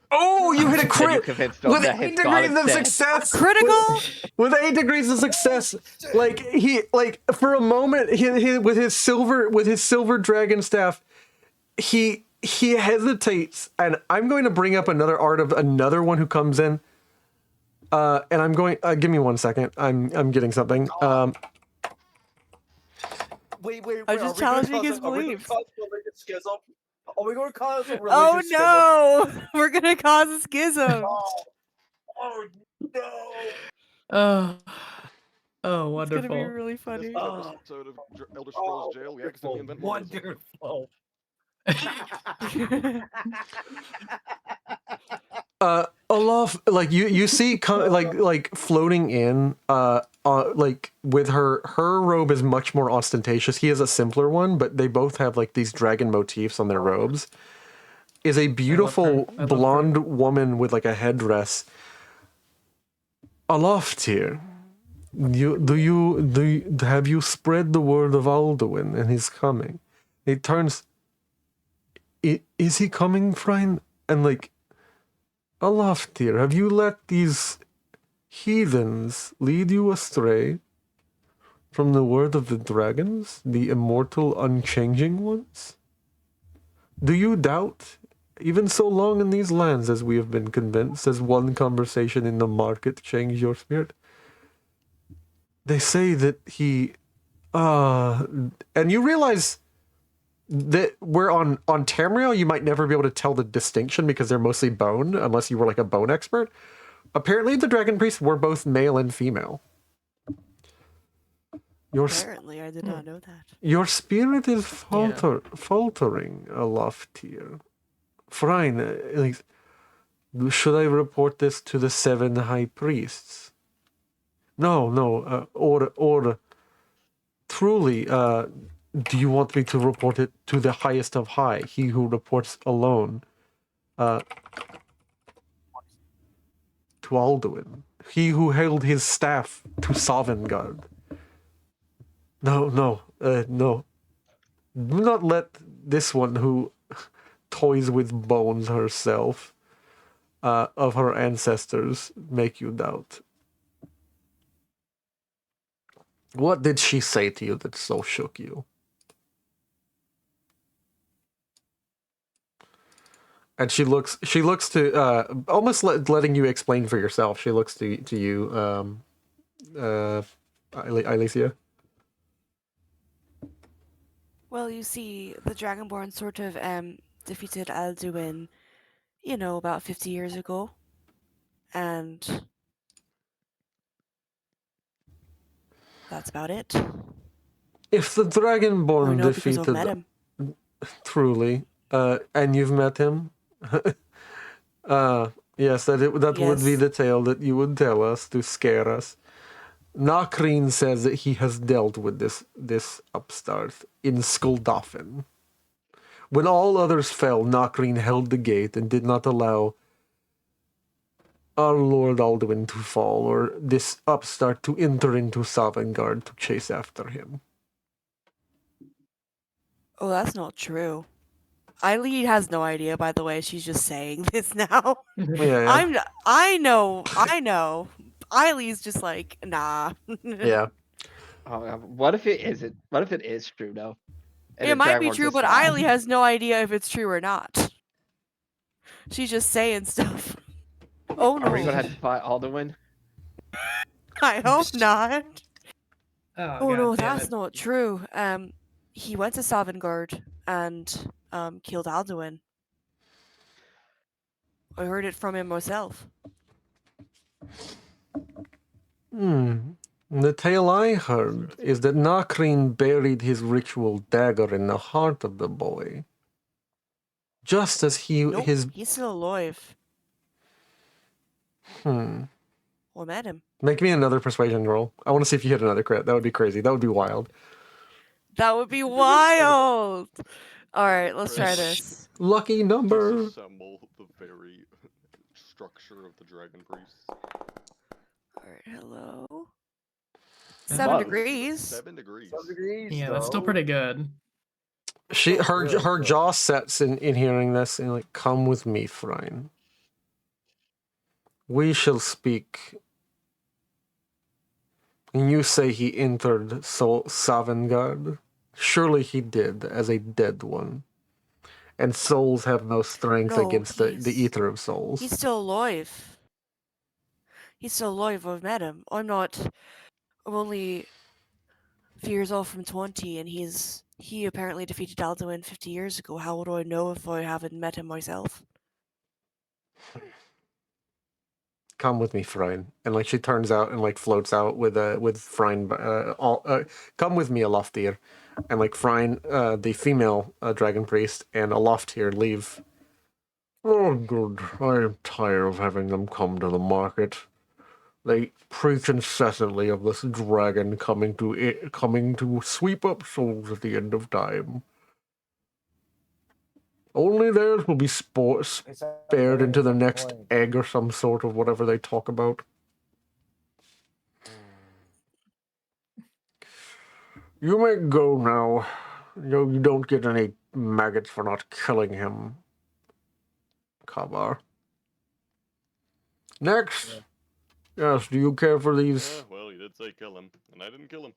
Oh, you hit a And you crit convinced him with that 8 his god degrees is of dead. success. Critical? With 8 degrees of success, for a moment, he with his silver dragon staff, he hesitates, and I'm going to bring up another art of another one who comes in. And I'm going. Give me 1 second. I'm getting something. Wait. I'm just challenging his beliefs. Are we going to cause a religious Oh schism? no! We're gonna cause a schism. Oh no! Oh, It's gonna be wonderful. really This funny. episode of Elder Scrolls Jail, we accidentally invent Mormonism. Olaf, like you see, like floating in, like with her robe is much more ostentatious. He has a simpler one, but they both have like these dragon motifs on their robes. Is a beautiful I love her. blonde woman with like a headdress. Aloft here. Have you spread the word of Alduin and his coming? It turns. Is he coming, Frine? And like, Aloft here, have you let these heathens lead you astray from the word of the dragons, the immortal, unchanging ones? Do you doubt, even so long in these lands as we have been convinced, as one conversation in the market changed your spirit? They say that he, and you realize that we're on Tamriel, you might never be able to tell the distinction because they're mostly bone, unless you were like a bone expert. Apparently, the dragon priests were both male and female. Apparently, I did not know that. Your spirit is faltering aloft here. Frine, should I report this to the 7 high priests? No, or truly, do you want me to report it to the highest of high, he who reports alone? To Alduin, he who held his staff to Sovngarde. No. Do not let this one who toys with bones herself, of her ancestors, make you doubt. What did she say to you that so shook you? And she looks to, almost letting you explain for yourself. She looks to you, Alicia. Well, you see, the Dragonborn sort of defeated Alduin, about 50 years ago. And that's about it. If the Dragonborn I know because I've met him. Truly, and you've met him, yes, that would be Yes. the tale that you would tell us to scare us. Nakreen says that he has dealt with this upstart in Skuldafen. When all others fell, Nakreen held the gate and did not allow our Lord Alduin to fall, or this upstart to enter into Sovngarde to chase after him. Oh, that's not true. Eileen has no idea, by the way. She's just saying this now. Yeah. I know. Eileen's just like, nah. Yeah. What if it isn't? What if it is true though? And It the might be Dragonborn true, just but lied? Eileen has no idea if it's true or not. She's just saying stuff. Oh Are we gonna no. have to fight Alduin? I hope not. Oh, Oh God no, damn that's it. not true. He went to Sovngarde and killed Alduin. I heard it from him myself. The tale I heard is that Nakreen buried his ritual dagger in the heart of the boy. Just as Nope, he's still alive. I met him. Make me another persuasion roll. I want to see if you hit another crit. That would be crazy. That would be wild. That would be wild. All right, let's try this. Lucky number. Disassemble the very structure of the dragon priests. All right, hello. That's 7 fun. degrees. 7 degrees. 7 degrees. Yeah, that's still pretty good. Her jaw sets in hearing this, and like, come with me, Frine. We shall speak. And you say he entered Sovngarde? Surely he did, as a dead one. And souls have no strength No, against the ether of souls. He's still alive. He's still alive. I've met him. I'm only a few years off from 20, and he apparently defeated Alduin 50 years ago. How would I know if I haven't met him myself? come with me, Frein. And like she turns out and like floats out with Frein. Come with me, Aloftir. And like Frein, the female dragon priest, and Aloftir leave. Oh, good. I am tired of having them come to the market. They preach incessantly of this dragon coming to sweep up souls at the end of time. Only theirs will be spared into the next egg or some sort of whatever they talk about. You may go now. You don't get any maggots for not killing him, Kabar. Next. Yes, do you care for these? Well, you did say kill him, and I didn't kill him.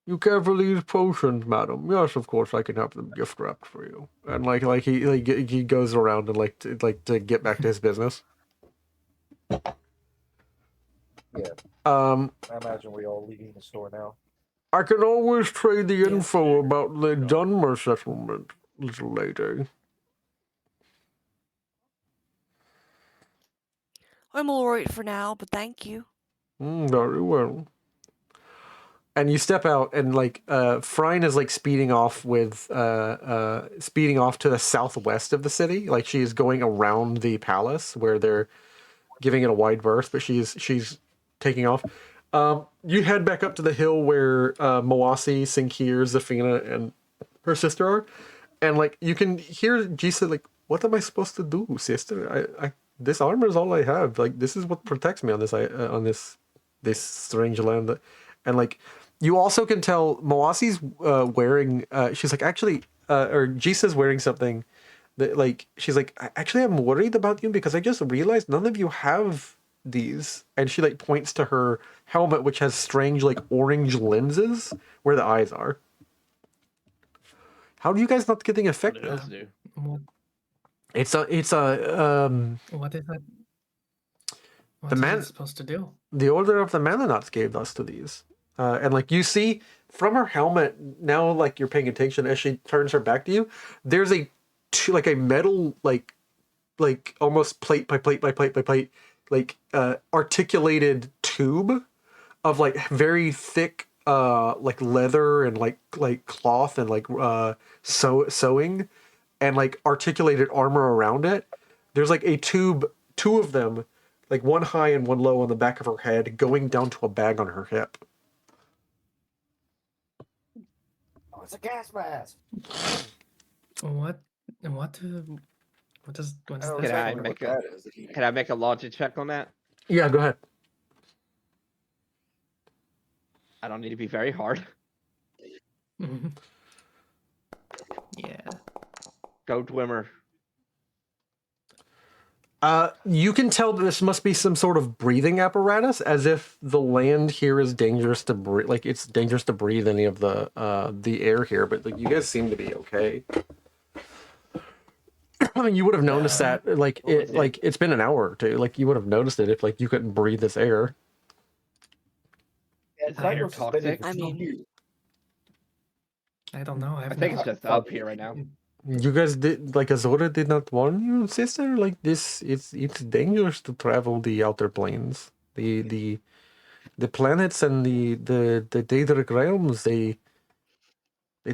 You care for these potions, madam? Yes, of course. I can have them gift wrapped for you. And he goes around and to get back to his business. Yeah. I imagine we're all leaving the store now. I can always trade the info about the Dunmer settlement a little later. I'm alright for now, but thank you. Very well. And you step out, and Frein is speeding off to the southwest of the city. Like she is going around the palace where they're giving it a wide berth, but she's taking off. You head back up to the hill where Moasi, Sinkir, Zafina, and her sister are, and you can hear Jisa "What am I supposed to do, sister? I this armor is all I have. This is what protects me on this strange land." And you also can tell Moasi's wearing. She's actually, or Jisa's wearing something that she's actually I'm worried about you because I just realized none of you have these. And she points to her helmet, which has strange orange lenses where the eyes are. How do you guys not getting affected? What does it do? It's a What is that? What The is man- it supposed to do? the Order of the Manonauts gave us to these. And you see from her helmet, now you're paying attention as she turns her back to you, there's a metal almost plate by plate by plate by plate articulated tube of very thick leather and cloth and sewing and articulated armor around it. There's a tube, two of them, one high and one low on the back of her head, going down to a bag on her hip. Oh, it's a gas mask. What does I don't Can exactly I what make that a- is. Can I make a logic check on that? Yeah, go ahead. I don't need to be very hard. Yeah. Go Dwimmer. You can tell that this must be some sort of breathing apparatus, as if the land here is dangerous to breathe. It's dangerous to breathe any of the air here, but you guys seem to be okay. I mean, you would have noticed that, it's been an hour or two. You would have noticed it if you couldn't breathe this air. Yeah, it's Higher not toxic. I mean, I don't know. I think it's just up here right now. You guys did Azora did not warn you, sister? This, it's dangerous to travel the outer planes. The planets and the Daedric realms, they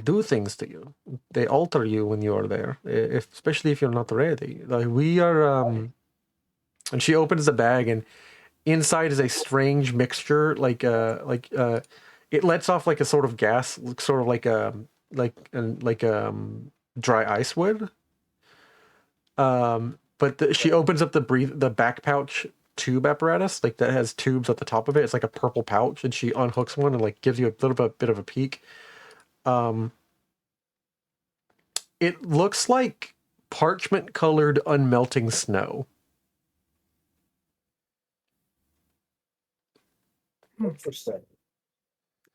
do things to you. They alter you when you are there, especially if you're not ready. We are and she opens the bag, and inside is a strange mixture, it lets off a sort of gas, sort of dry ice would. But she opens up the back pouch tube apparatus, that has tubes at the top of it. It's a purple pouch, and she unhooks one and gives you a little bit of a peek. It looks like parchment colored unmelting snow. Interesting.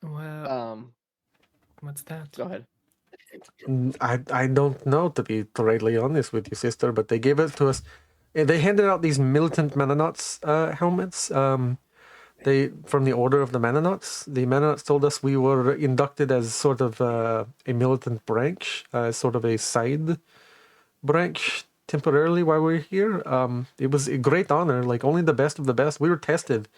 Well, what's that? Go ahead. I don't know, to be totally honest with you, sister, but they gave it to us. They handed out these militant Manonauts helmets. They from the Order of the Manonauts. The Manonauts told us we were inducted as sort of a militant branch, sort of a side branch temporarily while we're here. It was a great honor. Like only the best of the best. We were tested.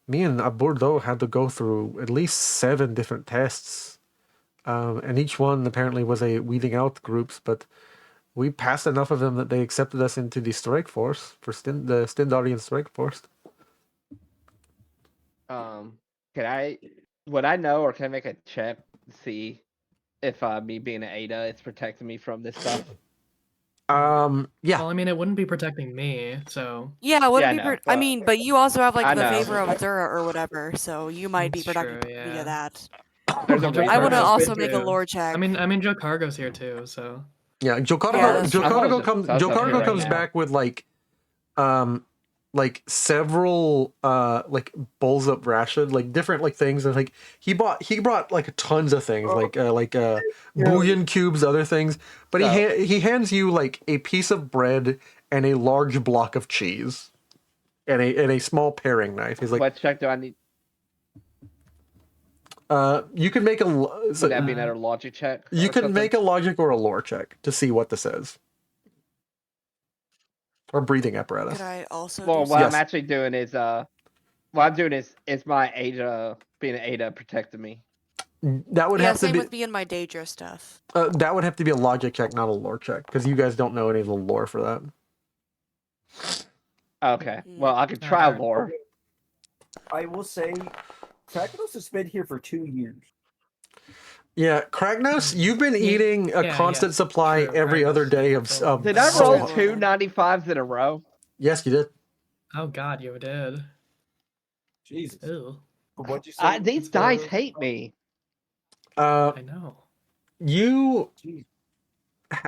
Me and Bordeaux had to go through at least 7 different tests, and each one apparently was a weeding out groups. But we passed enough of them that they accepted us into the strike force for the Stendarian strike force. Would I know, or can I make a check to see if me being an Ada is protecting me from this stuff? Yeah. Well, I mean, it wouldn't be protecting me, so. Yeah, it wouldn't Yeah, be. I know, I but- mean, but you also have I like the know. favor of Azura or whatever, so you might be That's protected true, via yeah. that. There's a Well, Joe I want to Cargo's also here make a too. lore check. I mean, Joe Cargo's here too, so. Yeah, Joe Cargo, Yeah, that's Joe true. Cargo Joe Cargo comes right back with like several like bowls of ration, like different like things, and like he brought like tons of things, like bouillon cubes, other things, but he hands you like a piece of bread and a large block of cheese and a small paring knife. He's like, what check do I need? you can make a Would that be another logic check? you or can something? make a logic or a lore check to see what this is. Or breathing apparatus. Could I also Well, do what Yes. I'm actually doing is what I'm doing is my Ada being an Ada protecting me. That would Yeah, have to same be with me and my Daedra stuff. that would have to be a logic check, not a lore check, because you guys don't know any of the lore for that. Okay, well I could try Okay. lore. I will say, Krakenos has been here for 2 years. Yeah, Kragnos, you've been eating a yeah, constant supply true, every other Kragnos, day yeah, of. so- Did I salt. roll 2 95s in a row? Yes, you did. Oh god, you did. Jesus. Ew. What'd you say? These dice hate me. I know. You Jeez.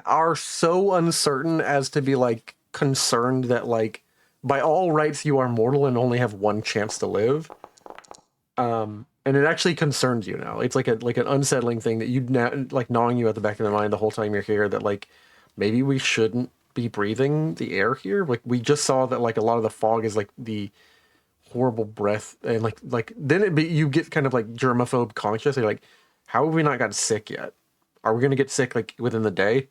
are so uncertain as to be like concerned that like by all rights you are mortal and only have one chance to live. And it actually concerns you now. It's like an unsettling thing that you like gnawing you at the back of the mind the whole time you're here, that like maybe we shouldn't be breathing the air here. Like we just saw that like a lot of the fog is like the horrible breath, and like then you get kind of like germaphobe conscious. You're like, how have we not gotten sick yet? Are we gonna get sick like within the day?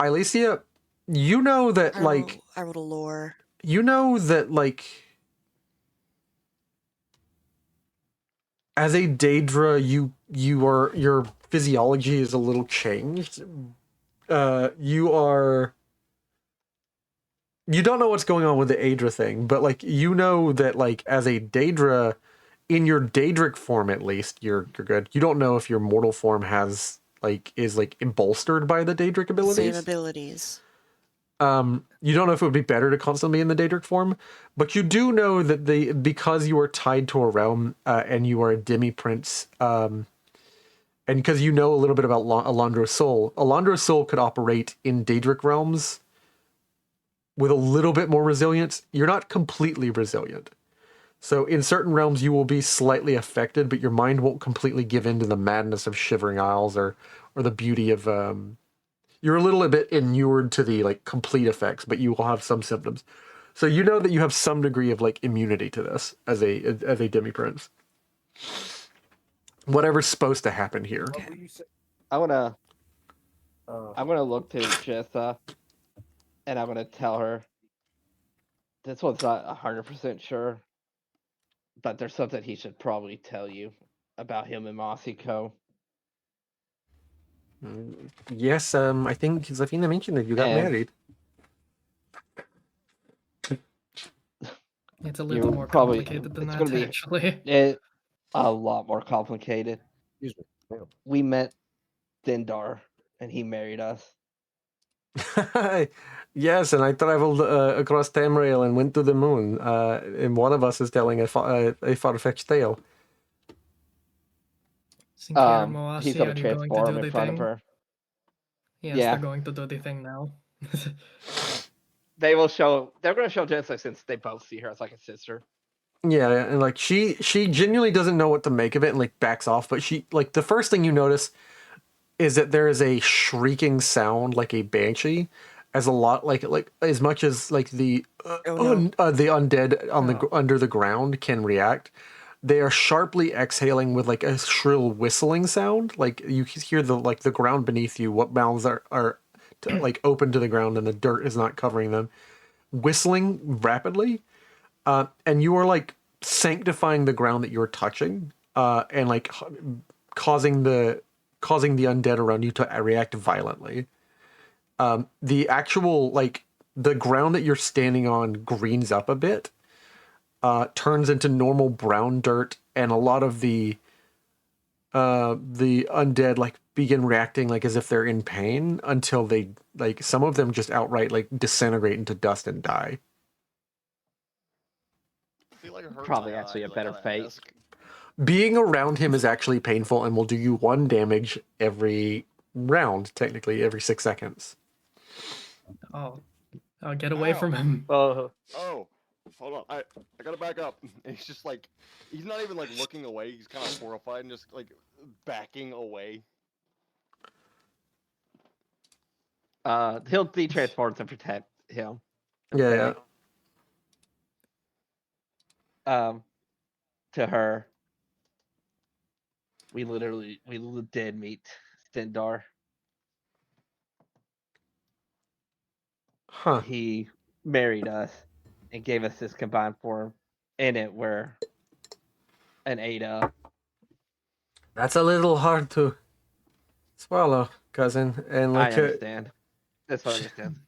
Ilicia, you know that I wrote a lore. you know that like as a Daedra, your physiology is a little changed. You don't know what's going on with the Aedra thing, but like you know that like as a Daedra, in your Daedric form at least, you're good. You don't know if your mortal form is bolstered by the Daedric abilities. Same abilities. You don't know if it would be better to constantly be in the Daedric form, but you do know that because you are tied to a realm and you are a demi-prince, and because you know a little bit about Alondra's soul could operate in Daedric realms with a little bit more resilience. You're not completely resilient. So in certain realms you will be slightly affected, but your mind won't completely give in to the madness of Shivering Isles or the beauty of... you're a little bit inured to the like complete effects, but you will have some symptoms. So you know that you have some degree of like immunity to this as a demi-prince. Whatever's supposed to happen here. What were you saying? I'm gonna look to Jessa, and I'm gonna tell her this one's not 100% sure, but there's something he should probably tell you about him and Mossy-Co. Yes, I think Zafina mentioned that you got And- married. It's a little more probably- complicated than it's that, gonna be- actually. It's a lot more complicated. Excuse me. We met Dindar, and he married us. Yes, and I traveled across Tamriel and went to the moon. And one of us is telling a far-fetched tale. Sinclair He's Moasi, gonna are you going to transform do in the front of thing? her. Yes, Yeah. they're going to do the thing now. They're gonna show Jessa since they both see her as like a sister. Yeah, and like she genuinely doesn't know what to make of it and like backs off, but she like the first thing you notice is that there is a shrieking sound like a banshee, as a lot like as much as like the the undead on the under the ground can react. They are sharply exhaling with like a shrill whistling sound. Like you hear the ground beneath you. What mouths are like open to the ground and the dirt is not covering them, whistling rapidly, and you are like sanctifying the ground that you're touching, and like causing the undead around you to react violently. The actual like the ground that you're standing on greens up a bit, turns into normal brown dirt, and a lot of the undead like begin reacting like as if they're in pain until they like some of them just outright like disintegrate into dust and die. Probably actually a better fate. Being around him is actually painful and will do you 1 damage every round, technically every 6 seconds. Oh, get away from him. Oh, hold on. I gotta back up. And he's just like, he's not even like looking away. He's kind of horrified and just like backing away. He'll be transformed to protect him. Yeah. To her, we did meet Stendar. Huh. He married us and gave us this combined form. In it, we're an Ada. That's a little hard to swallow, cousin. And like, I understand. That's what I understand.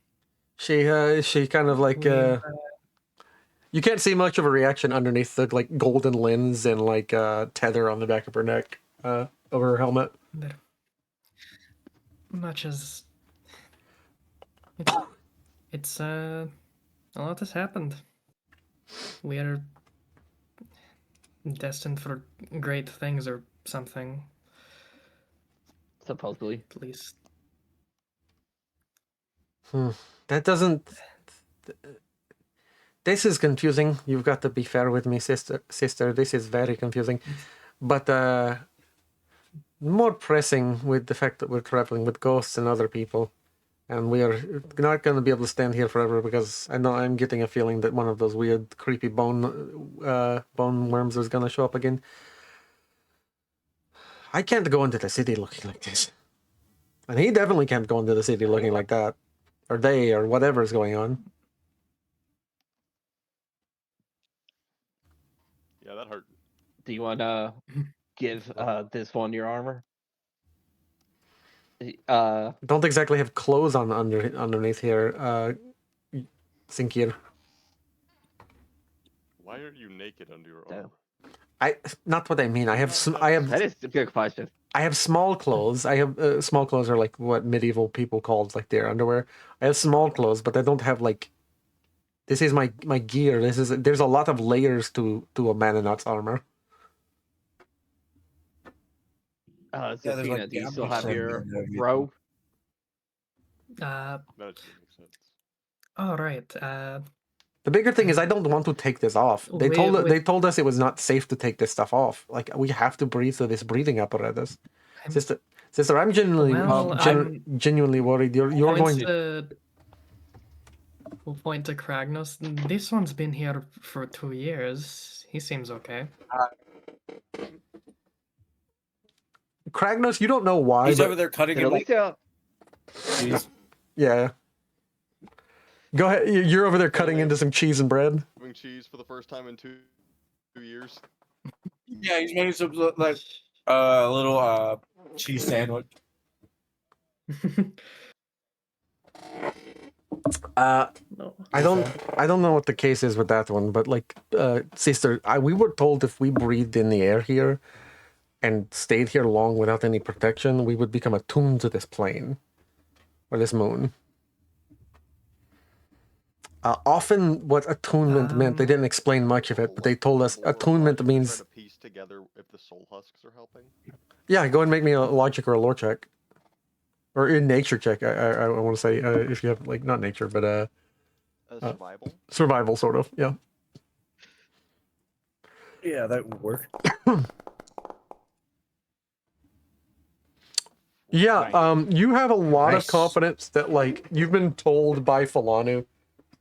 She kind of like you can't see much of a reaction underneath the like golden lens and like tether on the back of her neck, over her helmet. Much as it's a lot has happened. We are destined for great things or something. Supposedly. At least. That doesn't. This is confusing. You've got to be fair with me, sister. This is very confusing. But more pressing with the fact that we're traveling with ghosts and other people. And we are not going to be able to stand here forever because I know I'm getting a feeling that one of those weird, creepy bone worms is going to show up again. I can't go into the city looking like this. And he definitely can't go into the city looking like that. Or they, or whatever is going on. Yeah, that hurt. Do you want to give this one your armor? Don't exactly have clothes on underneath here, Sinkir. Why are you naked under your armor? Not what I mean. I have That is a good question. I have small clothes. I have small clothes are like what medieval people called like their underwear. I have small clothes, but I don't have like. This is my gear. There's a lot of layers to a Mananot's armor. Zafina, do you still have your robe? That makes sense. All right. The bigger thing is I don't want to take this off. They told us it was not safe to take this stuff off. Like we have to breathe through this breathing apparatus. Sister, I'm genuinely worried. You're going to. We'll point to Kragnos. This one's been here for 2 years. He seems okay. Kragnos, you don't know why. He's over there cutting it. Yeah. Go ahead. You're over there cutting into some cheese and bread. Having cheese for the first time in 2 years. Yeah, he's making some like little cheese sandwich. I don't know what the case is with that one, but like sister, we were told if we breathed in the air here and stayed here long without any protection, we would become attuned to this plane or this moon. Often what attunement meant, they didn't explain much of it, but they told us attunement means... Try to piece together if the soul husks are helping. Yeah, go and make me a logic or a lore check. Or a nature check, I want to say, if you have, like, not nature, but... survival? Survival, sort of, yeah. Yeah, that would work. Yeah, you have a lot of confidence that, like, you've been told by Falanu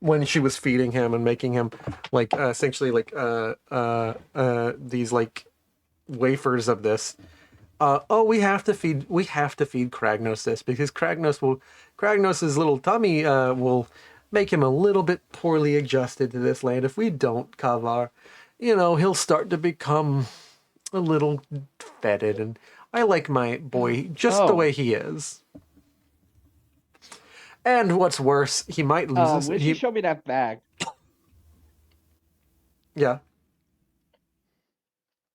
when she was feeding him and making him, like, essentially, like, these, like, wafers of this, we have to feed Kragnos this because Kragnos's little tummy will make him a little bit poorly adjusted to this land. If we don't, Kavar, he'll start to become a little fetid, and I like my boy just the way he is. And what's worse, he might lose his... Would you show me that bag? Yeah.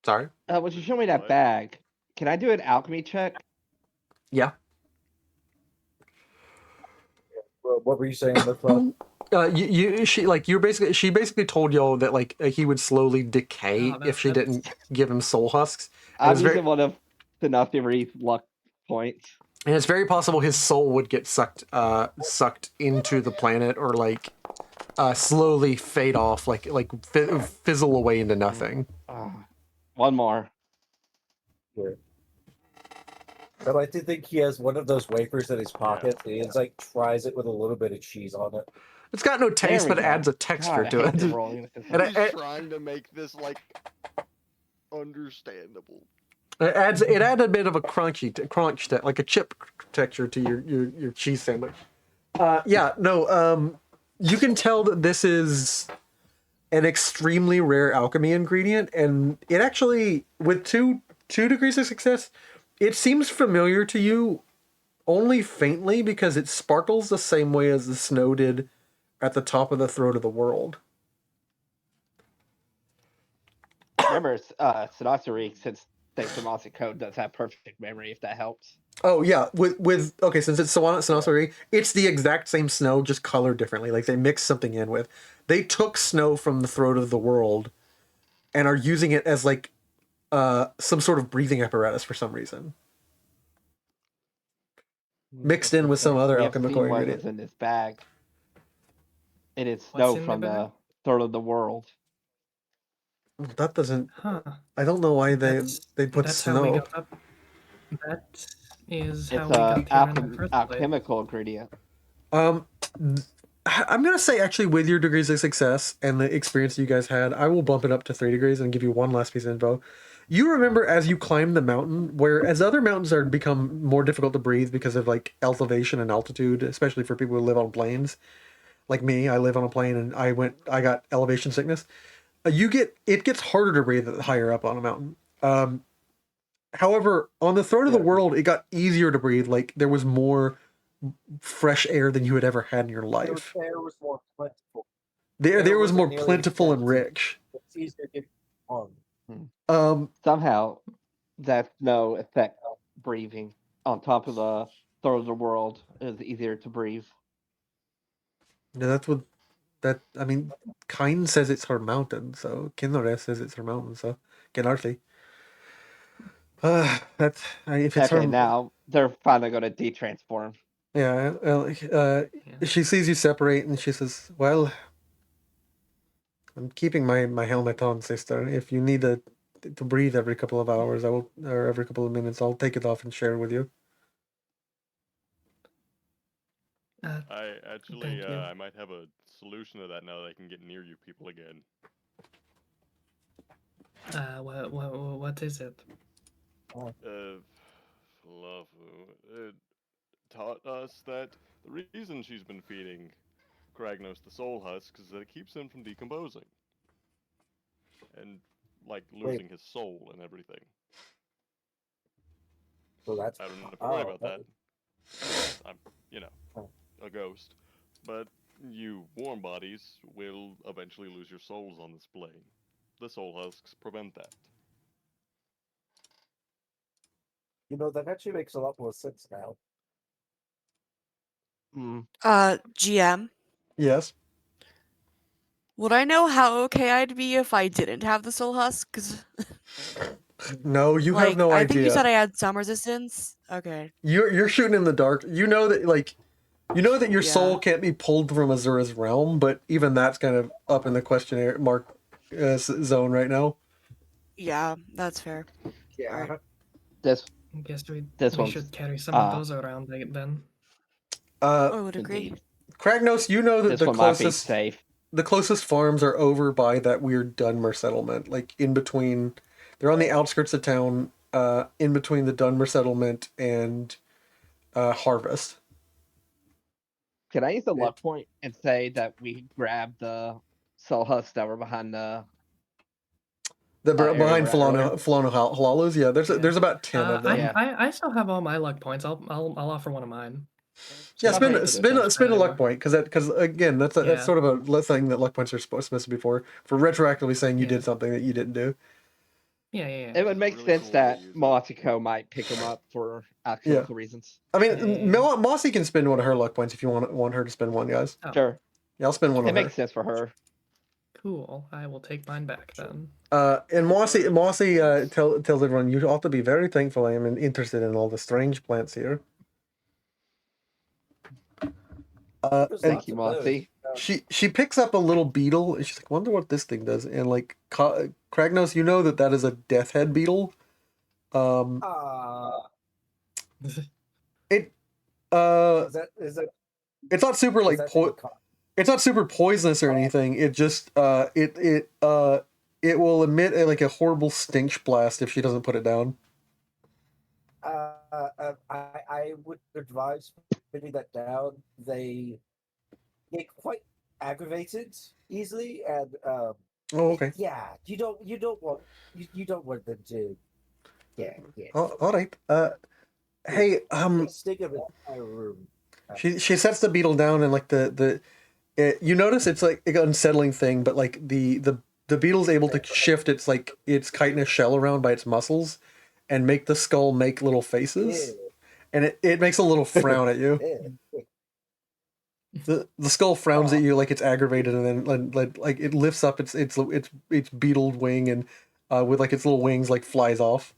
Sorry? Would you show me that bag? Can I do an alchemy check? Yeah. What were you saying, Lithwell? She basically told y'all that like he would slowly decay if she didn't give him soul husks. I'm using one of Tenothi's luck points. And it's very possible his soul would get sucked into the planet, or like slowly fade off, fizzle away into nothing. One more. Sure. But I do think he has one of those wafers in his pocket. Yeah. He like tries it with a little bit of cheese on it. It's got no taste, but it adds a texture to it. He's trying to make this like understandable. It adds a bit of a crunch, like a chip texture to your cheese sandwich. You can tell that this is an extremely rare alchemy ingredient, and it actually, with two degrees of success, it seems familiar to you only faintly because it sparkles the same way as the snow did at the top of the throat of the world. Remember, Sinasari, since thanks to Mossy Code, does have perfect memory, if that helps. Oh, yeah. Since it's Sinasari, it's the exact same snow, just colored differently. Like, they mixed something in with. They took snow from the throat of the world and are using it as, like, some sort of breathing apparatus for some reason. Mixed in with some other alchemical ingredient. In this bag. It is snow from the throat of the world. That doesn't... I don't know why they put snow. That is how we got here in the first place. Alchemical ingredient. I'm going to say, actually, with your degrees of success and the experience you guys had, I will bump it up to 3 degrees and give you one last piece of info. You remember as you climb the mountain, whereas other mountains are become more difficult to breathe because of like elevation and altitude, especially for people who live on plains. Like me, I live on a plain and I got elevation sickness. It gets harder to breathe higher up on a mountain. However, on the throat of the world, it got easier to breathe. Like there was more fresh air than you had ever had in your life. The air was more plentiful. There was more plentiful and rich. It's easier to get on. Somehow that snow affect breathing on top of the throat of the world is easier to breathe. Yeah, that's what Kine says it's her mountain, so Kinore says it's her mountain, so Genarthi. That's if it's her now they're finally gonna detransform. Yeah, she sees you separate and she says, "Well, I'm keeping my helmet on, sister. If you need to breathe every couple of hours, or every couple of minutes, I'll take it off and share it with you." I might have a solution to that now that I can get near you people again. What is it? Flavu taught us that the reason she's been feeding Kragnos the soul husk is that it keeps him from decomposing. And like losing his soul and everything. So that's I don't have to worry about that. I'm, a ghost. But you warm bodies will eventually lose your souls on this plane. The soul husks prevent that. That actually makes a lot more sense now. GM? Yes? Would I know how okay I'd be if I didn't have the soul husk? 'Cause no, you have no idea. I think you said I had some resistance. Okay. You're shooting in the dark. You know that your soul can't be pulled from Azura's realm, but even that's kind of up in the question mark zone right now. Yeah, that's fair. Yeah. Right. I guess we should carry some of those around then. I would agree. Kragnos, you know that safe. The closest farms are over by that weird Dunmer settlement, like in between. They're on the outskirts of town, in between the Dunmer settlement and Harvest. Can I use the luck point and say that we grabbed the soul husks that were behind the behind Falano Halalos? Yeah, there's about 10 of them. I still have all my luck points. I'll offer one of mine. Yeah, spend a luck point because again that's sort of a thing that luck points are supposed to be for retroactively saying you did something that you didn't do. Yeah. It would make sense that Mossico might pick them up for actual reasons. I mean, Mossy can spend one of her luck points if you want her to spend one, guys. Oh. Sure. Yeah, I'll spend one. It makes sense for her. Cool. I will take mine back then. And Mossy tells everyone you ought to be very thankful I am interested in all the strange plants here. Thank you, Mossy. She picks up a little beetle and she's like, wonder what this thing does. And like Kragnos, you know that is a death head beetle. It is it? It's not super like it's not super poisonous or anything. It just it will emit a horrible stench blast if she doesn't put it down. I would advise putting that down. They get quite aggravated easily, and okay. Yeah, you don't want them to. Yeah. All right. Hey, stick of my room. She sets the beetle down and like you notice it's like an unsettling thing, but like the beetle's able to shift its chitinous shell around by its muscles and make the skull make little faces, and it makes a little frown at you. The skull frowns at you like it's aggravated, and then like it lifts up its beetled wing and with like its little wings like flies off.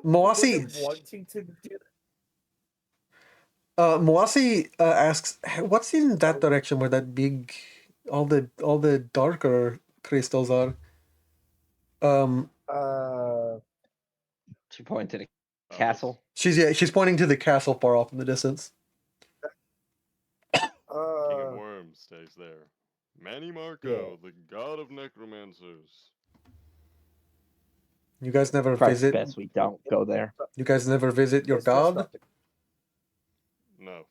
Mossy asks, "What's in that direction where that big, all the darker crystals are?" She pointed to the castle. She's pointing to the castle far off in the distance. King of Worms stays there. Manny Marco, the god of necromancers. You guys never visit. Best we don't go there. You guys never visit your god. No.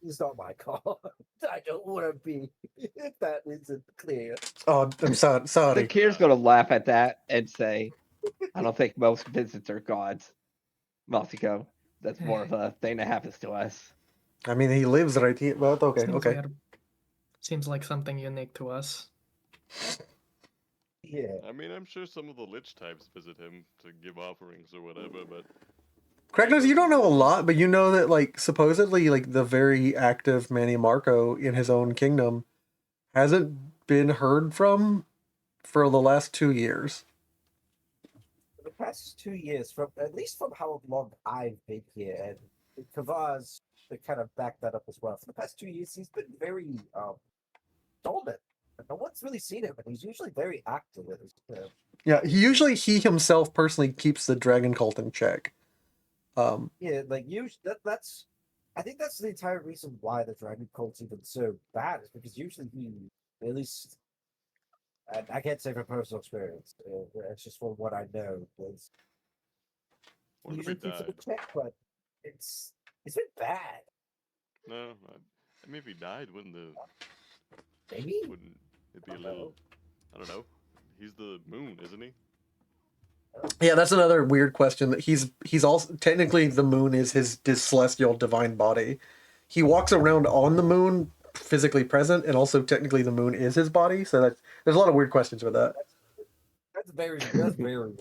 It's not my call. I don't want to be. If that isn't clear. Oh, I'm sorry. The Kier's gonna laugh at that and say, "I don't think most visits are gods." Mossico, that's more of a thing that happens to us. I mean, he lives right here. Well, okay. Seems like something unique to us. Yeah. I mean, I'm sure some of the lich types visit him to give offerings or whatever, but. Kragnos, you don't know a lot, but you know that like supposedly like the very active Manny Marco in his own kingdom hasn't been heard from for the last 2 years. For the past 2 years, at least from how long I've been here, and Kavaz kind of back that up as well. For the past 2 years, he's been very dormant. No one's really seen him, and he's usually very active. Yeah, he himself personally keeps the dragon cult in check. Yeah, like that's. I think that's the entire reason why the dragon cult's even so bad is because usually at least, I can't say from personal experience. It's just from what I know. Usually keeps it in check, but it's been bad. No, I mean if he died, wouldn't it be a little? I don't know. He's the moon, isn't he? Yeah, that's another weird question. That he's also technically the moon is his celestial divine body. He walks around on the moon, physically present, and also technically the moon is his body. So there's a lot of weird questions with that. That's very. Stripping.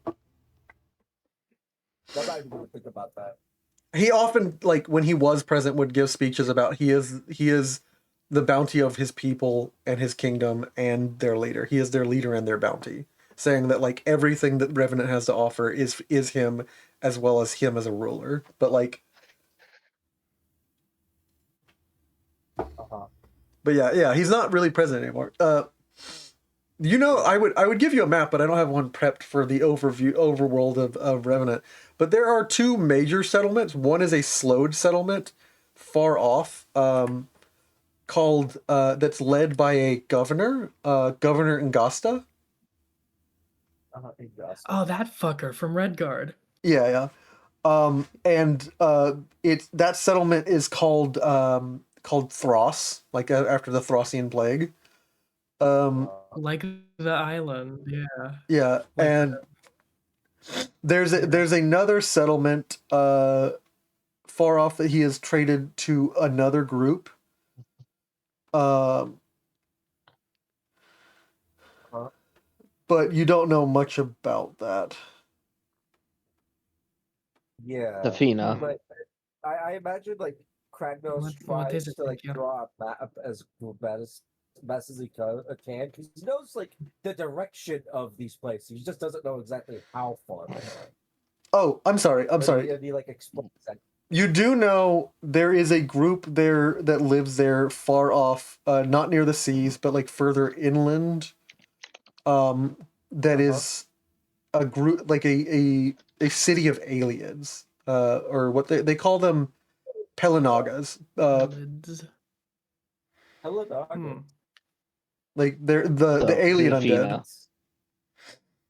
I'm not even going to think about that. He often, like when he was present, would give speeches about he is the bounty of his people and his kingdom and their leader. He is their leader and their bounty. Saying that like everything that Revenant has to offer is him as well as him as a ruler. But like But yeah, he's not really present anymore. You know, I would give you a map, but I don't have one prepped for the overworld of Revenant. But there are 2 major settlements. One is a slowed settlement far off, called that's led by a governor, Governor Ngasta. Oh, that fucker from Redguard. Yeah. And that settlement is called Thros, like after the Throssian plague. Like the island, yeah. Yeah, Like and there's another settlement far off that he has traded to another group. But you don't know much about that. Yeah. Safina. But I imagine like Kragnos What tries is it, to like Thank you? draw a map as best as he can because he knows like the direction of these places. He just doesn't know exactly how far. Oh, I'm sorry. He like explains that. You do know there is a group there that lives there far off, not near the seas, but like further inland. That is a group, like a city of aliens, or what they call them, Pelinagas. Lids. Hello, Like they're the alien Zafina.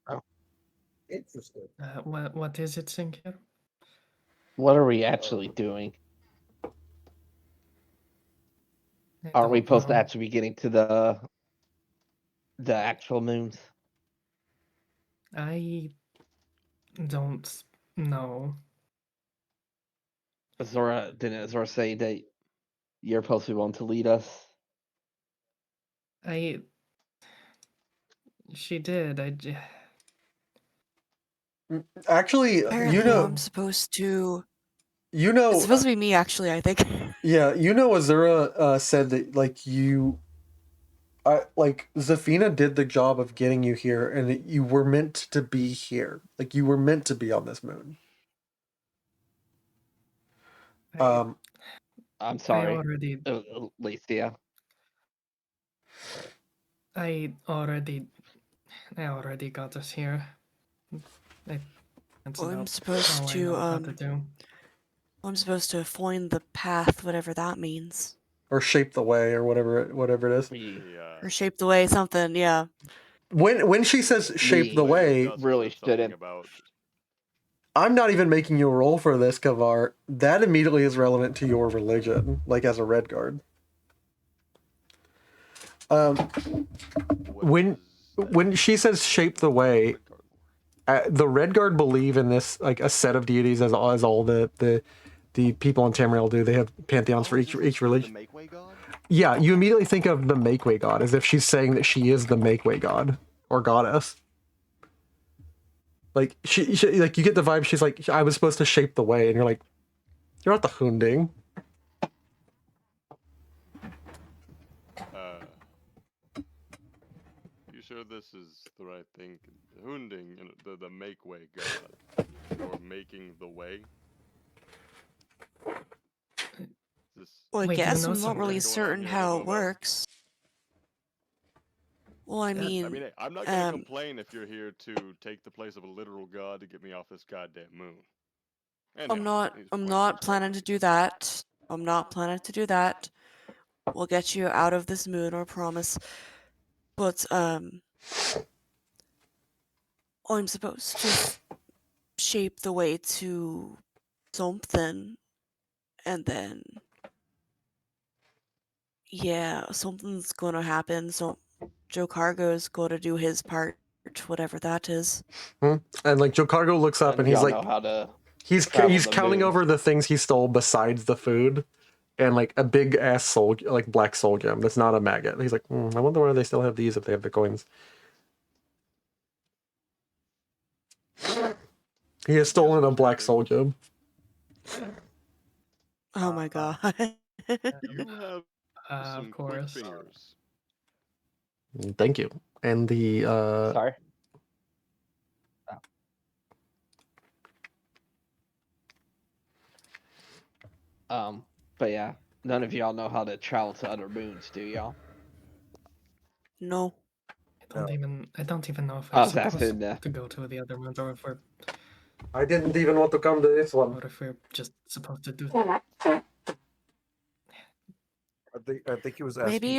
undead. Interesting. What is it, Sinclair? What are we actually doing? I Aren't we don't supposed to know. actually be getting to the actual moons? I don't know. Didn't Zora say that you're supposed to be one to lead us? She did. Actually, Apparently, I'm supposed to. It's supposed to be me, actually. I think. Yeah, Azura said that like Zafina did the job of getting you here, and that you were meant to be here. Like you were meant to be on this moon. I'm sorry. I already. Alicia. I already got us here. I'm supposed to I'm supposed to find the path, whatever that means. Or shape the way, or whatever it is. Or shape the way, something, yeah. When she says shape the way, really shouldn't. I'm not even making you a roll for this, Kavar. That immediately is relevant to your religion, like as a red guard. When she says shape the way, the red guard believe in this, like a set of deities, as all the people in Tamriel do. They have pantheons for each religion. Yeah, you immediately think of the Make-Way god as if she's saying that she is the Make-Way god or goddess. Like she like you get the vibe she's like, I was supposed to shape the way, and you're like, you're not the Hunding. You sure this is the right thing? Hunding, the Make-Way god, or making the way? Well, I guess I'm not really certain how it works. Well, I mean, I'm not gonna complain if you're here to take the place of a literal god to get me off this goddamn moon. Anyhow, I'm not planning to do that. I'm not planning to do that. We'll get you out of this moon, I promise. But I'm supposed to shape the way to something, and then yeah, something's gonna happen. So Joe Cargo's gonna do his part, whatever that is. And like Joe Cargo looks up and he's like, know how to he's counting over the things he stole besides the food, and like a big ass soul, like black soul gem that's not a maggot. He's like, I wonder why they still have these if they have the coins. He has stolen a black soul gem. Oh my god. You have some quick fingers. Thank you. And the Sorry. But yeah, none of y'all know how to travel to other moons, do y'all? No. I don't even know if we're supposed to go to the other moons, or if we're. I didn't even want to come to this one. Or if we're just supposed to do. I think he was asking. Maybe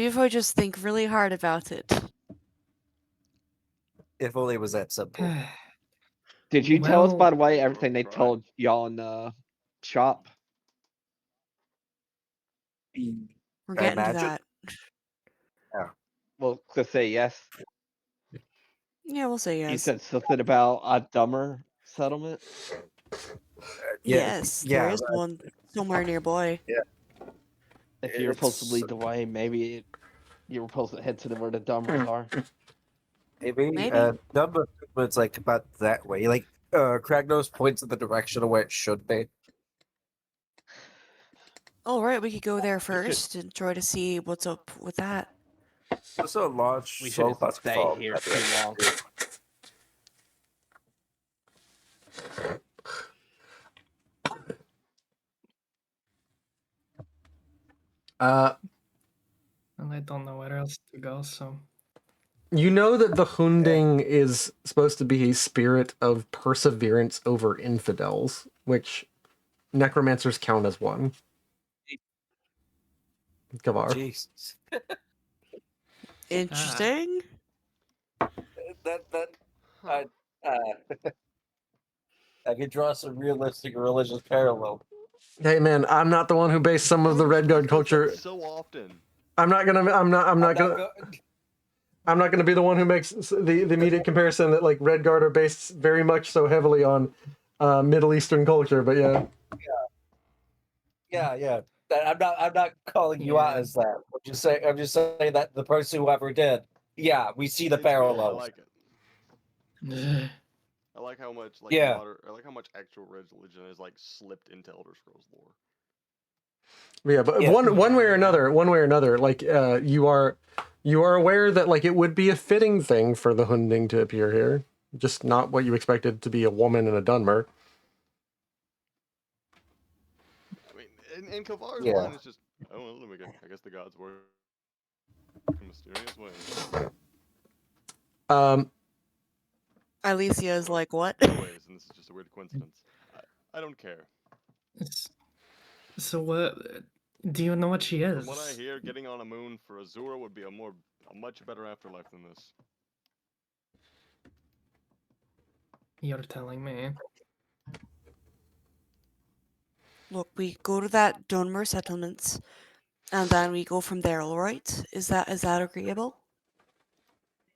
if I just think really hard about it. If only it was that simple. Did you tell us, Well- by the way, everything they told y'all in the shop? We're I getting to imagine. that. Well, to say yes. Yeah, we'll say yes. You said something about a dumber settlement? Yes, there yeah, is one somewhere nearby. If you were supposed to It's- lead the way, maybe you were supposed to head to where the dumbers are. Maybe. Maybe. Number, but it's like about that way. Like, Kragnos points in the direction of where it should be. All right, we could go there should- first and try to see what's up with that. There's a large We soul shouldn't husk stay farm here at the too end. long. And I don't know where else to go, so. You know that the Hunding is supposed to be a spirit of perseverance over infidels, which necromancers count as one. Gavar. Jesus. Interesting. That I I could draw some realistic religious parallel. Hey man, I'm not the one who based some of the Red Guard culture. So often. I'm not gonna be the one who makes the immediate comparison that like Red Guard are based very much so heavily on Middle Eastern culture, but yeah. Yeah. I'm not calling you out as that. I'm just saying that the person who ever did. Yeah, we see the It's good, I parallels. like it. I like how much Yeah. I like how much actual religion is like slipped into Elder Scrolls lore. Yeah, but Yeah. one way or another, like you are aware that like it would be a fitting thing for the Hunding to appear here, just not what you expected to be a woman and a Dunmer. I mean, in Kavar's Yeah. mind, it's just, oh well, I guess the gods work in mysterious ways. Alicia is like, what? Ways, and this is just a weird coincidence. I don't care. So what? Do you know what she is? From what I hear, getting on a moon for Azura would be a much better afterlife than this. You're telling me. Look, we go to that Dunmer settlements, and then we go from there. All right? Is that agreeable?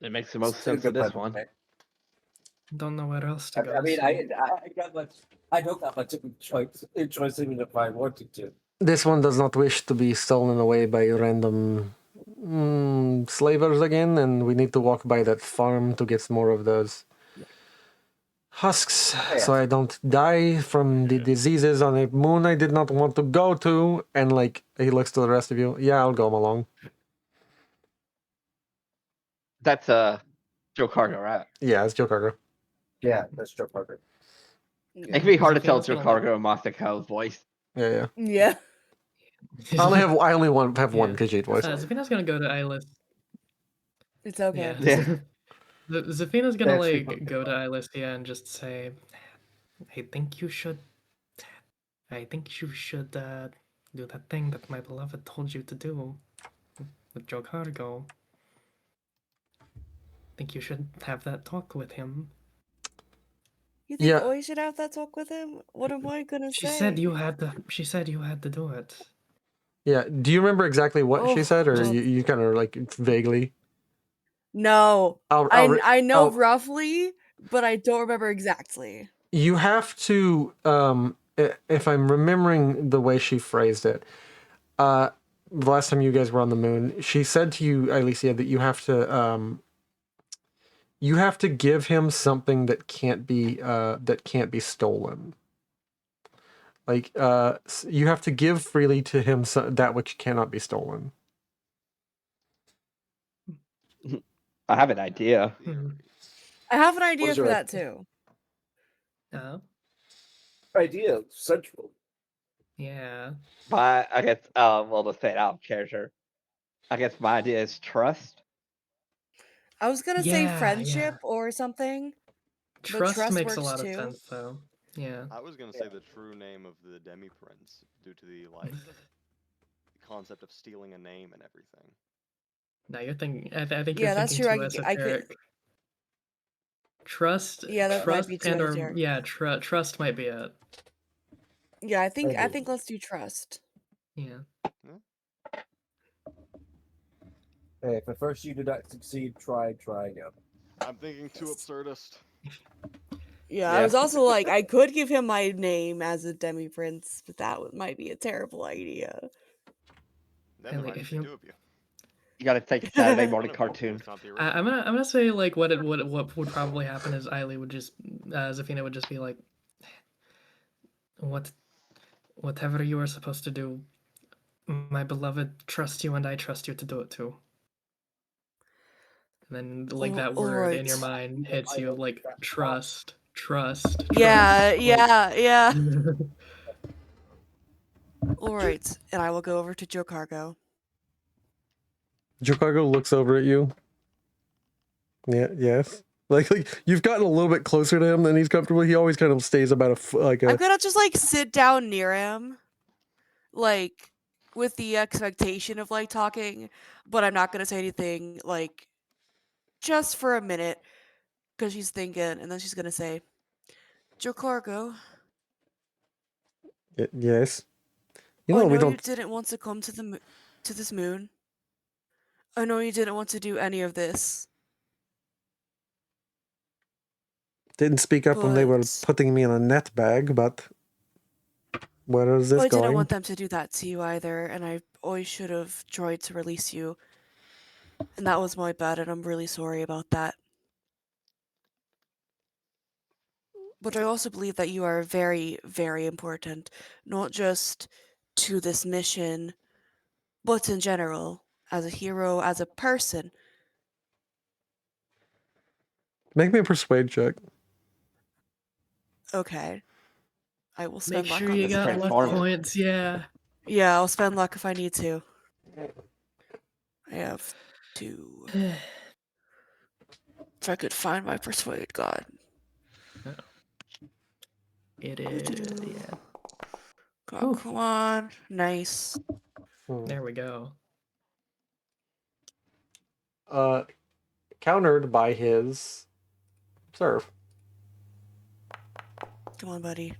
It makes the most It's a sense for good this plan, one. okay? Don't know where else to go. I mean, so- I don't got much choice even if I wanted to. This one does not wish to be stolen away by random slavers again, and we need to walk by that farm to get more of those husks, so I don't die from the diseases on a moon I did not want to go to. And like he looks to the rest of you. Yeah, I'll go along. That's Joe Cargo, right? Yeah, it's Joe Cargo. Yeah, that's Joe Parker. It can be hard to tell Zafina's Joe gonna Cargo and Masako's voice. Yeah. Yeah. I only have one Yeah. Kajit voice. Zafina's gonna go to Eyeless. It's okay. Yeah. Zafina's gonna Actually, like go to Eylissia and just say, I think you should do that thing that my beloved told you to do with Joe Cargo. Think you should have that talk with him. You think Yeah. I should have that talk with him? What am I gonna She say? said you had to do it. Yeah. Do you remember exactly what she Oh, said, or God. you kind of like vaguely? No, I'll I know roughly, but I don't remember exactly. You have to, if I'm remembering the way she phrased it, the last time you guys were on the moon, she said to you, Alicia, that you have to give him something that can't be stolen. Like, you have to give freely to him that which cannot be stolen. I have an idea. I have an idea was for your that too. idea central. Yeah. But I guess, well, to say it out of character, I guess my idea is trust. I was gonna say Yeah, friendship yeah. or something. Trust trust makes a works lot of too. sense, though. Yeah. I was gonna say the true name of the Demi Prince due to the concept of stealing a name and everything. Now you're thinking. I think Yeah, you're that's thinking true. too I could. esoteric. Trust, Yeah, that might trust, be too and or esoteric. yeah, trust might be it. Yeah, I think Maybe. let's do trust. Yeah. Hey, if at first you did not succeed, try again. I'm thinking too absurdist. Yeah, I was also like, I could give him my name as a demi prince, but that might be a terrible idea. Then there might If be two of you. You gotta take Saturday morning One of you, cartoon. it's not the original. I'm gonna say like what would probably happen is Eiley would just Zafina would just be like, whatever you are supposed to do, my beloved, trust you and I trust you to do it too. And then like that word in your mind hits you like trust. Yeah, like- yeah. Alright, and I will go over to Joe Cargo. Joe Cargo looks over at you. Yeah, yes. Like you've gotten a little bit closer to him than he's comfortable. He always kind of stays about I'm gonna just like sit down near him, like with the expectation of like talking, but I'm not gonna say anything like just for a minute because she's thinking, and then she's gonna say, "Joe Cargo, yes. You I know we know you don't didn't want to come to to this moon. I know you didn't want to do any of this, didn't speak up when they were but putting me in a net bag, but where is this I didn't going? want them to do that to you either, and I always should have tried to release you, and that was my bad, and I'm really sorry about that. But I also believe that you are very, very important, not just to this mission, but in general, as a hero, as a person. Make me a persuade check. Okay. I will spend Make luck sure on you this if got I need luck to. points, yeah. Yeah, I'll spend luck if I need to. I have 2. If I could find my persuade god. It is, yeah. Oh, come on. Nice. There we go. Countered by his serve. Come on, buddy.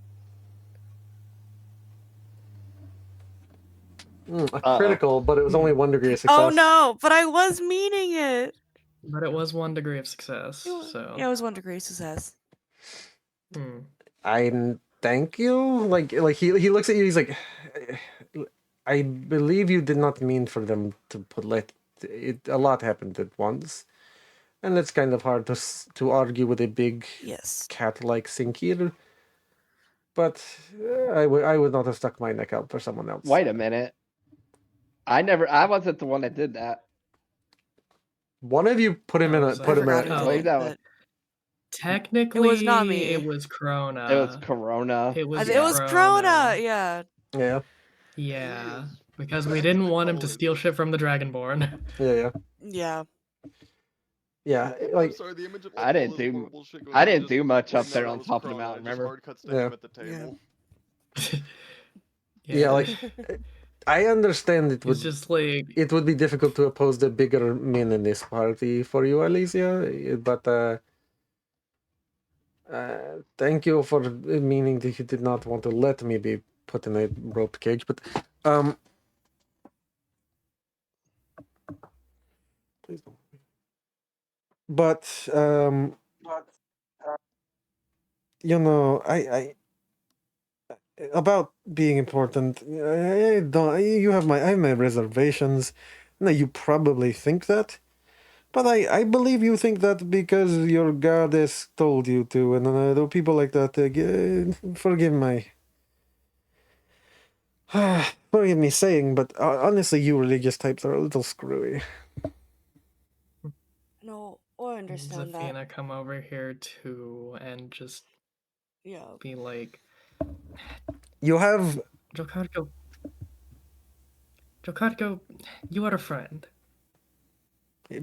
A critical, but it was only 1 degree of success. Oh no, but I was meaning it. But it was 1 degree of success, so. Yeah, it was 1 degree of success. I thank you. Like he looks at you. He's like, I believe you did not mean for them to let it. A lot happened at once, and it's kind of hard to argue with a big cat-like Sinkir. But I would not have stuck my neck out for someone else. Wait a minute. I wasn't the one that did that. One of you put him in a Technically, it was not me. It was Corona. It was Corona. It was Corona. Yeah. Yeah. Yeah, because we didn't want him to steal shit from the Dragonborn. Yeah. Yeah, like sorry, the image of I didn't do much up there on top of the mountain. Remember? Yeah. At the table. Yeah, like I understand it would just like it would be difficult to oppose the bigger men in this party for you, Alicia. But thank you for meaning that you did not want to let me be put in a rope cage. But please don't. But you know, I about being important. I don't. You have I have my reservations. No, you probably think that, but I believe you think that because your goddess told you to, and there are people like that. Forgive me saying, but honestly, you religious types are a little screwy. No, I understand that. Zafina come over here too and just be like, you have Jokarko, you are a friend.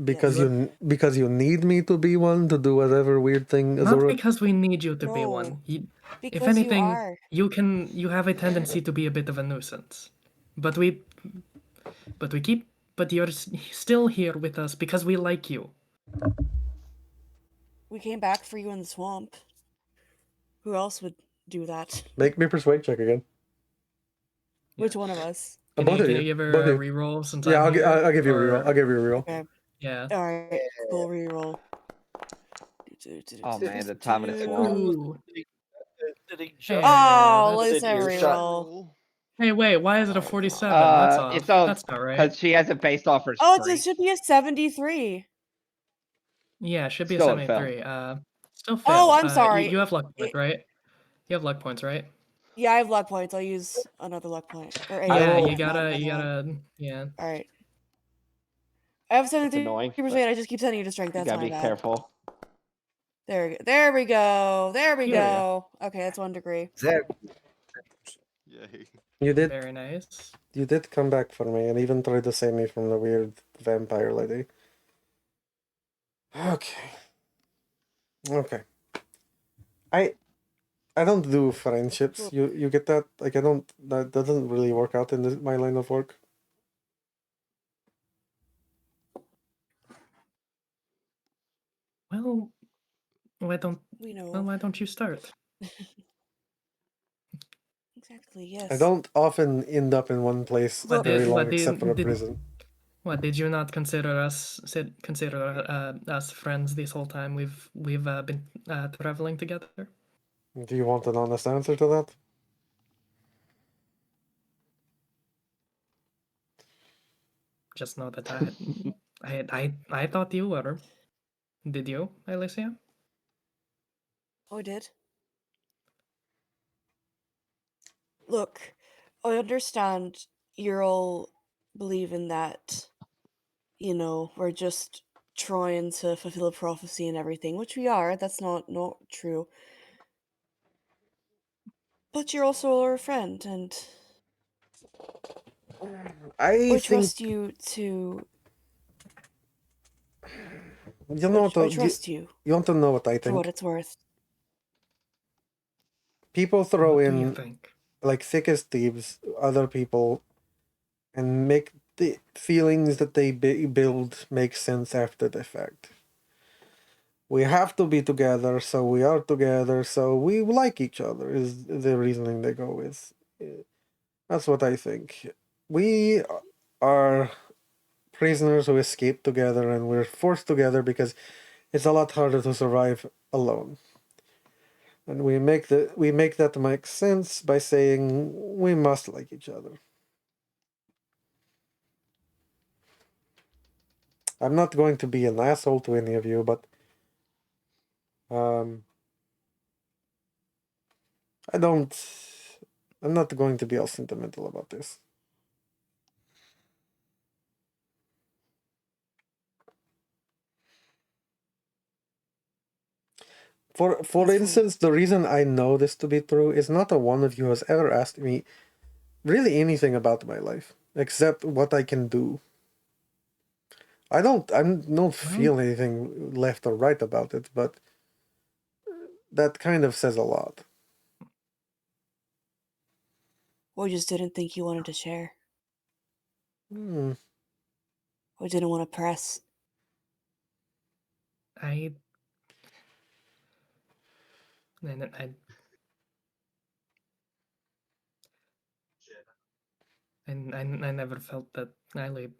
Because you need me to be one to do whatever weird thing. Not because we need you to be one. If anything, you have a tendency to be a bit of a nuisance. But you're still here with us because we like you. We came back for you in the swamp. Who else would do that? Make me persuade check again. Which one of us? Can Both you, of can you. you give Both her a of you. reroll since Yeah, I'm here? I'll give you a reroll. Or- I'll give you a reroll. Okay. Yeah. All right. Cool. Reroll. Oh man, the time in a swamp. Ooh. Sitting Hey, Oh, that's- let's have a your shot. reroll. Hey, wait, why is it a Alright, 47? That's off. It's all That's not right. because she has it based off her Oh, strength. it should be a 73. Yeah, it should be Still a it failed. 73. Still failed. Oh, I'm sorry. You have luck points, It- right? You have luck points, right? Yeah, I have luck points. I'll use another luck point. Or a Yeah, luck you point, gotta, not one. yeah. All right. I have It's annoying. 73%. I just keep sending you to strength. You That's gotta my be bad. careful. There we go. There we go. There we Here we go. Okay, that's 1 degree. Yay. You did. Very nice. You did come back for me, and even tried to save me from the weird vampire lady. Okay. Okay. I don't do friendships. You get that? Like I don't. That doesn't really work out in my line of work. Well, why don't We know. well, why don't you start? Exactly, yes. I don't often end up in one place Look- very long, But except for a did- prison. What did you not consider us us friends this whole time? We've been traveling together. Do you want an honest answer to that? Just know that I thought you were. Did you, Alicia? Oh, I did? Look, I understand you're all believing that, you know, we're just trying to fulfill a prophecy and everything, which we are. That's not true. But you're also our friend, and I I trust you to. You know what? I trust you You want to know what I for what think? it's worth. People throw What do you in think? like thick as thieves, other people, and make the feelings that they build make sense after the fact. We have to be together, so we are together, so we like each other, is the reasoning they go with. That's what I think. We are prisoners who escape together, and we're forced together because it's a lot harder to survive alone. And we make that make sense by saying we must like each other. I'm not going to be an asshole to any of you, but I'm not going to be all sentimental about this. For instance, the reason I know this to be true is not that one of you has ever asked me really anything about my life except what I can do. I don't feel anything left or right about it, but that kind of says a lot. Or just didn't think you wanted to share. Hmm. Or didn't want to press. I never felt that Eileen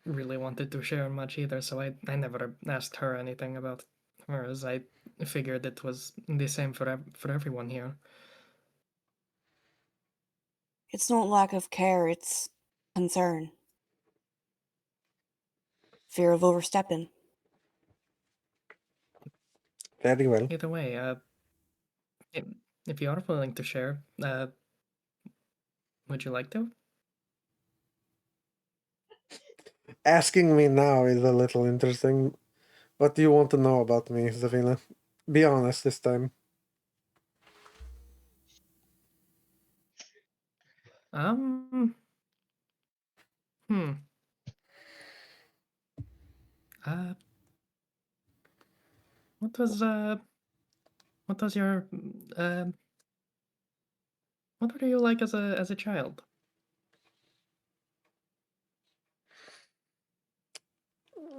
really wanted to share much either, so I never asked her anything about her, as I figured it was the same for everyone here. It's not lack of care, it's concern. Fear of overstepping. Very well. Either way, if you are willing to share, would you like to? Asking me now is a little interesting. What do you want to know about me, Zavina? Be honest this time. Hmm. What was your what were you like as a child?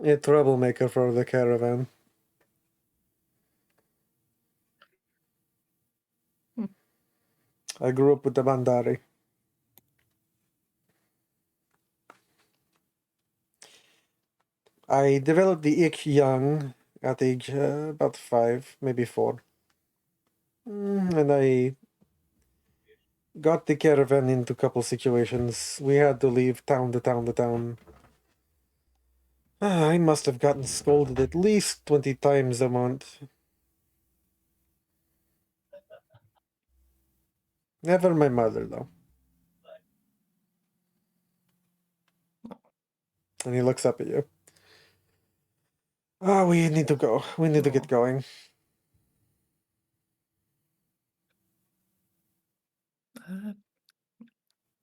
A troublemaker for the caravan. I grew up with the Bandari. I developed the ick young at age about 5, maybe 4. And I got the caravan into a couple situations. We had to leave town to town to town. I must have gotten scolded at least 20 times a month. Never my mother, though. And he looks up at you. Oh, we need to go. We need to get going.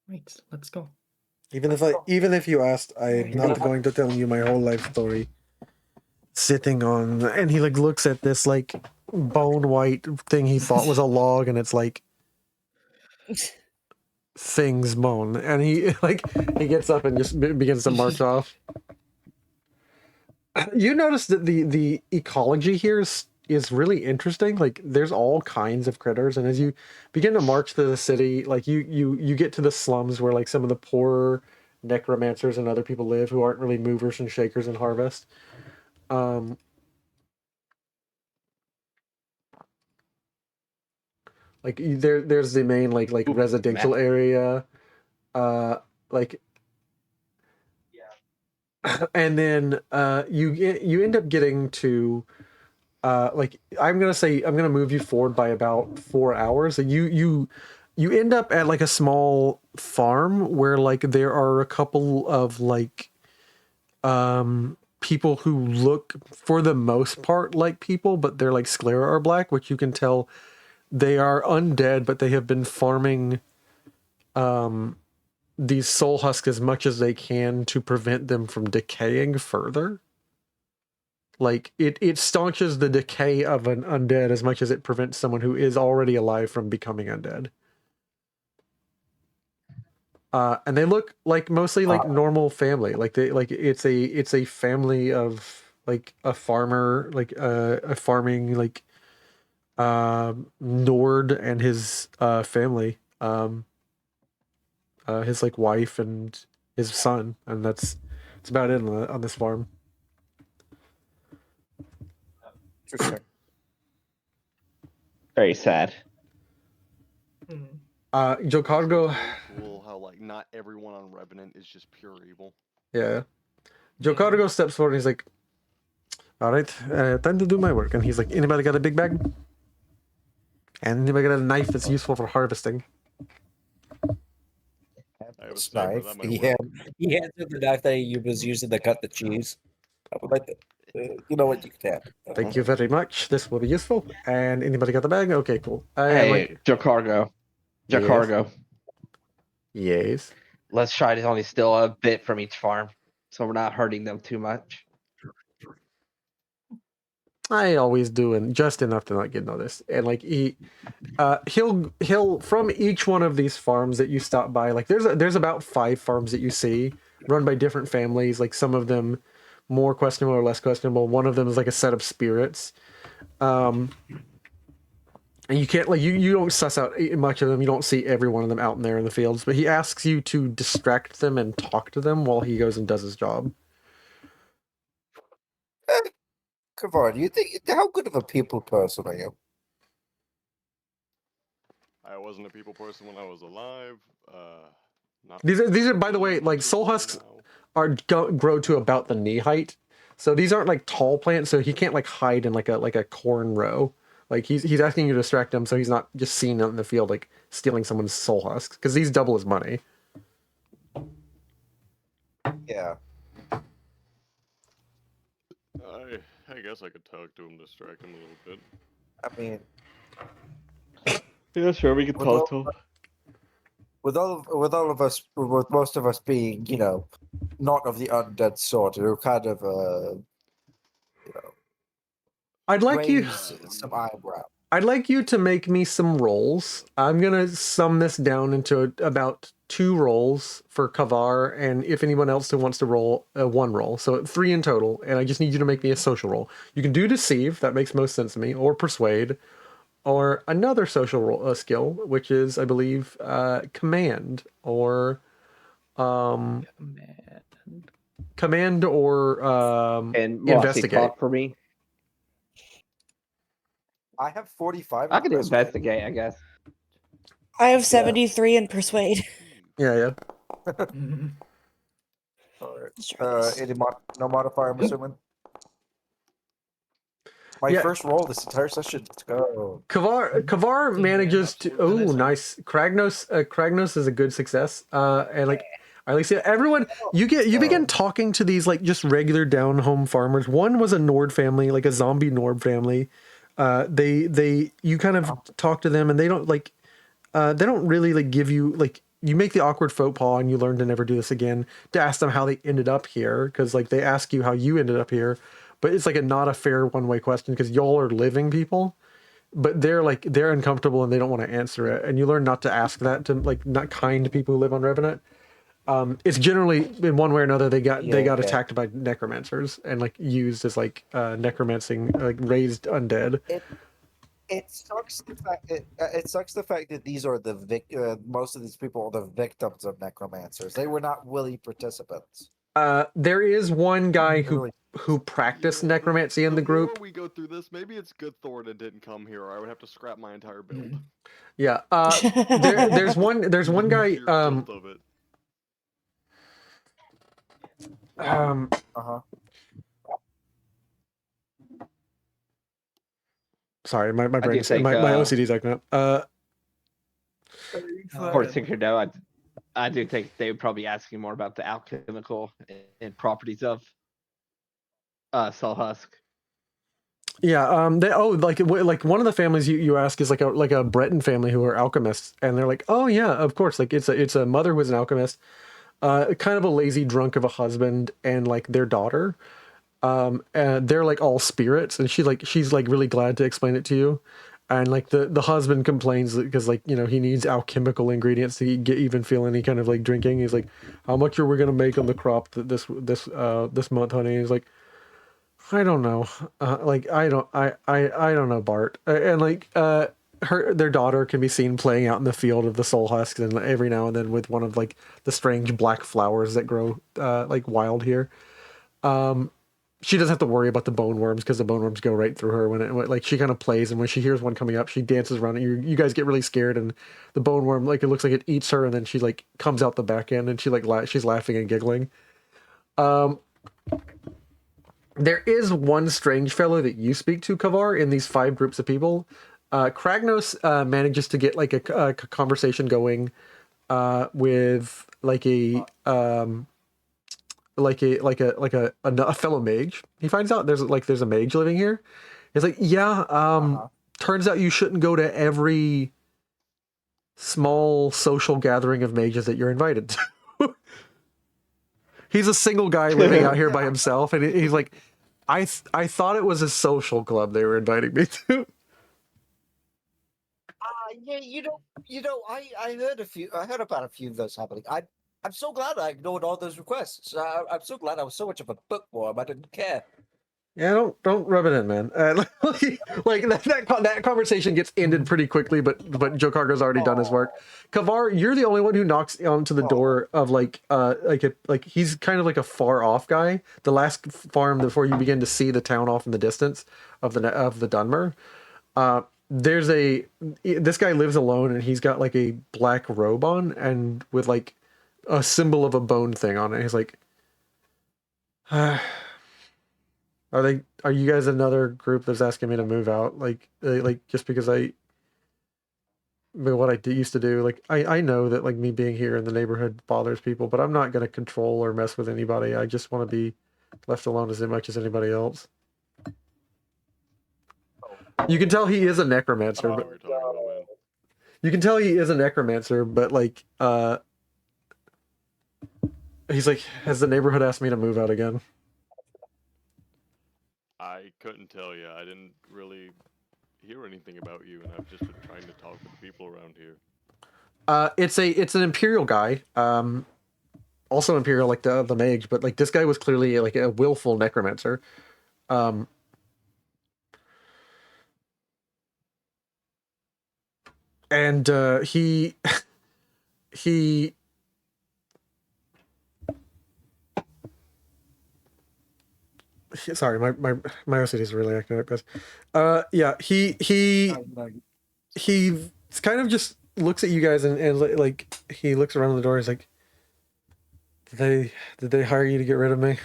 Right, let's go. Even if you asked, I'm not going to tell you my whole life story. Sitting on, and he like looks at this like bone white thing he thought was a log, and it's like thing's bone, and he he gets up and just begins to march off. You notice that the ecology here is really interesting. Like there's all kinds of critters, and as you begin to march through the city, like you get to the slums where like some of the poorer necromancers and other people live who aren't really movers and shakers in harvest. Like there's the main like residential area, like, and then you end up getting to like I'm gonna move you forward by about 4 hours, and you end up at like a small farm where like there are a couple of like people who look for the most part like people, but their like sclera are black, which you can tell they are undead, but they have been farming these soul husks as much as they can to prevent them from decaying further. Like it staunches the decay of an undead as much as it prevents someone who is already alive from becoming undead. And they look like mostly like normal family. Like it's a family of like a farmer, like a farming like Nord and his family. His like wife and his son, and that's about it on this farm. Interesting. Very sad. Joe Cargo. Cool how like not everyone on Revenant is just pure evil. Yeah. Joe Cargo steps forward and he's like, all right, time to do my work. And he's like, anybody got a big bag? And anybody got a knife that's useful for harvesting? I have a Knife. that might He work. handed the knife that he was using to cut the cheese. I would like to. You know what you can have. Thank you very much. This will be useful. And anybody got the bag? Okay, cool. Hey, Jacargo. Jacargo. Yes. Let's try to only steal a bit from each farm, so we're not hurting them too much. I always do, and just enough to not get noticed. And like he'll from each one of these farms that you stop by, like there's about 5 farms that you see run by different families, like some of them more questionable or less questionable. One of them is like a set of spirits, and you can't like you don't suss out much of them. You don't see every one of them out in there in the fields, but he asks you to distract them and talk to them while he goes and does his job. Kavar, you think how good of a people person are you? I wasn't a people person when I was alive. These are by the way, like soul husks grow to about the knee height, so these aren't like tall plants. So he can't like hide in like a corn row. Like he's asking you to distract him, so he's not just seen out in the field like stealing someone's soul husks, because these double his money. Yeah. I guess I could talk to him, distract him a little bit. I mean, yeah, sure, we can talk to him. With most of us being, you know, not of the undead sort, we're kind of you know. I'd like you some eyebrow. I'd like you to make me some rolls. I'm gonna sum this down into about 2 rolls for Kavar, and if anyone else who wants to roll 1 roll, so 3 in total. And I just need you to make me a social roll. You can do deceive, that makes most sense to me, or persuade, or another social skill, which is, I believe, command or command or And Mossy, investigate. talk for me. I have 45. I can do investigate, I guess. I have 73 in persuade. Yeah. All right. Let's try this. No modifier, I'm assuming. My first roll this entire session. Let's go. Kavar manages to. Oh, nice. Kragnos is a good success. And like, I like see everyone. You begin talking to these like just regular down home farmers. One was a Nord family, like a zombie Nord family. You kind of talk to them, and they don't like. They don't really like give you like. You make the awkward faux pas, and you learn to never do this again. To ask them how they ended up here, because like they ask you how you ended up here. But it's like not a fair one-way question because y'all are living people, but they're uncomfortable and they don't want to answer it. And you learn not to ask that to like not kind people who live on Revenant. It's generally in one way or another they got attacked by necromancers and like used as like necromancing like raised undead. It sucks the fact that these are most of these people are the victims of necromancers. They were not willing participants. There is one guy who practiced necromancy in the group. Before we go through this, maybe it's good Thoradin didn't come here, or I would have to scrap my entire build. Yeah. There's one guy. Sorry, my brain's my OCD's acting up. For Tinker, I do think they would probably ask you more about the alchemical and properties of Soul Husk. Yeah, like one of the families you ask is like a Breton family who are alchemists, and they're like, oh yeah, of course, like it's a mother who is an alchemist, kind of a lazy drunk of a husband, and like their daughter, and they're like all spirits, and she's like really glad to explain it to you, and like the husband complains because like he needs alchemical ingredients to even feel any kind of like drinking. He's like, how much are we gonna make on the crop this month, honey? He's like, I don't know. I don't know, Bart. And like their daughter can be seen playing out in the field of the soul husks, and every now and then with one of like the strange black flowers that grow like wild here. She doesn't have to worry about the bone worms because the bone worms go right through her when like she kind of plays, and when she hears one coming up, she dances around it. You guys get really scared, and the bone worm like it looks like it eats her, and then she like comes out the back end, and she like she's laughing and giggling. There is one strange fellow that you speak to, Kavar, in these 5 groups of people. Kragnos manages to get like a conversation going with like a fellow mage. He finds out there's a mage living here. He's like, yeah, turns out you shouldn't go to every small social gathering of mages that you're invited to. He's a single guy living out here by himself, and he's like, I thought it was a social club they were inviting me to. Yeah, I heard about a few of those happening. I'm so glad I ignored all those requests. I'm so glad I was so much of a bookworm. I didn't care. Yeah, don't rub it in, man. Like that conversation gets ended pretty quickly, but Joe Cargo's already done his work. Kavar, you're the only one who knocks onto the door of like he's kind of like a far off guy. The last farm before you begin to see the town off in the distance of the Dunmer. This guy lives alone, and he's got like a black robe on and with like a symbol of a bone thing on it. He's like, Are you guys another group that's asking me to move out? Like just because what I used to do, like I know that like me being here in the neighborhood bothers people, but I'm not going to control or mess with anybody. I just want to be left alone as much as anybody else. You can tell he is a necromancer, but like he's like, has the neighborhood asked me to move out again? I couldn't tell you. I didn't really hear anything about you, and I've just been trying to talk with the people around here. It's an Imperial guy. Also Imperial like the mage, but like this guy was clearly like a willful necromancer. And he sorry, my OCD is really acting up, guys. Yeah, he kind of just looks at you guys and like he looks around the door. He's like, did they hire you to get rid of me?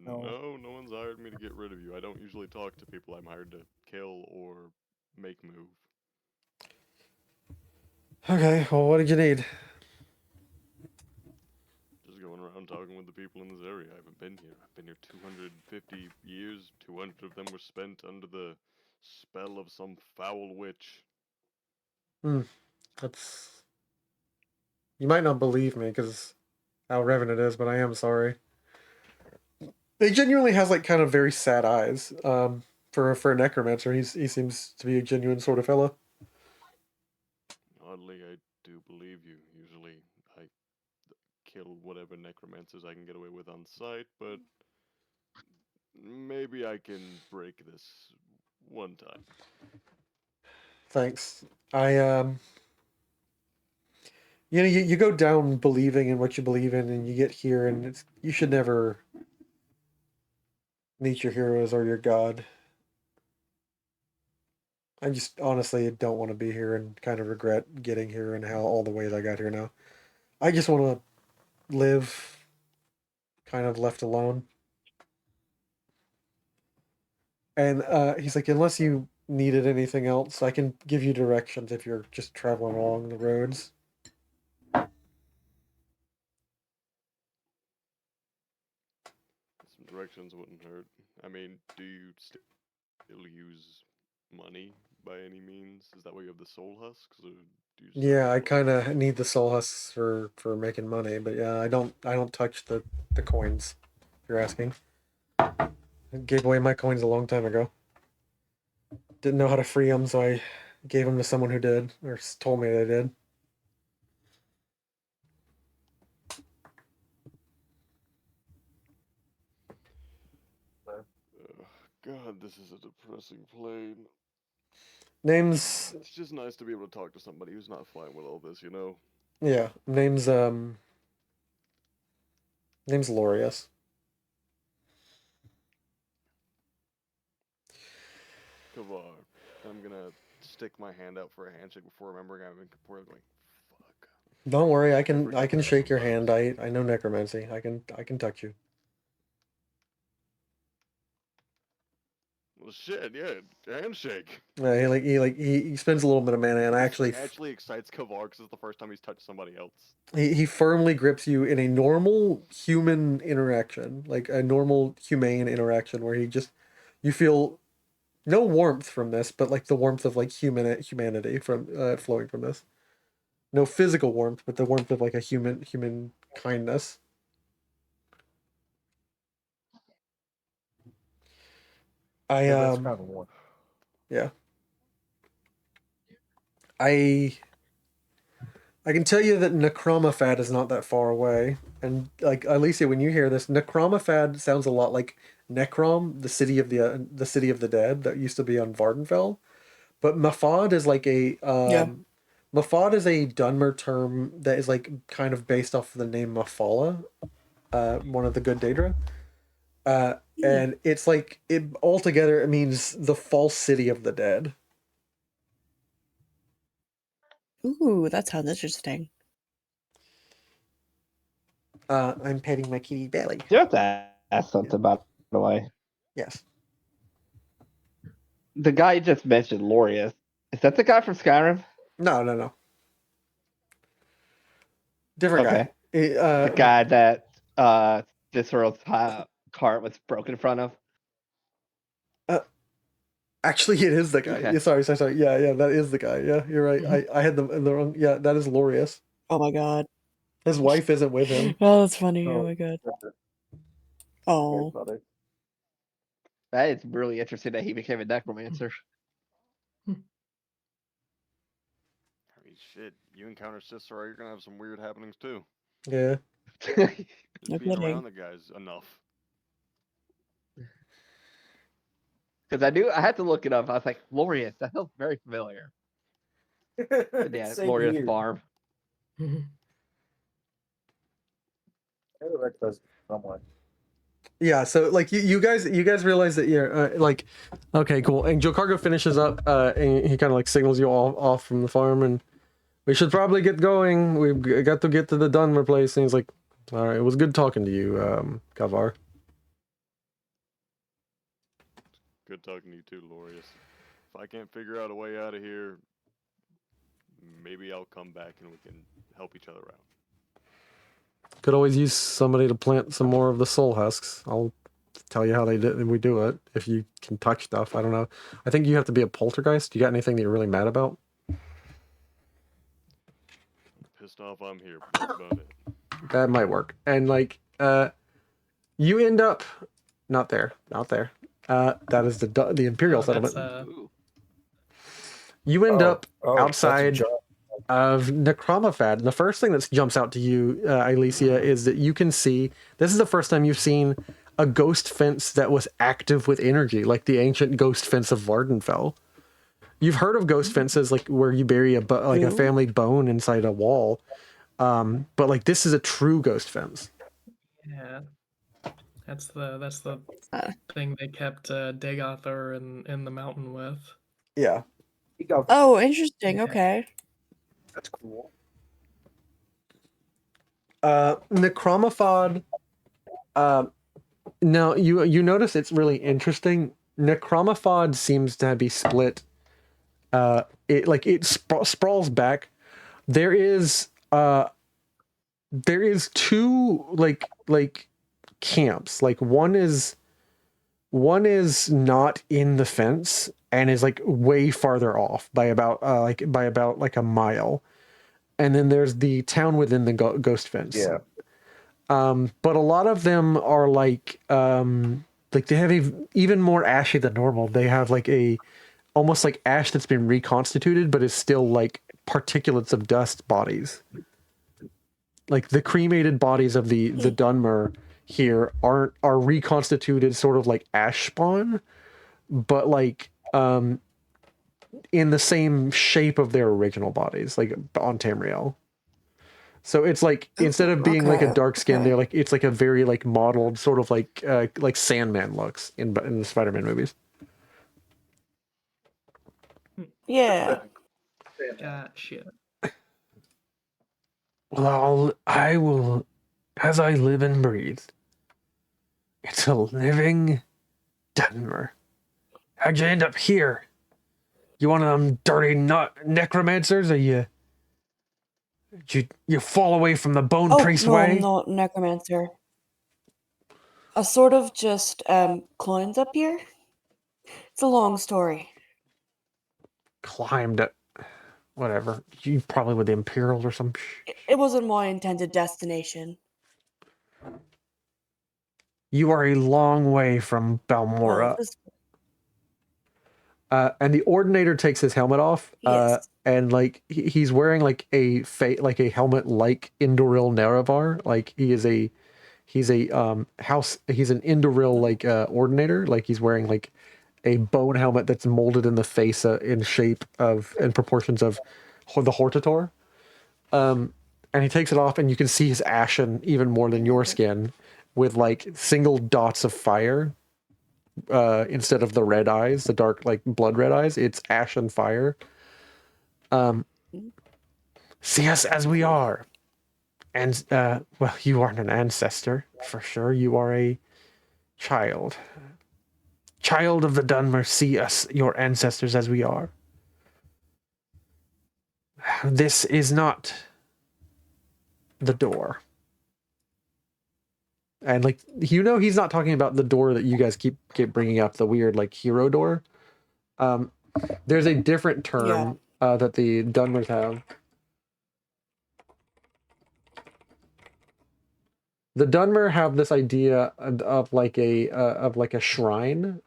No, no one's hired me to get rid of you. I don't usually talk to people I'm hired to kill or make move. Okay, well, what did you need? Just going around talking with the people in this area. I haven't been here. I've been here 250 years. 200 of them were spent under the spell of some foul witch. That's. You might not believe me because how reverent it is, but I am sorry. He genuinely has like kind of very sad eyes. For a necromancer, he seems to be a genuine sort of fellow. Oddly, I do believe you. Usually, I kill whatever necromancers I can get away with on sight, but maybe I can break this one time. Thanks. You go down believing in what you believe in, and you get here, and you should never meet your heroes or your god. I just honestly don't want to be here and kind of regret getting here and how all the ways I got here now. I just want to live kind of left alone. And he's like, unless you needed anything else, I can give you directions if you're just traveling along the roads. Some directions wouldn't hurt. I mean, do you still use money by any means? Is that why you have the soul husks, or do you just Yeah, I kind of need the soul husks for making money, but yeah, I don't touch the coins. If you're asking, I gave away my coins a long time ago. Didn't know how to free them, so I gave them to someone who did, or told me they did. God, this is a depressing plane. Name's It's just nice to be able to talk to somebody who's not fine with all this, you know? yeah. Name's Lorius. Kavar. I'm gonna stick my hand out for a handshake before remembering I'm incorporeal, going, fuck. Don't worry, I forget can that shake your sometimes. hand. I know necromancy. I can touch you. Well, shit, yeah, handshake. He spends a little bit of mana, and This actually excites Kavar because it's the first time he's touched somebody else. he firmly grips you in a normal human interaction, like a normal humane interaction, where you feel no warmth from this, but like the warmth of like humanity from flowing from this. No physical warmth, but the warmth of like a human kindness. That's kind of warm. Yeah. I can tell you that Necromafad is not that far away. And like Alicia, when you hear this, Necromafad sounds a lot like Necrom, the city of the dead that used to be on Vardenfell. But Mafad is like Mafad is a Dunmer term that is like kind of based off of the name Mafala, one of the good Daedra. And it's like it altogether it means the false city of the dead. Ooh, that sounds interesting. I'm petting my kitty belly. You have to ask something, by the way. Yes. The guy you just mentioned, Lorius, is that the guy from Skyrim? No. Different Okay. guy. The guy that Visceral's cart was broken in front of? Actually, it is the guy. Okay. Yeah, sorry. Yeah, that is the guy. Yeah, you're right. Mm-hmm. I had the wrong. Yeah, that is Lorius. Oh my god. His wife isn't with him. Oh, that's funny. Oh my god. Oh. That is really interesting that he became a necromancer. I mean, shit, you encounter Cicero, you're gonna have some weird happenings too. Yeah. Just being around the guys enough. Because I had to look it up. I was like, Glorious. That felt very familiar. Yeah, Same Glorious here. Farm. Mhm. I recognize someone. Yeah, so like you guys realize that you're like, okay, cool. And Joe Cargo finishes up, and he kind of like signals you all off from the farm, and we should probably get going. We've got to get to the Dunmer place. And he's like, all right, it was good talking to you, Kavar. Good talking to you too, Lorius. If I can't figure out a way out of here, maybe I'll come back and we can help each other out. Could always use somebody to plant some more of the soul husks. I'll tell you how we do it. If you can touch stuff, I don't know. I think you have to be a poltergeist. You got anything that you're really mad about? I'm pissed off I'm here, but that's about it. That might work. And like, you end up not there. That is the Imperial settlement. You end up outside of Necromafad. And the first thing that jumps out to you, Alicia, is that you can see, this is the first time you've seen a ghost fence that was active with energy, like the ancient ghost fence of Vardenfell. You've heard of ghost fences, like where you bury a family bone inside a wall, but like this is a true ghost fence. Yeah, that's the thing they kept Dagothor in the mountain with. Yeah. Oh, interesting. Yeah. Okay. That's cool. Necromophod. Now you notice it's really interesting. Necromophod seems to be split. It sprawls back. There is two like camps. Like one is not in the fence and is like way farther off by about like a mile. And then there's the town within the ghost fence. Yeah. But a lot of them are like they have even more ashy than normal. They have like almost like ash that's been reconstituted, but is still like particulates of dust bodies. Like the cremated bodies of the Dunmer here are reconstituted sort of like ash spawn, but like in the same shape of their original bodies, like on Tamriel. So it's like instead of being like a dark skin, they're like it's like a very like modeled sort of like Sandman looks in the Spider-Man movies. Yeah. Gotcha. Well, I will, as I live and breathe. It's a living Dunmer. How'd you end up here? You one of them dirty necromancers, or you fall away from the Bone Priest no, way? I'm not a necromancer. I sort of just climbed up here. It's a long story. Climbed it. Whatever. You probably with the Imperial or some It wasn't my intended destination. You are a long way from Balmora. And the Ordinator takes his helmet off. Yes. And like he's wearing like a helmet like Indoril Nerevar. Like he's an Indoril like Ordinator. Like he's wearing like a bone helmet that's molded in the face in shape of and proportions of the Hortator. And he takes it off, and you can see his ashen even more than your skin, with like single dots of fire. Instead of the red eyes, the dark like blood red eyes, it's ashen fire. See us as we are. And well, you aren't an ancestor for sure. You are a child. Child of the Dunmer, see us, your ancestors, as we are. This is not the door. And like he's not talking about the door that you guys keep bringing up, the weird like hero door. There's a different term that the Dunmers have. The Dunmer have this idea of like a shrine,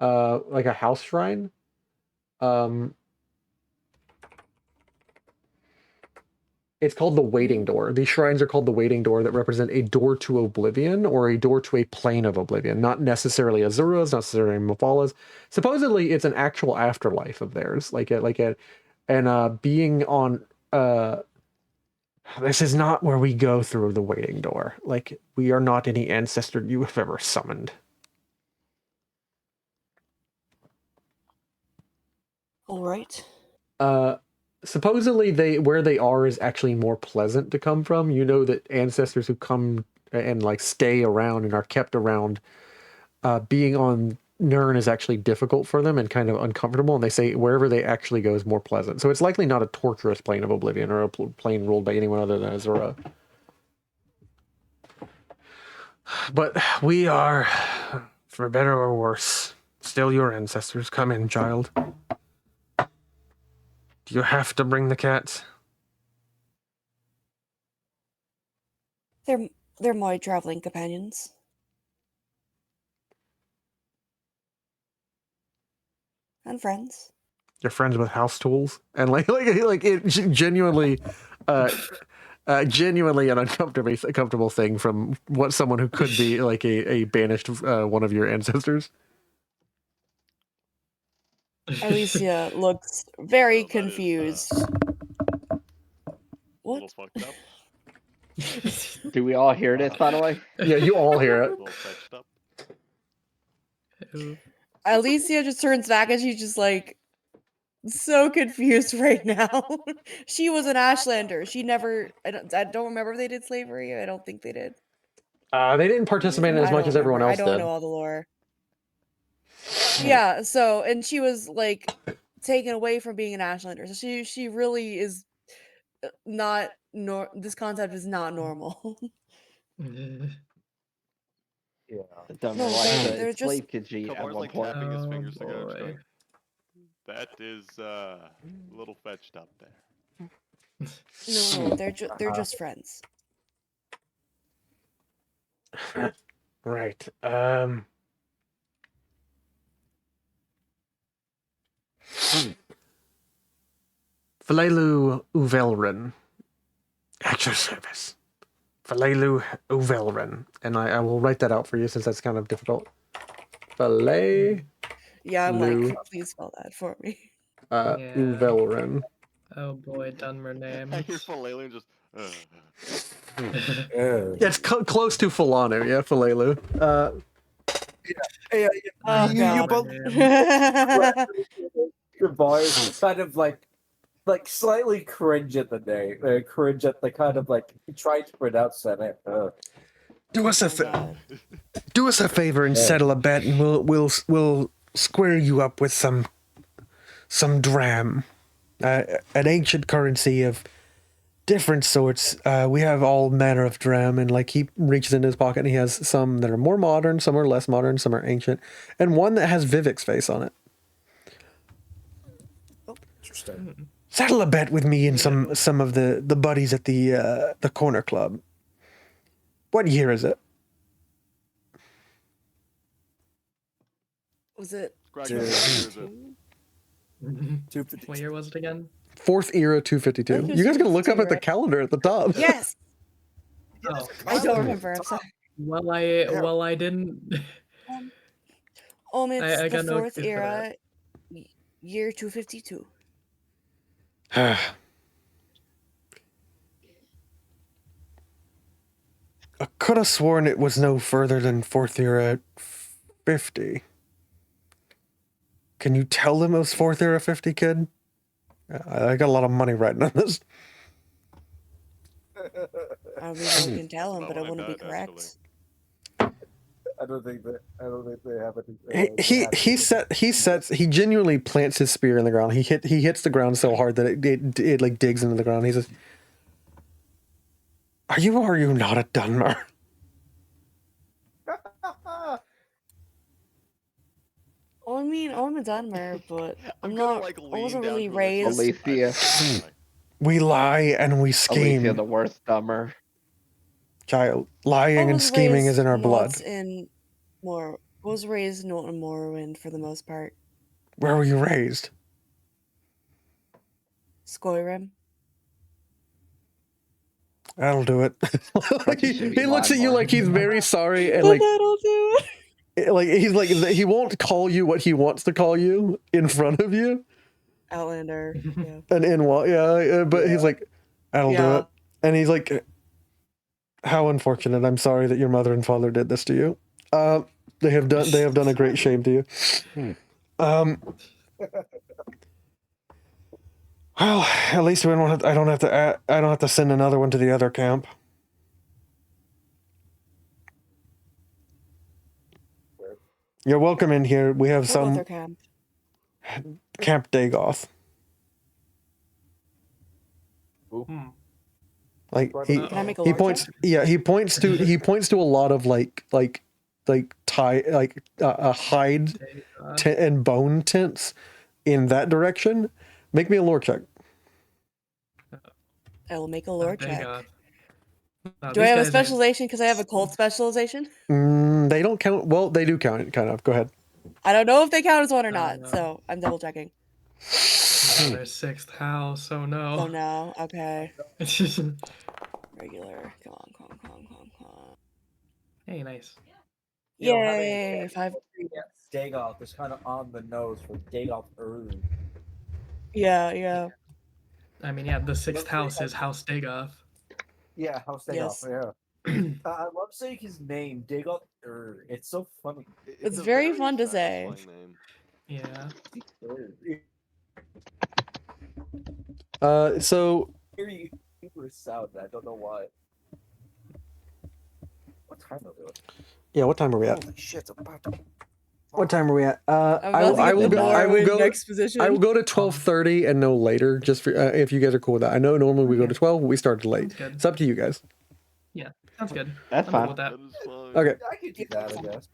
like a house shrine. It's called the Waiting Door. These shrines are called the Waiting Door that represent a door to oblivion or a door to a plane of oblivion. Not necessarily Azura's, not necessarily Mafala's. Supposedly, it's an actual afterlife of theirs, being on. This is not where we go through the Waiting Door. Like, we are not any ancestor you have ever summoned. All right. Supposedly where they are is actually more pleasant to come from. You know that ancestors who come and like stay around and are kept around, being on Nirn is actually difficult for them and kind of uncomfortable, and they say wherever they actually go is more pleasant. So it's likely not a torturous plane of oblivion or a plane ruled by anyone other than Azura. But we are, for better or worse, still your ancestors. Come in, child. Do you have to bring the cats? They're my traveling companions. And friends. You're friends with house tools, and like it genuinely, genuinely an uncomfortable thing from what someone who could be like a banished one of your ancestors. Alicia looks very confused. What? A little fucked up. Do we all hear this, by the way? Yeah, you all hear it. A little fetched up. Alicia just turns back and she's just like so confused right now. She was an Ashlander. She never. I don't remember if they did slavery. I don't think they did. They didn't participate in as much as everyone else did. I don't did. know all the lore. Yeah. So, and she was like taken away from being an Ashlander. So she really is not. This concept is not normal. Yeah. They're just slave Khajiit at Kamar's one like point. tapping his fingers Oh, together. boy. That is a little fetched up there. no. They're just friends. Right. Falelu Uvelren. At your service. Falelu Uvelren. And I will write that out for you since that's kind of difficult. Falelu. Yeah, I'm like, please spell that for me. Uvelren. Oh boy, Dunmer names. I hear Falelu and just. Yeah, it's close to Falanu, yeah, Falelu. Oh god. Your voice kind of like slightly cringe at the name, cringe at the kind of like trying to pronounce that. Do us a favor and settle a bet, and we'll square you up with some dram, an ancient currency of different sorts. We have all manner of dram, and like he reaches into his pocket and he has some that are more modern, some are less modern, some are ancient, and one that has Vivek's face on it. Oh, interesting. Settle a bet with me and some of the buddies at the corner club. What year is it? Was it? What year was it again? 4th era 252. You guys gonna look up at the calendar at the top? Yes. Oh. I don't remember. I'm sorry. Well, I didn't. It's I the got no 4th excuse for era, year 252. I could have sworn it was no further than 4th era 50. Can you tell them it was 4th era 50, kid? I got a lot of money writing on this. I mean, I can tell him, but I wouldn't be correct. I don't think they have he genuinely plants his spear in the ground. He hits the ground so hard that it like digs into the ground. He says, "Are you or are you not a Dunmer?" I mean, I'm a Dunmer, but I'm not. Like, I wasn't really lean raised. Alicia. We lie and we scheme. Alicia, the worst Dunmer. Child, lying and scheming is in our blood. I was raised not in Morrowind for the most part. Where were you raised? Skyrim. That'll do it. But you should be he looks at you more. like he's very sorry and That'll do it. like he's like he won't call you what he wants to call you in front of you. Outlander. Yeah. And in what? Yeah, but he's like, that'll do Yeah. it. And he's like, how unfortunate. I'm sorry that your mother and father did this to you. They have done a great shame to you. Well, at least I don't have to send another one to the other camp. You're welcome in here. We have What some other camp? Camp Dagoth. Like Can I make a he lore points check? yeah he points to a lot of like hide and bone tents in that direction. Make me a lore check. I will make a lore check. No, Do I these have a guys ain't- specialization because I have a cold specialization? They don't count. Well, they do count. Kind of. Go ahead. I don't know if they count as one or not, no. so I'm double checking. No, their 6th house. Oh no. Oh no. Okay. It's just Regular. Come on. hey, nice. You know, having Yay! 5. Dagoth is kind of on the nose for Dagoth early. Yeah. I mean, yeah, the 6th house is House Dagoth. Yeah, House Dagoth. Yes. Yeah. I love saying his name, Dagoth. It's so funny. It's a very fun to satisfying say. Name. Yeah. So Very super sound. I don't know why. What time are we? yeah, what time are we at? Holy shit! It's about to... What time are we at? I'm I about to get will the go. I will Norwin go. exposition. I will go to 12:30 and no later. Just for if you guys are cool with that. I know normally we go to 12. But we started late. Sounds good. It's up to you guys. Yeah, sounds good. That's I'm cool fine. with that. That is fine. Okay. I could do that, I guess.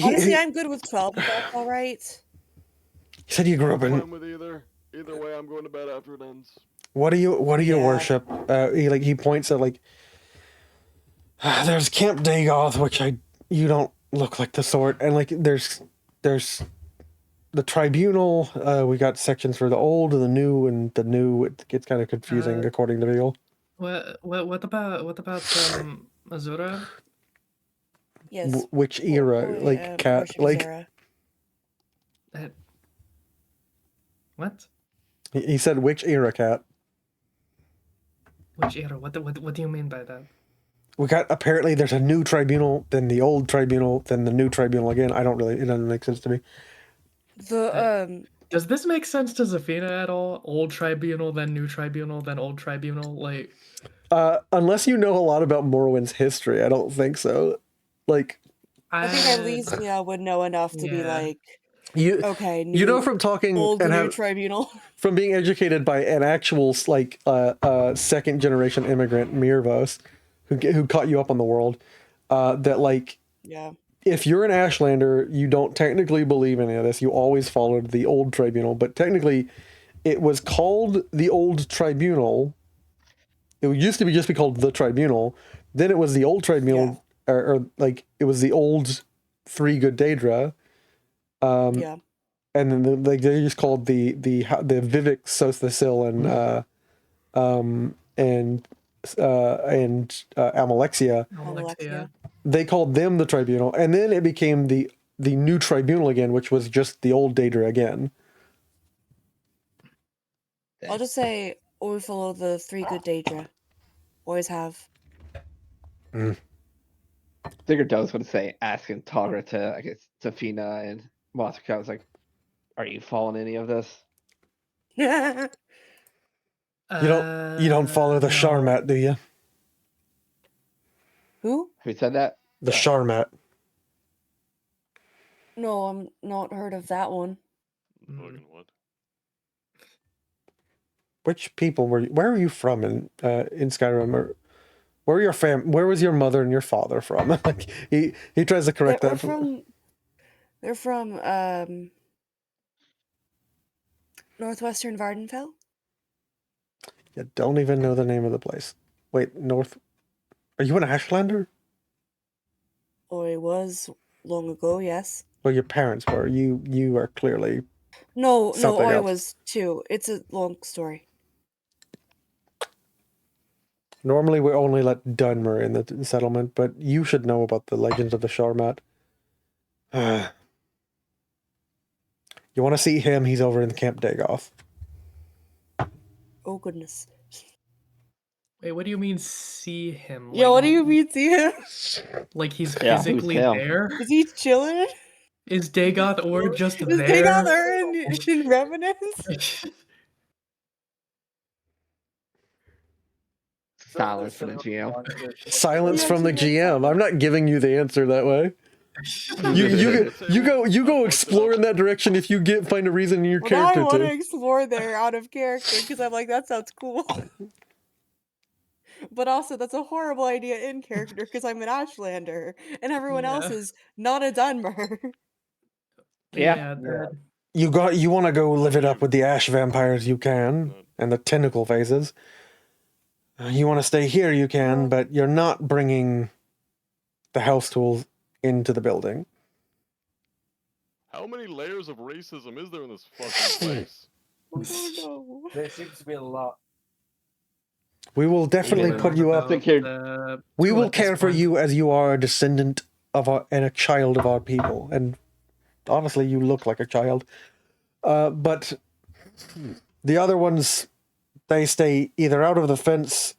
Honestly, I'm good with 12. If that's all right. He said you grew up I'm in. fine with either. Either way, I'm going to bed after it ends. What do you Yeah. worship? He points at like there's Camp Dagoth, which you don't look like the sort, and like there's the tribunal. We got sections for the old and the new, and the new it gets kind of confusing according to Beagle. What about Azura? Yes. Which era? Oh, like yeah, cat? worship Like Azura. What? he said, which era, cat? Which era? What do you mean by that? We got apparently there's a new tribunal, then the old tribunal, then the new tribunal again. It doesn't make sense to me. The Does this make sense to Zafina at all? Old tribunal, then new tribunal, then old tribunal. Like, Unless you know a lot about Morrowind's history, I don't think so. Like I think at least would know enough to be yeah. like, you, okay, you know from talking old and new have, tribunal. from being educated by an actual second generation immigrant, Mirvos, who caught you up on the world, that like Yeah. if you're an Ashlander, you don't technically believe any of this. You always followed the old tribunal, but technically, it was called the old tribunal. It used to be called the tribunal. Then it was the old tribunal, or like it was the old Three Good Daedra. Yeah. And then they just called the Vivek Sothasil and Amalexia. Alexia. They called them the tribunal, and then it became the new tribunal again, which was just the old Daedra again. I'll just say, always follow the 3 good Daedra. Always have. Figured Does would say asking Togra to, I guess, Tafina and Mothra. I was like, are you following any of this? You don't follow the no. Sharmat, do you? Who? Who said that? The Sharmat. No, I'm not heard of that one. Fucking what? Which people were you? Where were you from in Skyrim? Or where were your Where was your mother and your father from? Like he tries to correct that. They're from Northwestern Vardenfell. You don't even know the name of the place. Wait, North. Are you an Ashlander? Oh, it was long ago, yes. Well, your parents were. You are clearly. No, I else. was too. It's a long story. Normally we only let Dunmer in the settlement, but you should know about the legends of the Sharmat. You want to see him? He's over in Camp Dagoth. Oh goodness. Wait, what do you mean see him? Yeah, what do you mean see him? Like he's Yeah, who's physically him? there? Is he chilling? Is Dagoth or just Is there? Dagoth there in Revenants? Silence from the GM. Silence from the GM. I'm not giving you the answer that way. You go explore in that direction if you find a reason in your Well, now I character want to to. explore there out of character because I'm like, that sounds cool. But also, that's a horrible idea in character because I'm an Ashlander and everyone else is not a Dunmer. Yeah. You want to go live it up with the ash vampires, you can, and the tentacle phases. You want to stay here, you can, but you're not bringing the house tools into the building. How many layers of racism is there in this fucking place? Oh no. There seems to be a lot. We will definitely put you up. We will care for you as you are a descendant of and a child of our people. And honestly, you look like a child. But the other ones, they stay either out of the fence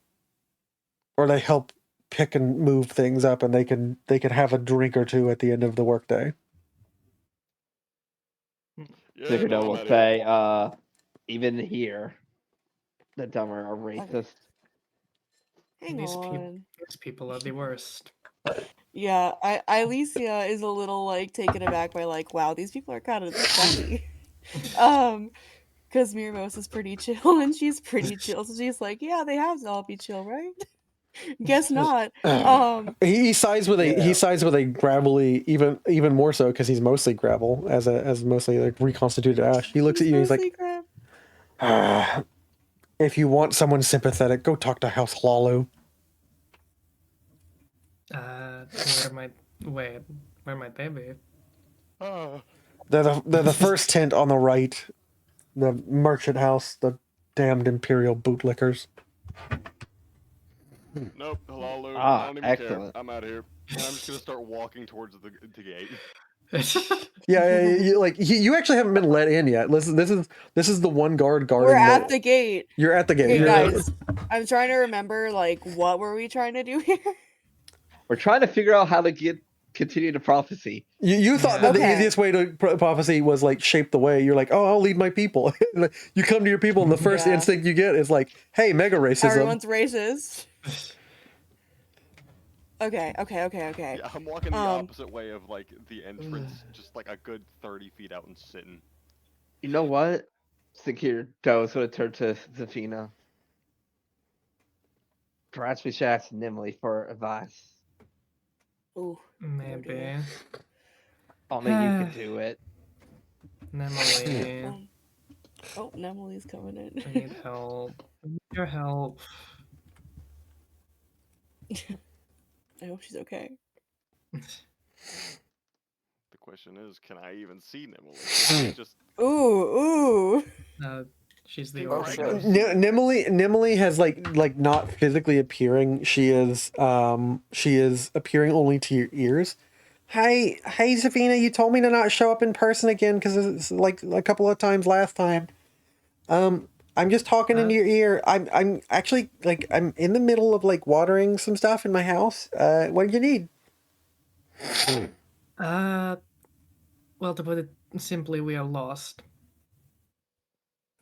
or they help pick and move things up, and they can have a drink or two at the end of the workday. Ziggerdo will say, even here, the Dummer are racist. These people are the worst. Yeah, Alicia is a little like taken aback by like, wow, these people are kind of sucky. Because Mirmos is pretty chill and she's pretty chill, so she's like, yeah, they have to all be chill, right? Guess not. He sides with a gravelly, even more so because he's mostly gravel as mostly like reconstituted ash. He looks at you and he's like, if you want someone sympathetic, go talk to House Hlalu. Where might they be? They're the first tent on the right, the merchant house, the damned imperial bootlickers. Nope, Hlalu. I don't even excellent. care. I'm out of here. And I'm just gonna start walking towards the gate. You actually haven't been let in yet. This is the one guard guarding. We're at the gate. You're at the gate. Okay, guys, I'm trying to remember like what were we trying to do here? We're trying to figure out how to continue the prophecy. You thought that the easiest way to prophecy was like shape the way. You're like, oh, I'll lead my people. You come to your people, and the first instinct you get is like, hey, mega racism. Everyone's racist. Okay. Yeah, I'm walking the opposite way of like the entrance, just like a good 30 feet out and sitting. You know what? Ziggerdo is going to turn to Zafina. Perhaps we should ask Nimley for advice. Ooh, maybe. Only you could do it. Nemily. Nemily's coming in. I need help. I need your help. I hope she's okay. The question is, can I even see Nimley? Just Ooh. She's the Nimley has like not physically appearing. She is appearing only to your ears. Hey, Zafina, you told me to not show up in person again because it's like a couple of times last time. I'm just talking into your ear. I'm actually like I'm in the middle of like watering some stuff in my house. What do you need? Well, to put it simply, we are lost.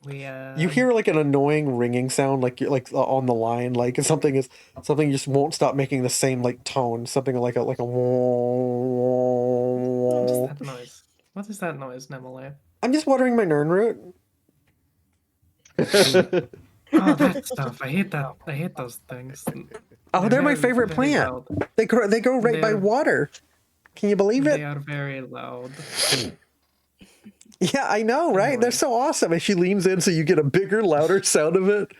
You hear like an annoying ringing sound, like you're like on the line, like something just won't stop making the same like tone. Something like a. What is that noise? What is that noise, Nemile? I'm just watering my Nirnroot. Oh, that stuff! I hate that. I hate those things. They're my favorite plant. Loud. They go right by water. Can you believe it? They are very loud. Yeah, I know, right? They're so awesome. And she leans in so you get a bigger, louder sound of it.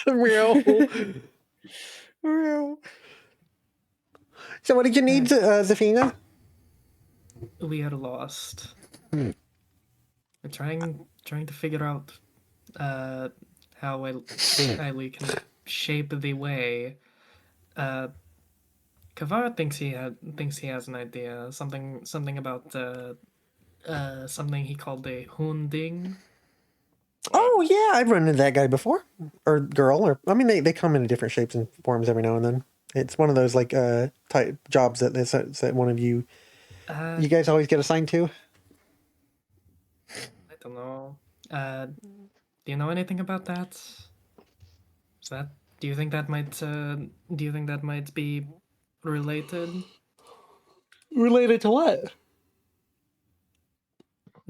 Meow. So what did you need, Zafina? We are lost. We're trying to figure out how I can shape the way. Kavar thinks he has an idea. Something about something he called a hunding. Oh yeah, I've run into that guy before, or girl, or I mean they come in different shapes and forms every now and then. It's one of those like type jobs that one of you guys always get assigned to. I don't know. Do you know anything about that? Is that? Do you think that might be related Related to what?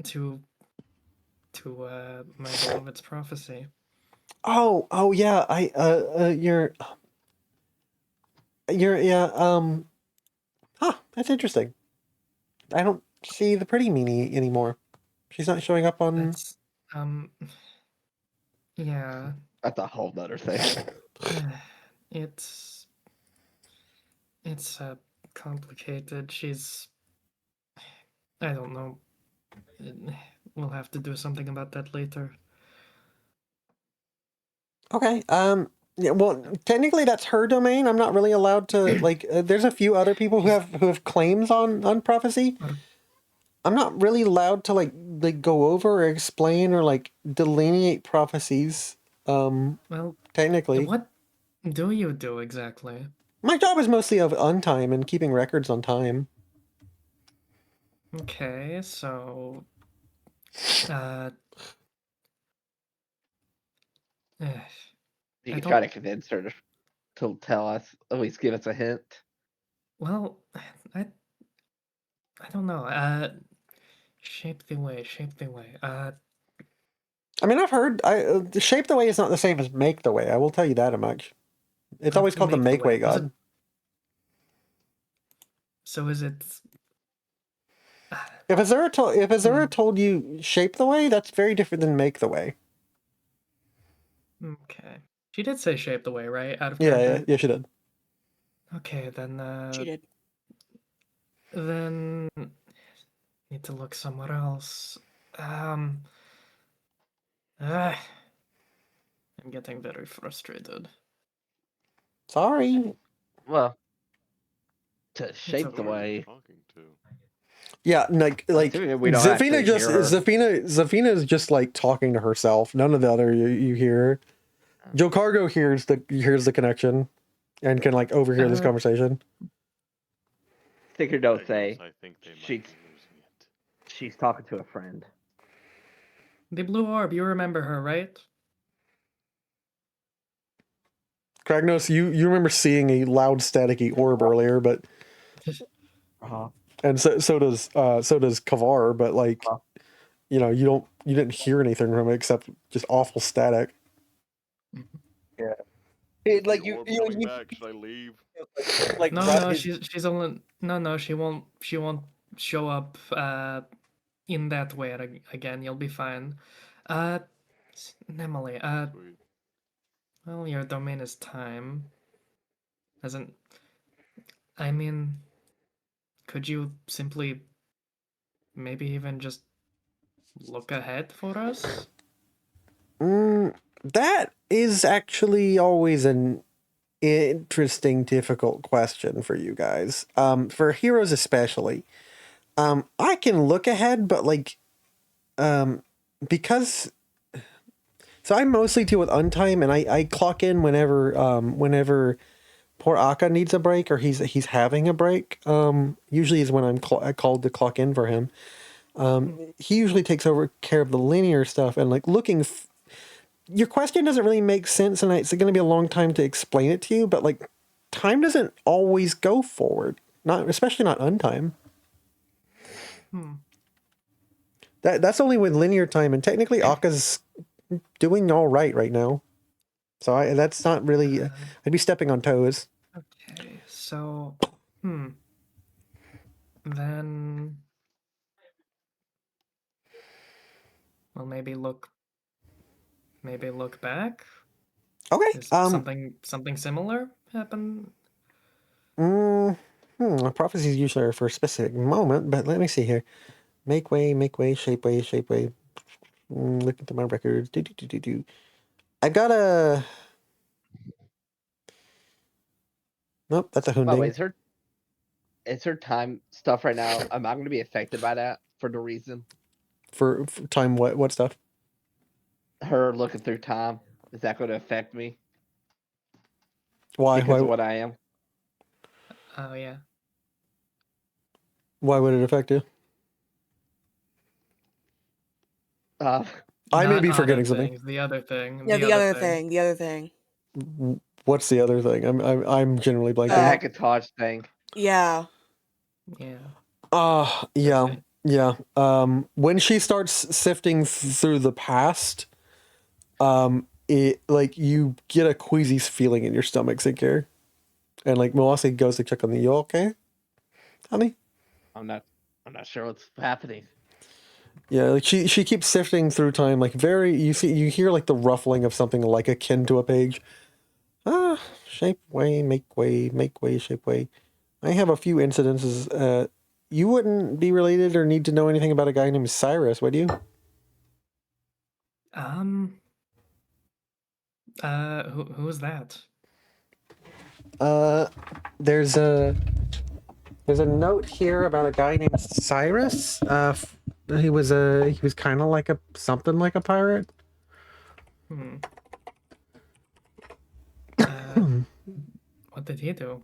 to my beloved's prophecy? Oh yeah, you're yeah that's interesting. I don't see the pretty meanie anymore. She's not showing up on. That's yeah. That's a whole nother thing. It's complicated. I don't know. We'll have to do something about that later. Okay. Yeah. Well, technically, that's her domain. I'm not really allowed to like. There's a few other people who have claims on prophecy. I'm not really allowed to like go over or explain or like delineate prophecies. Well, technically, what do you do exactly? My job is mostly of untime and keeping records on time. Okay, so you can try to convince her to tell us, at least give us a hint. Well, I don't know. Shape the way. I mean, I've heard shape the way is not the same as make the way. I will tell you that much. It's always called the make way god. So is it? If Azura told you shape the way, that's very different than make the way. Okay, she did say shape the way, right? Out of yeah, she did. Okay, then. She did. Then need to look somewhere else. I'm getting very frustrated. Sorry. Well, to shape the way. Yeah, like Zafina is just like talking to herself. None of the other you hear. Joe Cargo hears the connection, and can like overhear this conversation. Stick or don't say. She's talking to a friend. The blue orb, you remember her, right? Kragnos, you remember seeing a loud staticky orb earlier, but and so does Kavar, but like you didn't hear anything from it except just awful static. Yeah. Like you back. Should I leave? Like no, she's only no, she won't show up in that way again. You'll be fine. Nemoli, well, your domain is time. I mean, could you simply maybe even just look ahead for us? That is actually always an interesting, difficult question for you guys. For heroes especially. I can look ahead, but like, because. So I mostly deal with untime, and I clock in whenever poor Akka needs a break or he's having a break. Usually is when I'm called to clock in for him. He usually takes over care of the linear stuff and like looking. Your question doesn't really make sense, and it's going to be a long time to explain it to you. But like, time doesn't always go forward, especially not untime. That's only with linear time, and technically Akka's doing all right now. So that's not really. I'd be stepping on toes. Okay, so then well, maybe look back. Okay. Is something similar happen? Prophecies usually are for a specific moment, but let me see here. Make way, shape way. Look into my records. I've got a. Nope, that's a By the way, Hunding. is her time stuff right now? Am I going to be affected by that for no reason? For time, what stuff? Her looking through time, is that going to affect me? Why? Because of what I am? Oh yeah. Why would it affect you? I may be forgetting something. The other thing. Yeah, the other thing. The other thing. What's the other thing? I'm generally blanking. The Hackintosh thing. Yeah. Yeah. Yeah. When she starts sifting through the past, it like you get a queasy feeling in your stomach, Sinclair. And like Moasi goes to check on you okay, honey? I'm not sure what's happening. Yeah, like she keeps sifting through time, like you hear like the ruffling of something like akin to a page. Shape way, make way, shape way. I have a few incidences. You wouldn't be related or need to know anything about a guy named Cyrus, would you? Who is that? There's a note here about a guy named Cyrus. He was kind of like something like a pirate. What did he do?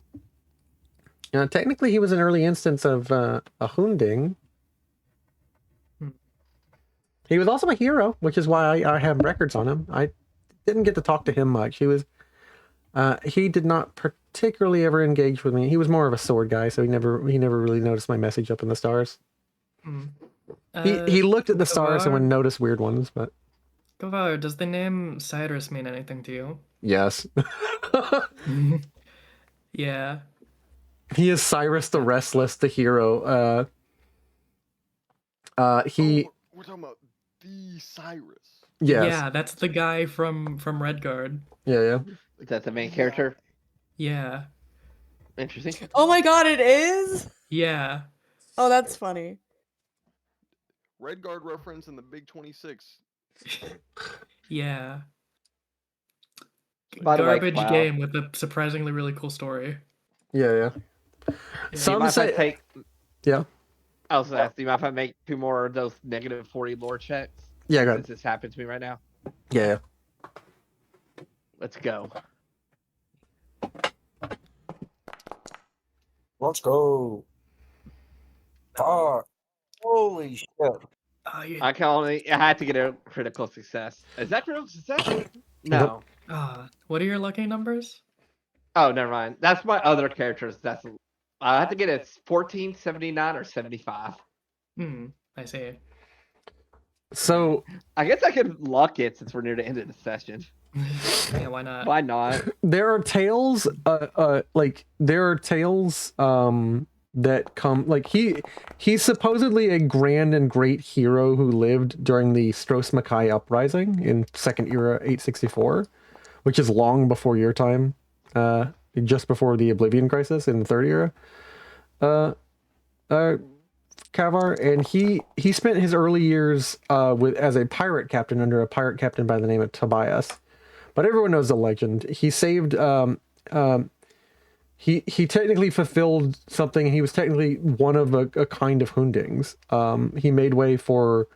Technically, he was an early instance of a Hunding. He was also a hero, which is why I have records on him. I didn't get to talk to him much. He did not particularly ever engage with me. He was more of a sword guy, so he never really noticed my message up in the stars. He looked at the stars and would notice weird ones, but. Gavar, does the name Cyrus mean anything to you? Yes. Yeah. He is Cyrus the Restless, the hero. We're talking about the Cyrus. Yes. Yeah, that's the guy from Redguard. Yeah. Is that the main character? Yeah. Interesting. Oh my god, it is? Yeah. Oh, that's funny. Redguard reference in the Big 26. Yeah. By the way, Garbage Cloud. game with a surprisingly really cool story. Yeah. Some say. Yeah. I was asking, do you mind if I make 2 more of those negative 40 lore checks? Yeah, go ahead. Does this happen to me right now? Yeah. Let's go. Let's go. Holy shit. I had to get a critical success. Is that critical success? No. What are your lucky numbers? Oh, never mind. That's my other characters. I have to get it 14, 79, or 75. I see. So I guess I could luck it since we're near the end of the session. Yeah, why not? Why not? There are tales, that come like he's supposedly a grand and great hero who lived during the Stros Mackay uprising in Second Era 864, which is long before your time, just before the Oblivion Crisis in the Third Era. Kavar, and he spent his early years as a pirate captain under a pirate captain by the name of Tobias. But everyone knows the legend. He saved. He technically fulfilled something. He was technically one of a kind of Hundings. He made way for.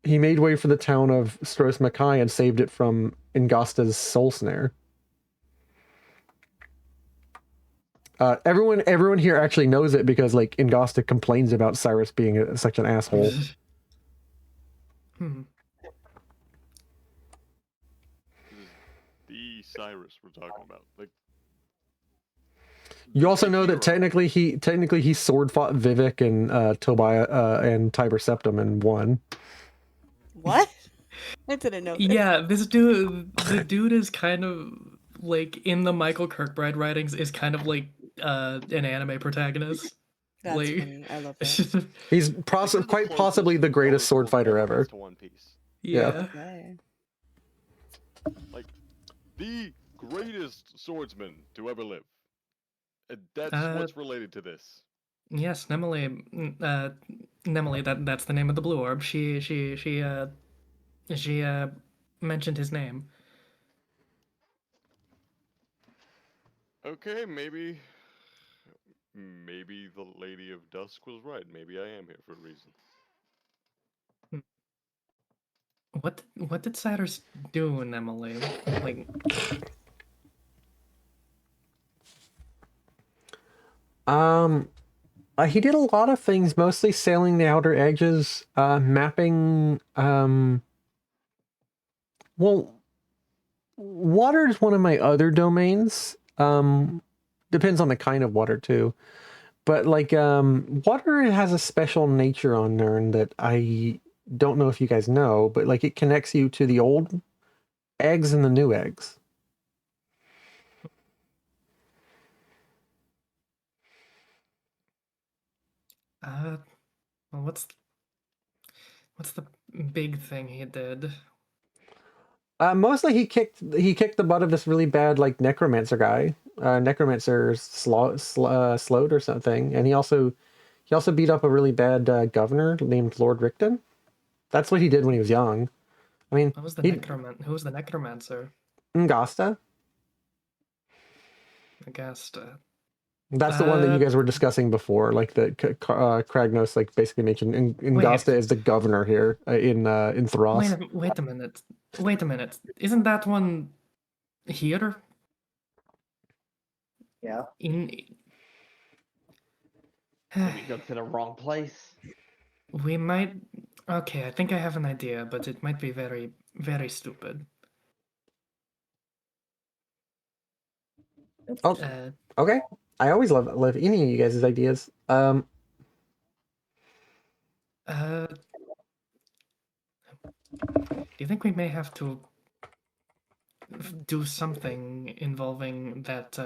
He made way for the town of Stros Mackay and saved it from Ingasta's soul snare. Everyone here actually knows it because like Ingasta complains about Cyrus being such an asshole. The Cyrus we're talking about, like. You also know that technically he sword fought Vivek and Tobiah and Tiber Septim and won. What? I didn't know. Yeah, the dude is kind of like in the Michael Kirkbride writings is kind of like an anime protagonist. That's like, funny. I love that. He's quite possibly the greatest sword fighter ever. To One Piece. Yeah. Okay. Like the greatest swordsman to ever live. That's what's related to this. Yes, Nemele. Nemele. That's the name of the blue orb. She mentioned his name. Okay, maybe the Lady of Dusk was right. Maybe I am here for a reason. What did Cyrus do in Emily? Like, He did a lot of things, mostly sailing the outer edges, mapping. Well, water is one of my other domains. Depends on the kind of water too. But like, water has a special nature on Nern that I don't know if you guys know, but like it connects you to the old eggs and the new eggs. well, what's the big thing he did? Mostly he kicked the butt of this really bad like necromancer guy, necromancer Slode or something, and he also beat up a really bad governor named Lord Rickton. That's what he did when he was young. I mean, Who was the necromancer? Ngasta. I guess. That's the one that you guys were discussing before, like the Kragnos, like basically mentioned. Ngasta is the governor here in Thros. Wait a minute. Isn't that one here? Yeah. Maybe go to the wrong place. We might. Okay, I think I have an idea, but it might be very, very stupid. Oh, okay. I always love any of you guys' ideas. Do you think we may have to do something involving that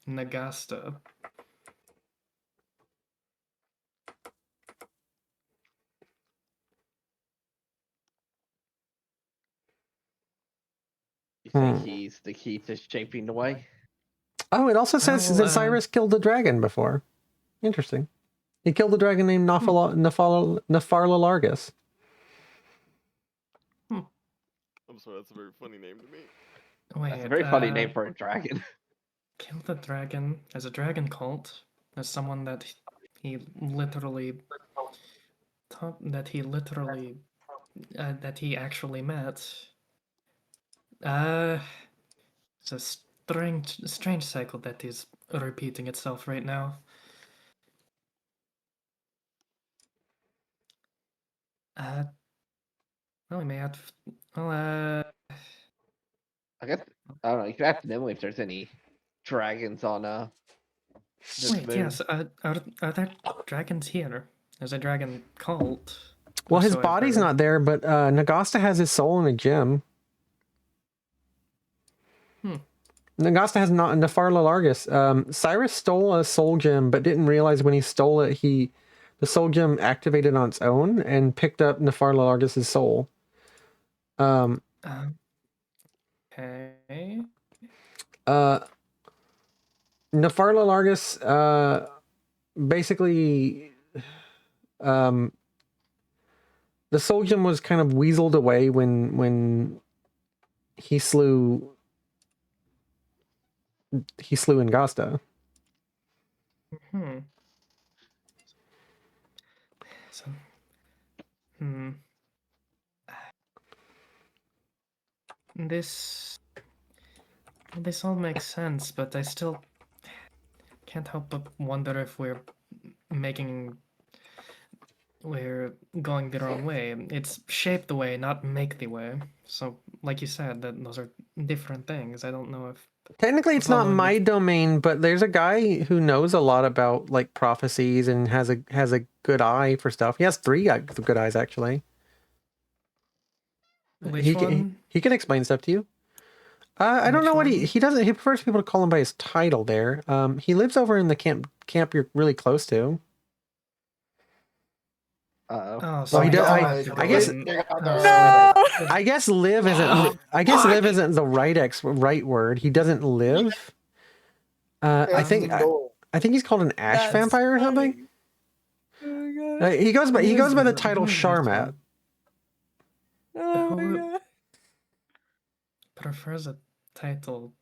Nagasta? You think he's the key to shaping the way? Oh, it also says that Cyrus killed the dragon before. Interesting. He killed a dragon named Nefarla Largus. I'm sorry, that's a very funny name to me. Wait, that's a very funny name for a dragon. Kill the dragon as a dragon cult, as someone that he literally that he actually met. It's a strange cycle that is repeating itself right now. Well, we may have. Well, I guess I don't know. You can ask Nimble if there's any dragons on wait, moon. Yes. Are there dragons here? There's a dragon cult. Well, his body's not there, but Nagasta has his soul in a gem. Nagasta has not Nefarla Largus. Cyrus stole a soul gem, but didn't realize when he stole it, the soul gem activated on its own and picked up Nefarla Largus's soul. Okay. Nefarla Largus, basically, the soul gem was kind of weaseled away when he slew Ngasta. So, This all makes sense, but I still can't help but wonder if we're going the wrong way. It's shape the way, not make the way. So, like you said, those are different things. I don't know if technically it's not my domain, but there's a guy who knows a lot about like prophecies and has a good eye for stuff. He has 3 good eyes actually. He can explain stuff to you. I don't know what he doesn't. He prefers people to call him by his title there. He lives over in the camp you're really close to. Oh, so he does. I guess. No! I guess live isn't. I guess live isn't the right word. He doesn't live. I think he's called an ash vampire or something. He goes by the title Sharmat. Oh my god. prefers a title.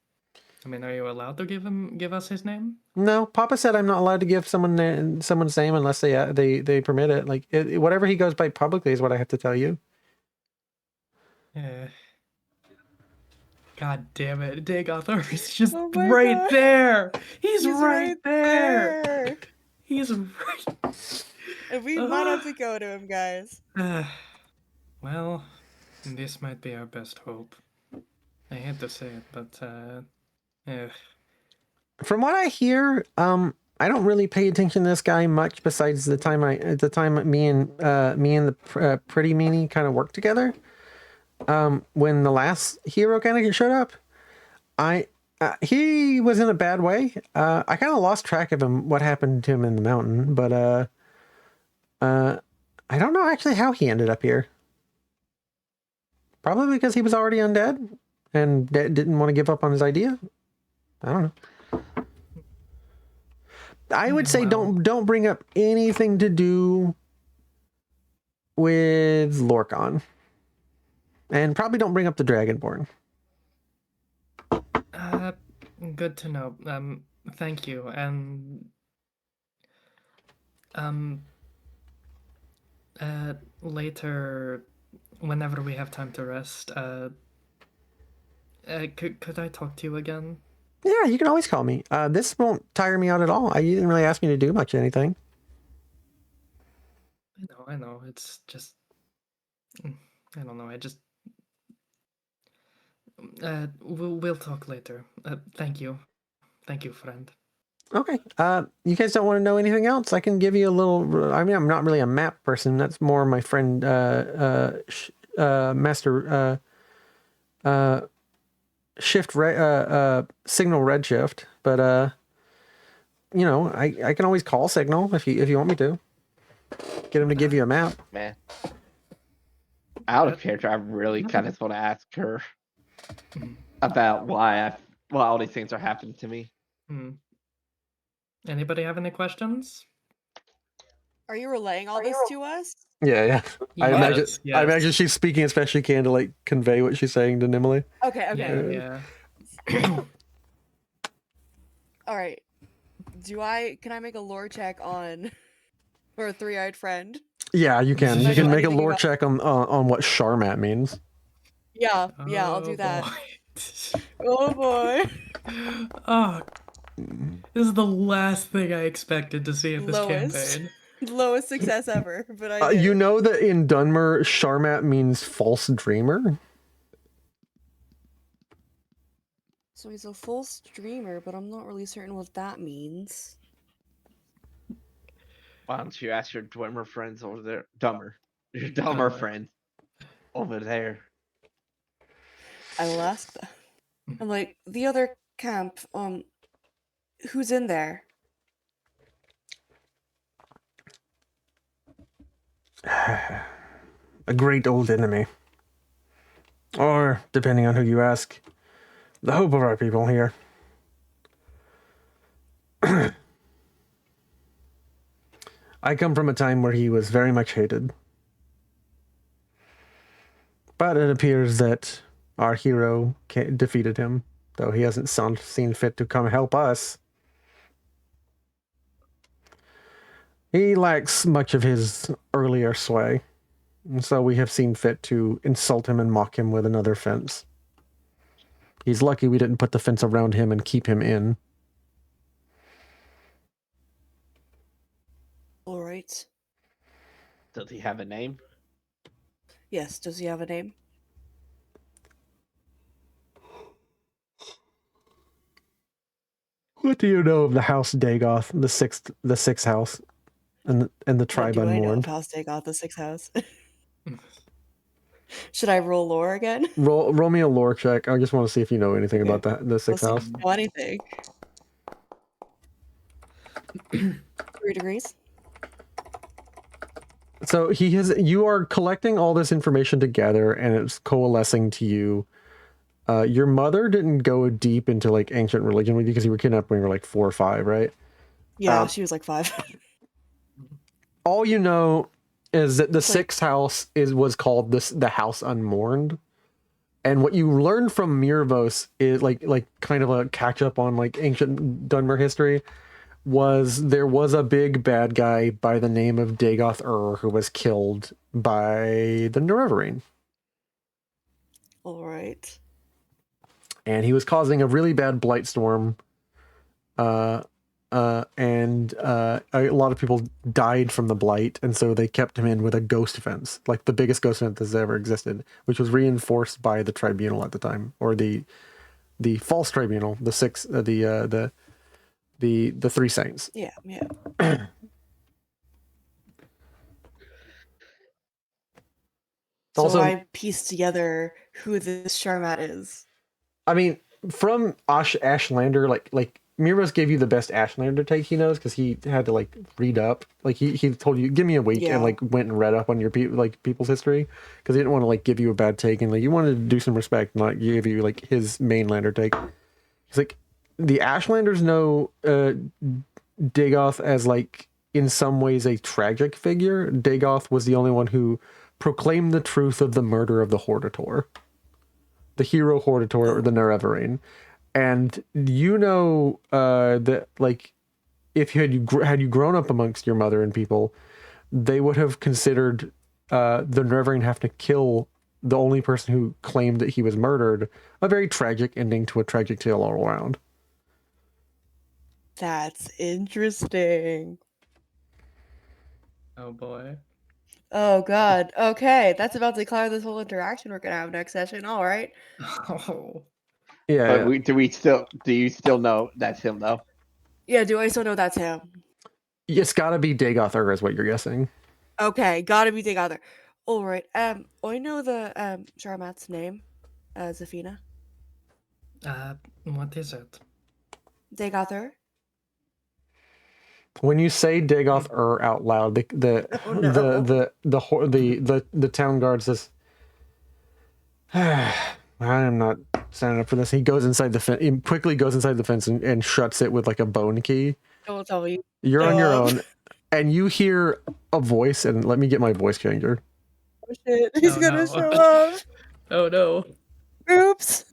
I mean, are you allowed to give us his name? No, Papa said I'm not allowed to give someone's name unless they permit it. Like whatever he goes by publicly is what I have to tell you. Yeah. God damn it, Dagoth is just Oh my right God. there. He's He's right there. there. He's right. And we might have to go to him, guys. Well, this might be our best hope. I hate to say it, but From what I hear, I don't really pay attention to this guy much. Besides the time me and the Pretty Meanie kind of worked together. When the last hero kind of showed up, he was in a bad way. I kind of lost track of him. What happened to him in the mountain? But I don't know actually how he ended up here. Probably because he was already undead and didn't want to give up on his idea. I don't know. I would say don't bring up anything to do with Lorcan. And probably don't bring up the Dragonborn. Good to know. Thank you. And later, whenever we have time to rest, could I talk to you again? Yeah, you can always call me. This won't tire me out at all. You didn't really ask me to do much anything. I know. It's just, I don't know. We'll talk later. Thank you, friend. Okay. You guys don't want to know anything else? I can give you a little. I mean, I'm not really a map person. That's more my friend, Master, Signal Redshift. But you know, I can always call Signal if you want me to. Get him to give you a map. Man, out of character, I really kind of want to ask her about why all these things are happening to me. Anybody have any questions? Are you relaying all this to us? Yeah. Yes, I imagine she's speaking as best she can to like convey what she's saying to Nimue. Okay. Yeah. All right. Can I make a lore check on our three-eyed friend? Yeah, you can. You can make a lore about... check on what Sharmat means. Yeah, I'll do that. Boy. Oh boy. Oh, this is the last thing I expected to see in this campaign. Lowest success ever, but I you know that in Dunmer, Sharmat means false dreamer? So he's a false dreamer, but I'm not really certain what that means. Why don't you ask your Dwemer friends over there? Your dumber friends over there. I will ask them. I'm like, the other camp, who's in there? A great old enemy. Or, depending on who you ask, the hope of our people here. I come from a time where he was very much hated. But it appears that our hero defeated him, though he hasn't seen fit to come help us. He lacks much of his earlier sway, and so we have seen fit to insult him and mock him with another fence. He's lucky we didn't put the fence around him and keep him in. All right. Does he have a name? Yes, does he have a name? What do you know of the House Dagoth, the sixth house, and the tribe What do unmourned? I know of House Dagoth, the sixth house? Should I roll lore again? Roll me a lore check. I just want to see if you know anything about the sixth house. Know anything? 3 degrees. So you are collecting all this information together, and it's coalescing to you. Your mother didn't go deep into like ancient religion with you because you were kidnapped when you were like 4 or 5, right? Yeah, she was like 5. All you know is that the sixth house was called the House Unmourned, And what you learn from Mirvos is like kind of a catch up on like ancient Dunmer history. There was a big bad guy by the name of Dagoth who was killed by the Nerevarine. All right. And he was causing a really bad blight storm. And a lot of people died from the blight, and so they kept him in with a ghost fence, like the biggest ghost fence that's ever existed, which was reinforced by the tribunal at the time, or the false tribunal, the three saints. Yeah. So Also, I pieced together who this Sharmat is. I mean, from Ashlander, like Miros gave you the best Ashlander take he knows, because he had to like read up. Like he told you, give me a week, and like went and read up on your people's history, because he didn't want to like give you a bad take, and like you wanted to do some respect, not give you like his mainlander take. He's like, the Ashlanders know Dagoth as like in some ways a tragic figure. Dagoth was the only one who proclaimed the truth of the murder of the Hortator. The hero Hortator, or the Nerevarine. And you know that like if you had you grown up amongst your mother and people, they would have considered the Nerevarine have to kill the only person who claimed that he was murdered a very tragic ending to a tragic tale all around. That's interesting. Oh boy. Oh god. Okay, that's about to clear this whole interaction we're gonna have next session. All right. Oh. Yeah. But do you still know that's him though? Yeah, do I still know that's him? It's gotta be Dagoth is what you're guessing. Okay, gotta be together. All right. I know the Sharmat's name. Zafina. What is it? Dagoth. When you say Dagoth out loud, the town guard says, I am not signing up for this. He goes inside the fence. He quickly goes inside the fence and shuts it with like a bone key. Don't tell me. You're on your own, and you hear a voice. And let me get my voice changer. Oh shit! He's gonna show up. Oh no! Oops.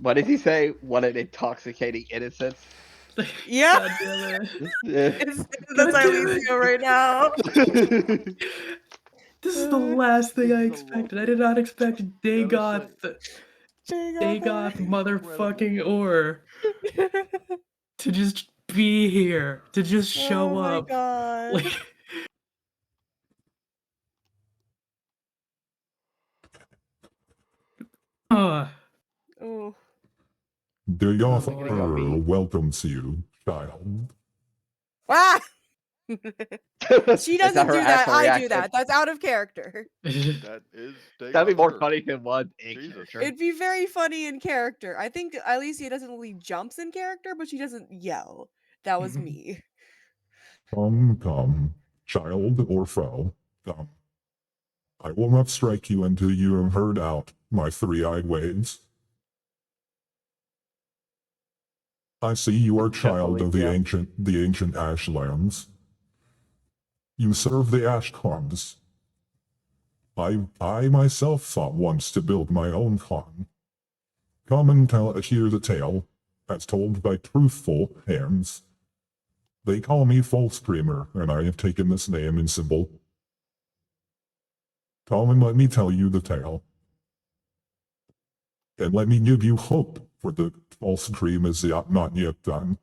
What did he say? What an intoxicating innocence. Yeah. That's Alicia right now. This is the last thing I expected. I did not expect Dagoth motherfucking Or to just be here, to just show up. God. Like, Oh. Dagoth welcomes you, child. Ah! She doesn't do that. I do that. That's out of character. That is. That'd be more funny than one. It'd be very funny in character. I think Alicia doesn't really jumps in character, but she doesn't yell. That was me. Come, child or foe, come. I will not strike you until you have heard out my three-eyed ways. I see you are child of the ancient Ashlands. You serve the Ashcons. I myself thought once to build my own clan. Come and hear the tale, as told by truthful hands. They call me False Screamer, and I have taken this name and symbol. Come and let me tell you the tale. And let me give you hope, for the false dream is not yet done.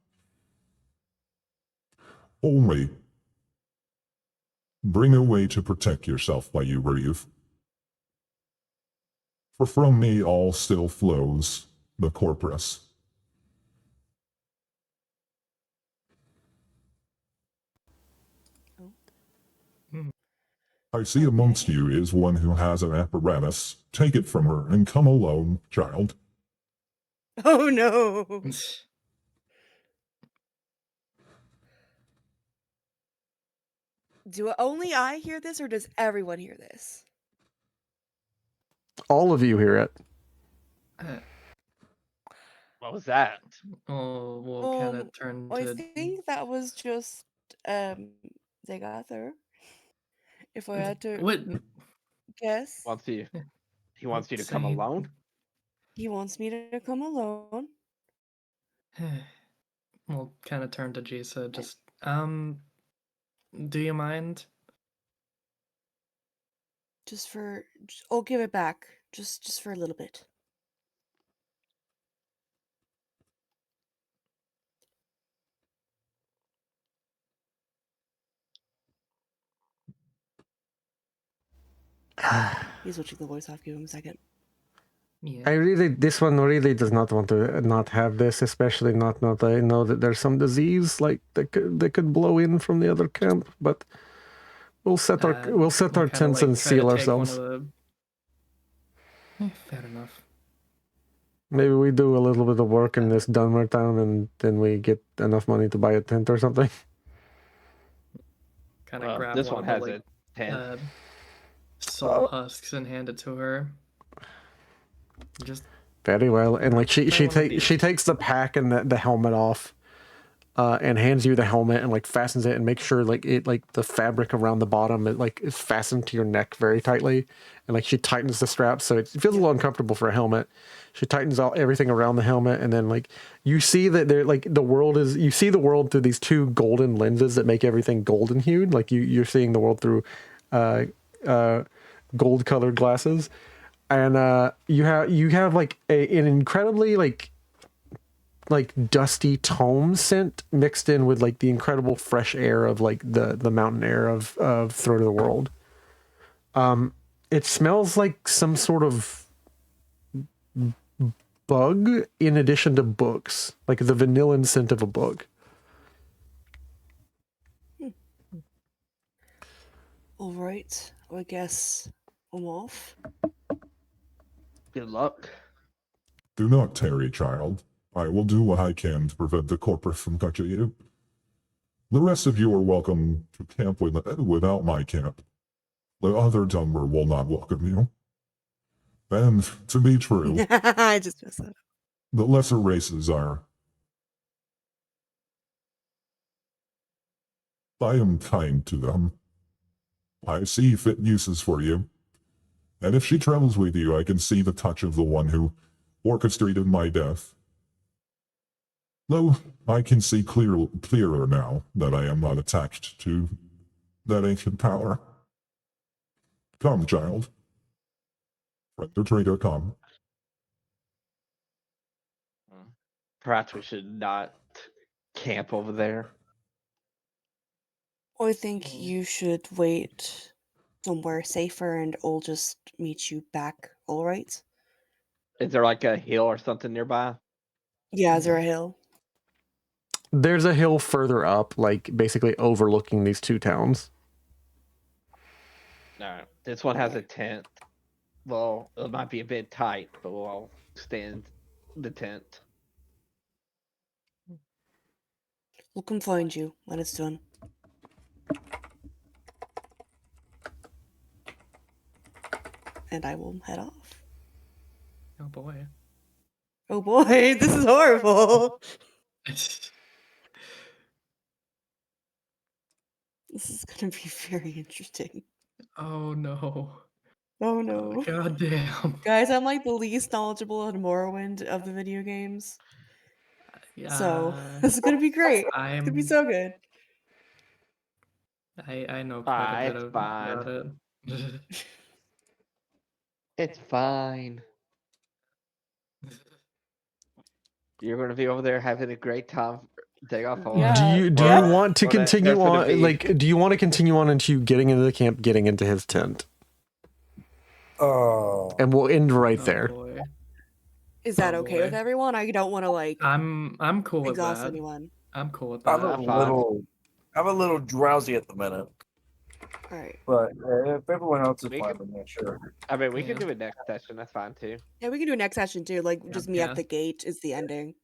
Only bring a way to protect yourself while you breathe. For from me all still flows the corpus. I see amongst you is one who has an apparatus. Take it from her and come alone, child. Oh no. Do only I hear this, or does everyone hear this? All of you hear it. What was that? Oh, well, can it turn to... I think that was just Dagoth. If I had to What? guess, He wants you to come alone? he wants me to come alone. We'll kind of turn to Jisa. Just, do you mind? I'll give it back. Just for a little bit. He's switching the voice off. Give him a second. Yeah. This one really does not want to not have this, especially not I know that there's some disease like that could blow in from the other camp, but we'll set our tents and seal ourselves. Fair enough. Maybe we do a little bit of work in this Dunmer town, and then we get enough money to buy a tent or something. Kind of grab this one one of has the, a tent. soul husks and hand it to her. Just very well, and like she takes the pack and the helmet off, and hands you the helmet and like fastens it and makes sure like the fabric around the bottom is fastened to your neck very tightly, and like she tightens the straps so it feels a little uncomfortable for a helmet. She tightens everything around the helmet, and then like you see that you see the world through these two golden lenses that make everything golden hued. Like you're seeing the world through gold colored glasses. And you have like an incredibly like dusty tome scent mixed in with like the incredible fresh air of like the mountain air of Throat of the World. It smells like some sort of bug in addition to books, like the vanilla scent of a book. All right, I guess I'm off. Good luck. Do not tarry, child. I will do what I can to prevent the corporate from touching you. The rest of you are welcome to camp without my camp. The other Dunmer will not welcome you. And to be true, I just messed up. The lesser races are. I am kind to them. I see fit uses for you. And if she travels with you, I can see the touch of the one who orchestrated my death. Though I can see clearer now that I am not attached to that ancient power. Come, child. Friend or traitor, come. Perhaps we should not camp over there. I think you should wait somewhere safer and I'll just meet you back, alright? Is there like a hill or something nearby? Yeah, is there a hill? There's a hill further up, like basically overlooking these two towns. No, this one has a tent. Well, it might be a bit tight, but we'll all stay in the tent. We'll come find you when it's done. And I will head off. Oh boy. Oh boy, this is horrible. This is gonna be very interesting. Oh no. Oh no. God damn. Guys, I'm like the least knowledgeable on Morrowind of the video games. So this is gonna be great. It's gonna be so good. I know quite a bit about it. It's fine. You're gonna be over there having a great time. Take off all. Do you want to continue on? Like, do you want to continue on into getting into the camp, getting into his tent? Oh. And we'll end right there. Boy. Is that okay with everyone? I don't want to like. I'm cool with exhaust that. anyone. I'm cool with that. I'm a little drowsy at the minute. All right. But if everyone else is fine with me, sure. I mean, we can do it next session. That's fine too. Yeah, we can do a next session too. Like just me at the gate is the ending.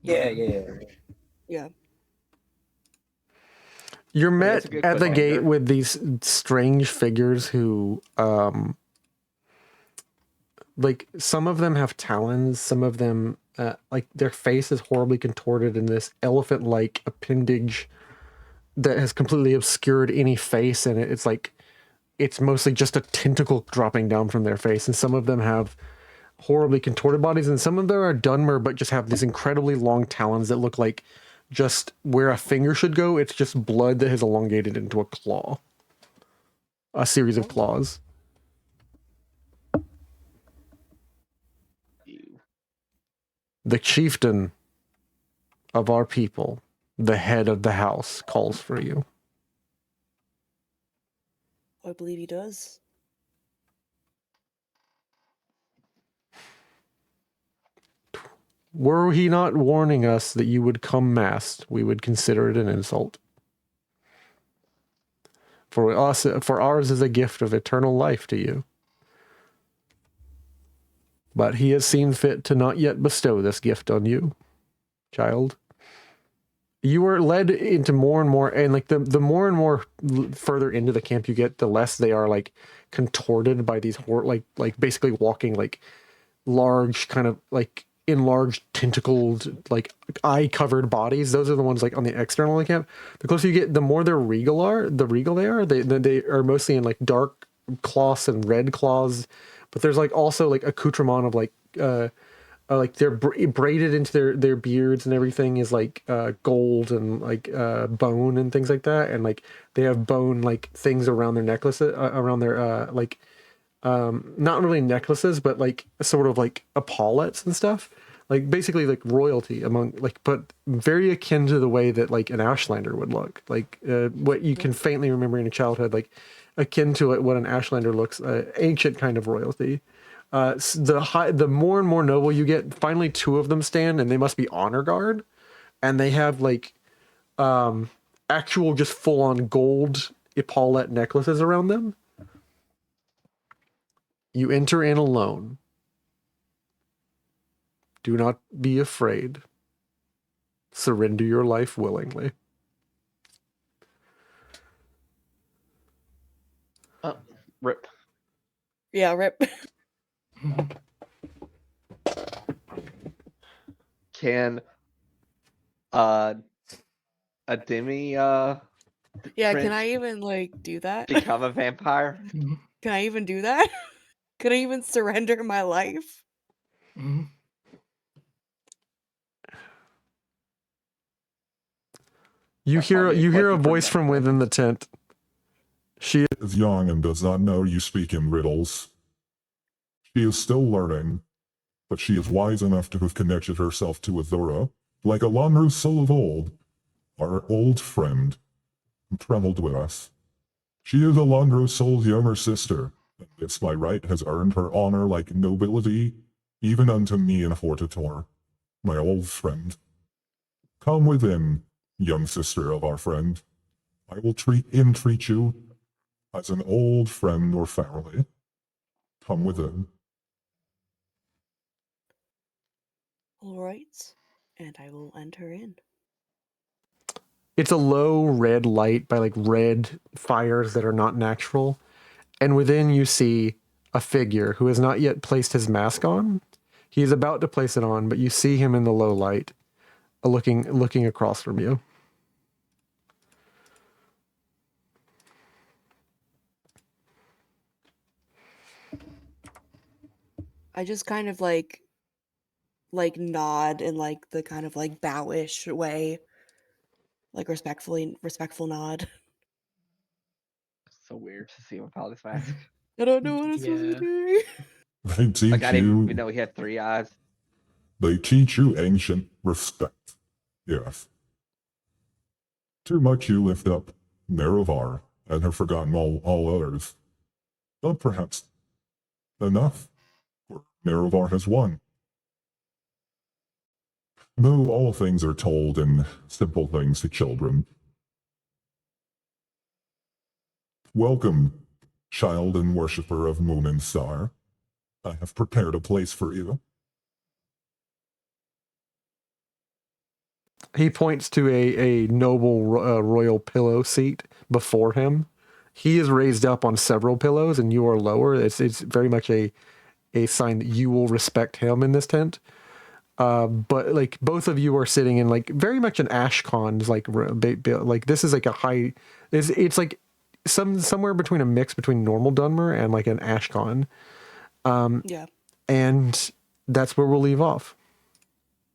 Yeah. You're met at the gate with these strange figures who, like, some of them have talons, some of them, like, their face is horribly contorted in this elephant-like appendage that has completely obscured any face, and it's like it's mostly just a tentacle dropping down from their face, and some of them have horribly contorted bodies, and some of them are Dunmer, but just have these incredibly long talons that look like just where a finger should go. It's just blood that has elongated into a claw. A series of claws. The chieftain of our people, the head of the house, calls for you. I believe he does. Were he not warning us that you would come masked, we would consider it an insult. For ours is a gift of eternal life to you. But he has seen fit to not yet bestow this gift on you, child. You are led into more and more, and like the more and more further into the camp you get, the less they are like contorted by these like basically walking like large kind of like enlarged tentacled like eye covered bodies. Those are the ones like on the external of the camp. The closer you get, the more they're regal they are. They are mostly in like dark cloths and red claws, but there's like also like accoutrement of like they're braided into their beards, and everything is like gold and like bone and things like that, and like they have bone like things around their necklaces, around their like not really necklaces, but like sort of like epaulets and stuff, like basically like royalty among like, but very akin to the way that like an Ashlander would look, like what you can faintly remember in your childhood, like akin to what an Ashlander looks, ancient kind of royalty. The more and more noble you get, finally two of them stand, and they must be honor guard, and they have like actual just full on gold epaulette necklaces around them. You enter in alone. Do not be afraid. Surrender your life willingly. Rip. Yeah, rip. Can a demi Yeah, prince can I even like do that? become a vampire? Can I even do that? Can I even surrender my life? You hear a voice from within the tent. She is young and does not know you speak in riddles. She is still learning, but she is wise enough to have connected herself to Azura, like Alonru's soul of old, our old friend, who traveled with us. She is Alonru's soul's younger sister, and this by right has earned her honor like nobility, even unto me and Hortator, my old friend. Come within, young sister of our friend. I will entreat you as an old friend or family. Come within. All right, and I will enter in. It's a low red light by like red fires that are not natural, and within you see a figure who has not yet placed his mask on. He is about to place it on, but you see him in the low light, looking across from you. I just kind of like nod in like the kind of like bowish way, like respectful nod. So weird to see him without his mask. I don't know what I'm supposed to do. They teach Like I didn't you. even know he had 3 eyes. They teach you ancient respect. Yes. Too much you lift up Nerovar and have forgotten all others. But perhaps enough, for Nerovar has won. Though all things are told in simple things to children. Welcome, child and worshipper of Moon and Star. I have prepared a place for you. He points to a noble royal pillow seat before him. He is raised up on several pillows, and you are lower. It's very much a sign that you will respect him in this tent. But like both of you are sitting in like very much an Ashcon's like this is like a high. It's like somewhere between a mix between normal Dunmer and like an Ashcon. Yeah. And that's where we'll leave off.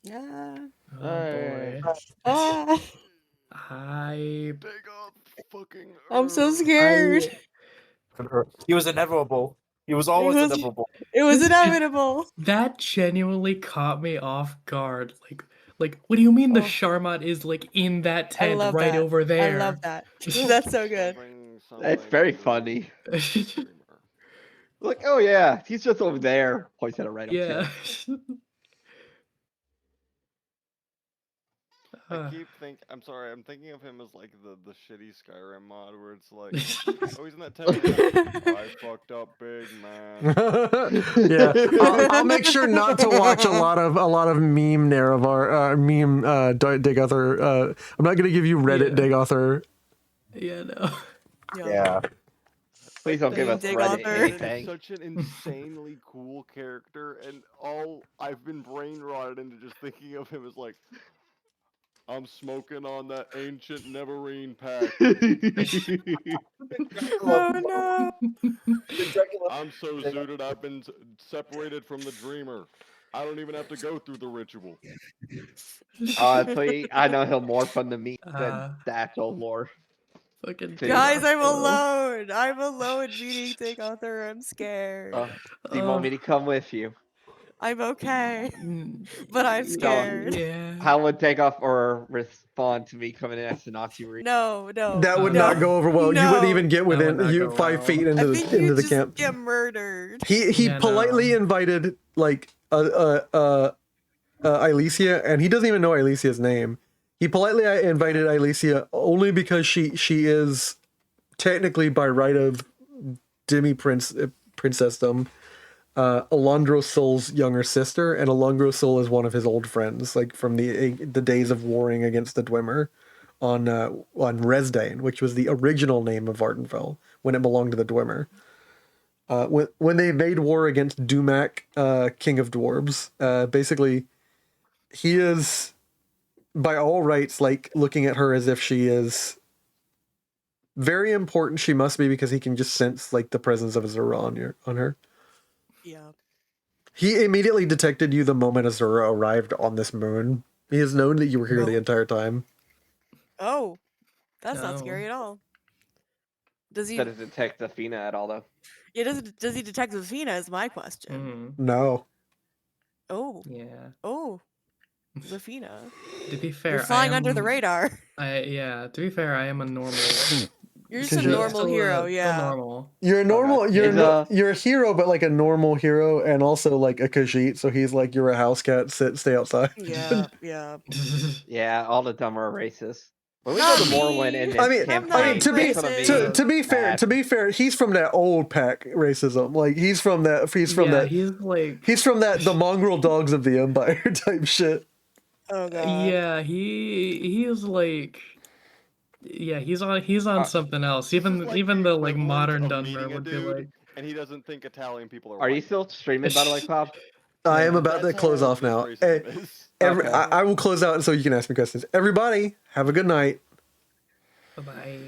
Yeah. Oh boy. Ah, I'm so scared. He was inevitable. He was always inevitable. It was inevitable. That genuinely caught me off guard. Like, what do you mean the Oh. Sharmat is like in that I tent love right that. over there? I love that. That's so good. That's very funny. Like, oh yeah, he's just over there. Points at a random Yeah. I keep I'm sorry, I'm thinking of him as like the shitty Skyrim mod where it's like, oh, he's in that tent. I fucked up big, man. Yeah, I'll make sure not to watch a lot of meme Naravar, Dig Author. I'm not gonna give you Reddit Dig Author. Yeah, no. Yeah. Please don't give us Dig Reddit Author. anything. Such an insanely cool character, and I've been brain rotted into just thinking of him as like, I'm smoking on that ancient Neverine pack. Oh no. I'm so zooted I've been separated from the dreamer. I don't even have to go through the ritual. Honestly, I know he'll more fun than me than the actual lore. Fucking Guys, I'm alone. I'm alone meeting Dig Author. I'm scared. Do you want me to come with you? I'm okay. But I'm scared. Yeah. How would Takeoff or respond to me coming in as Sanatsu? No. That would not go over well. You wouldn't even get within 5 feet into the camp. Get murdered. He politely invited like Elysia, and he doesn't even know Elysia's name. He politely invited Elysia only because she is technically by right of princessdom, Alondro Sol's younger sister, and Alondro Sol is one of his old friends, like from the days of warring against the Dwemer on Resdane, which was the original name of Vardenfell when it belonged to the Dwemer. When they made war against Dumak, King of Dwarves, basically, he is by all rights like looking at her as if she is very important. She must be, because he can just sense like the presence of Azura on her. Yeah. He immediately detected you the moment Azura arrived on this moon. He has known that you were here the entire time. Oh, that's not scary at all. Does he? Does it detect Athena at all though? Yeah, does he detect Athena? Is my question. No. Oh. Yeah. Oh. Zafina. To be fair, You're flying under the radar. To be fair, I am a normal. You're just a normal hero, yeah. Still normal. You're a normal. You're a hero, but like a normal hero, and also like a Khajiit. So he's like, you're a house cat. Stay outside. Yeah, yeah. Yeah, all the dumb are racist. When we go to Morrowind in this campaign, to be fair, he's from that old pack racism. Like he's from that. He's from the mongrel dogs of the Empire type shit. Oh god. Yeah, he is like. Yeah, he's on something else. Even the like modern Dunmer would be like. And he doesn't think Italian people are. Are you still streaming, by the way, Cloud? I am about to close off now. I will close out so you can ask me questions. Everybody, have a good night. Bye-bye.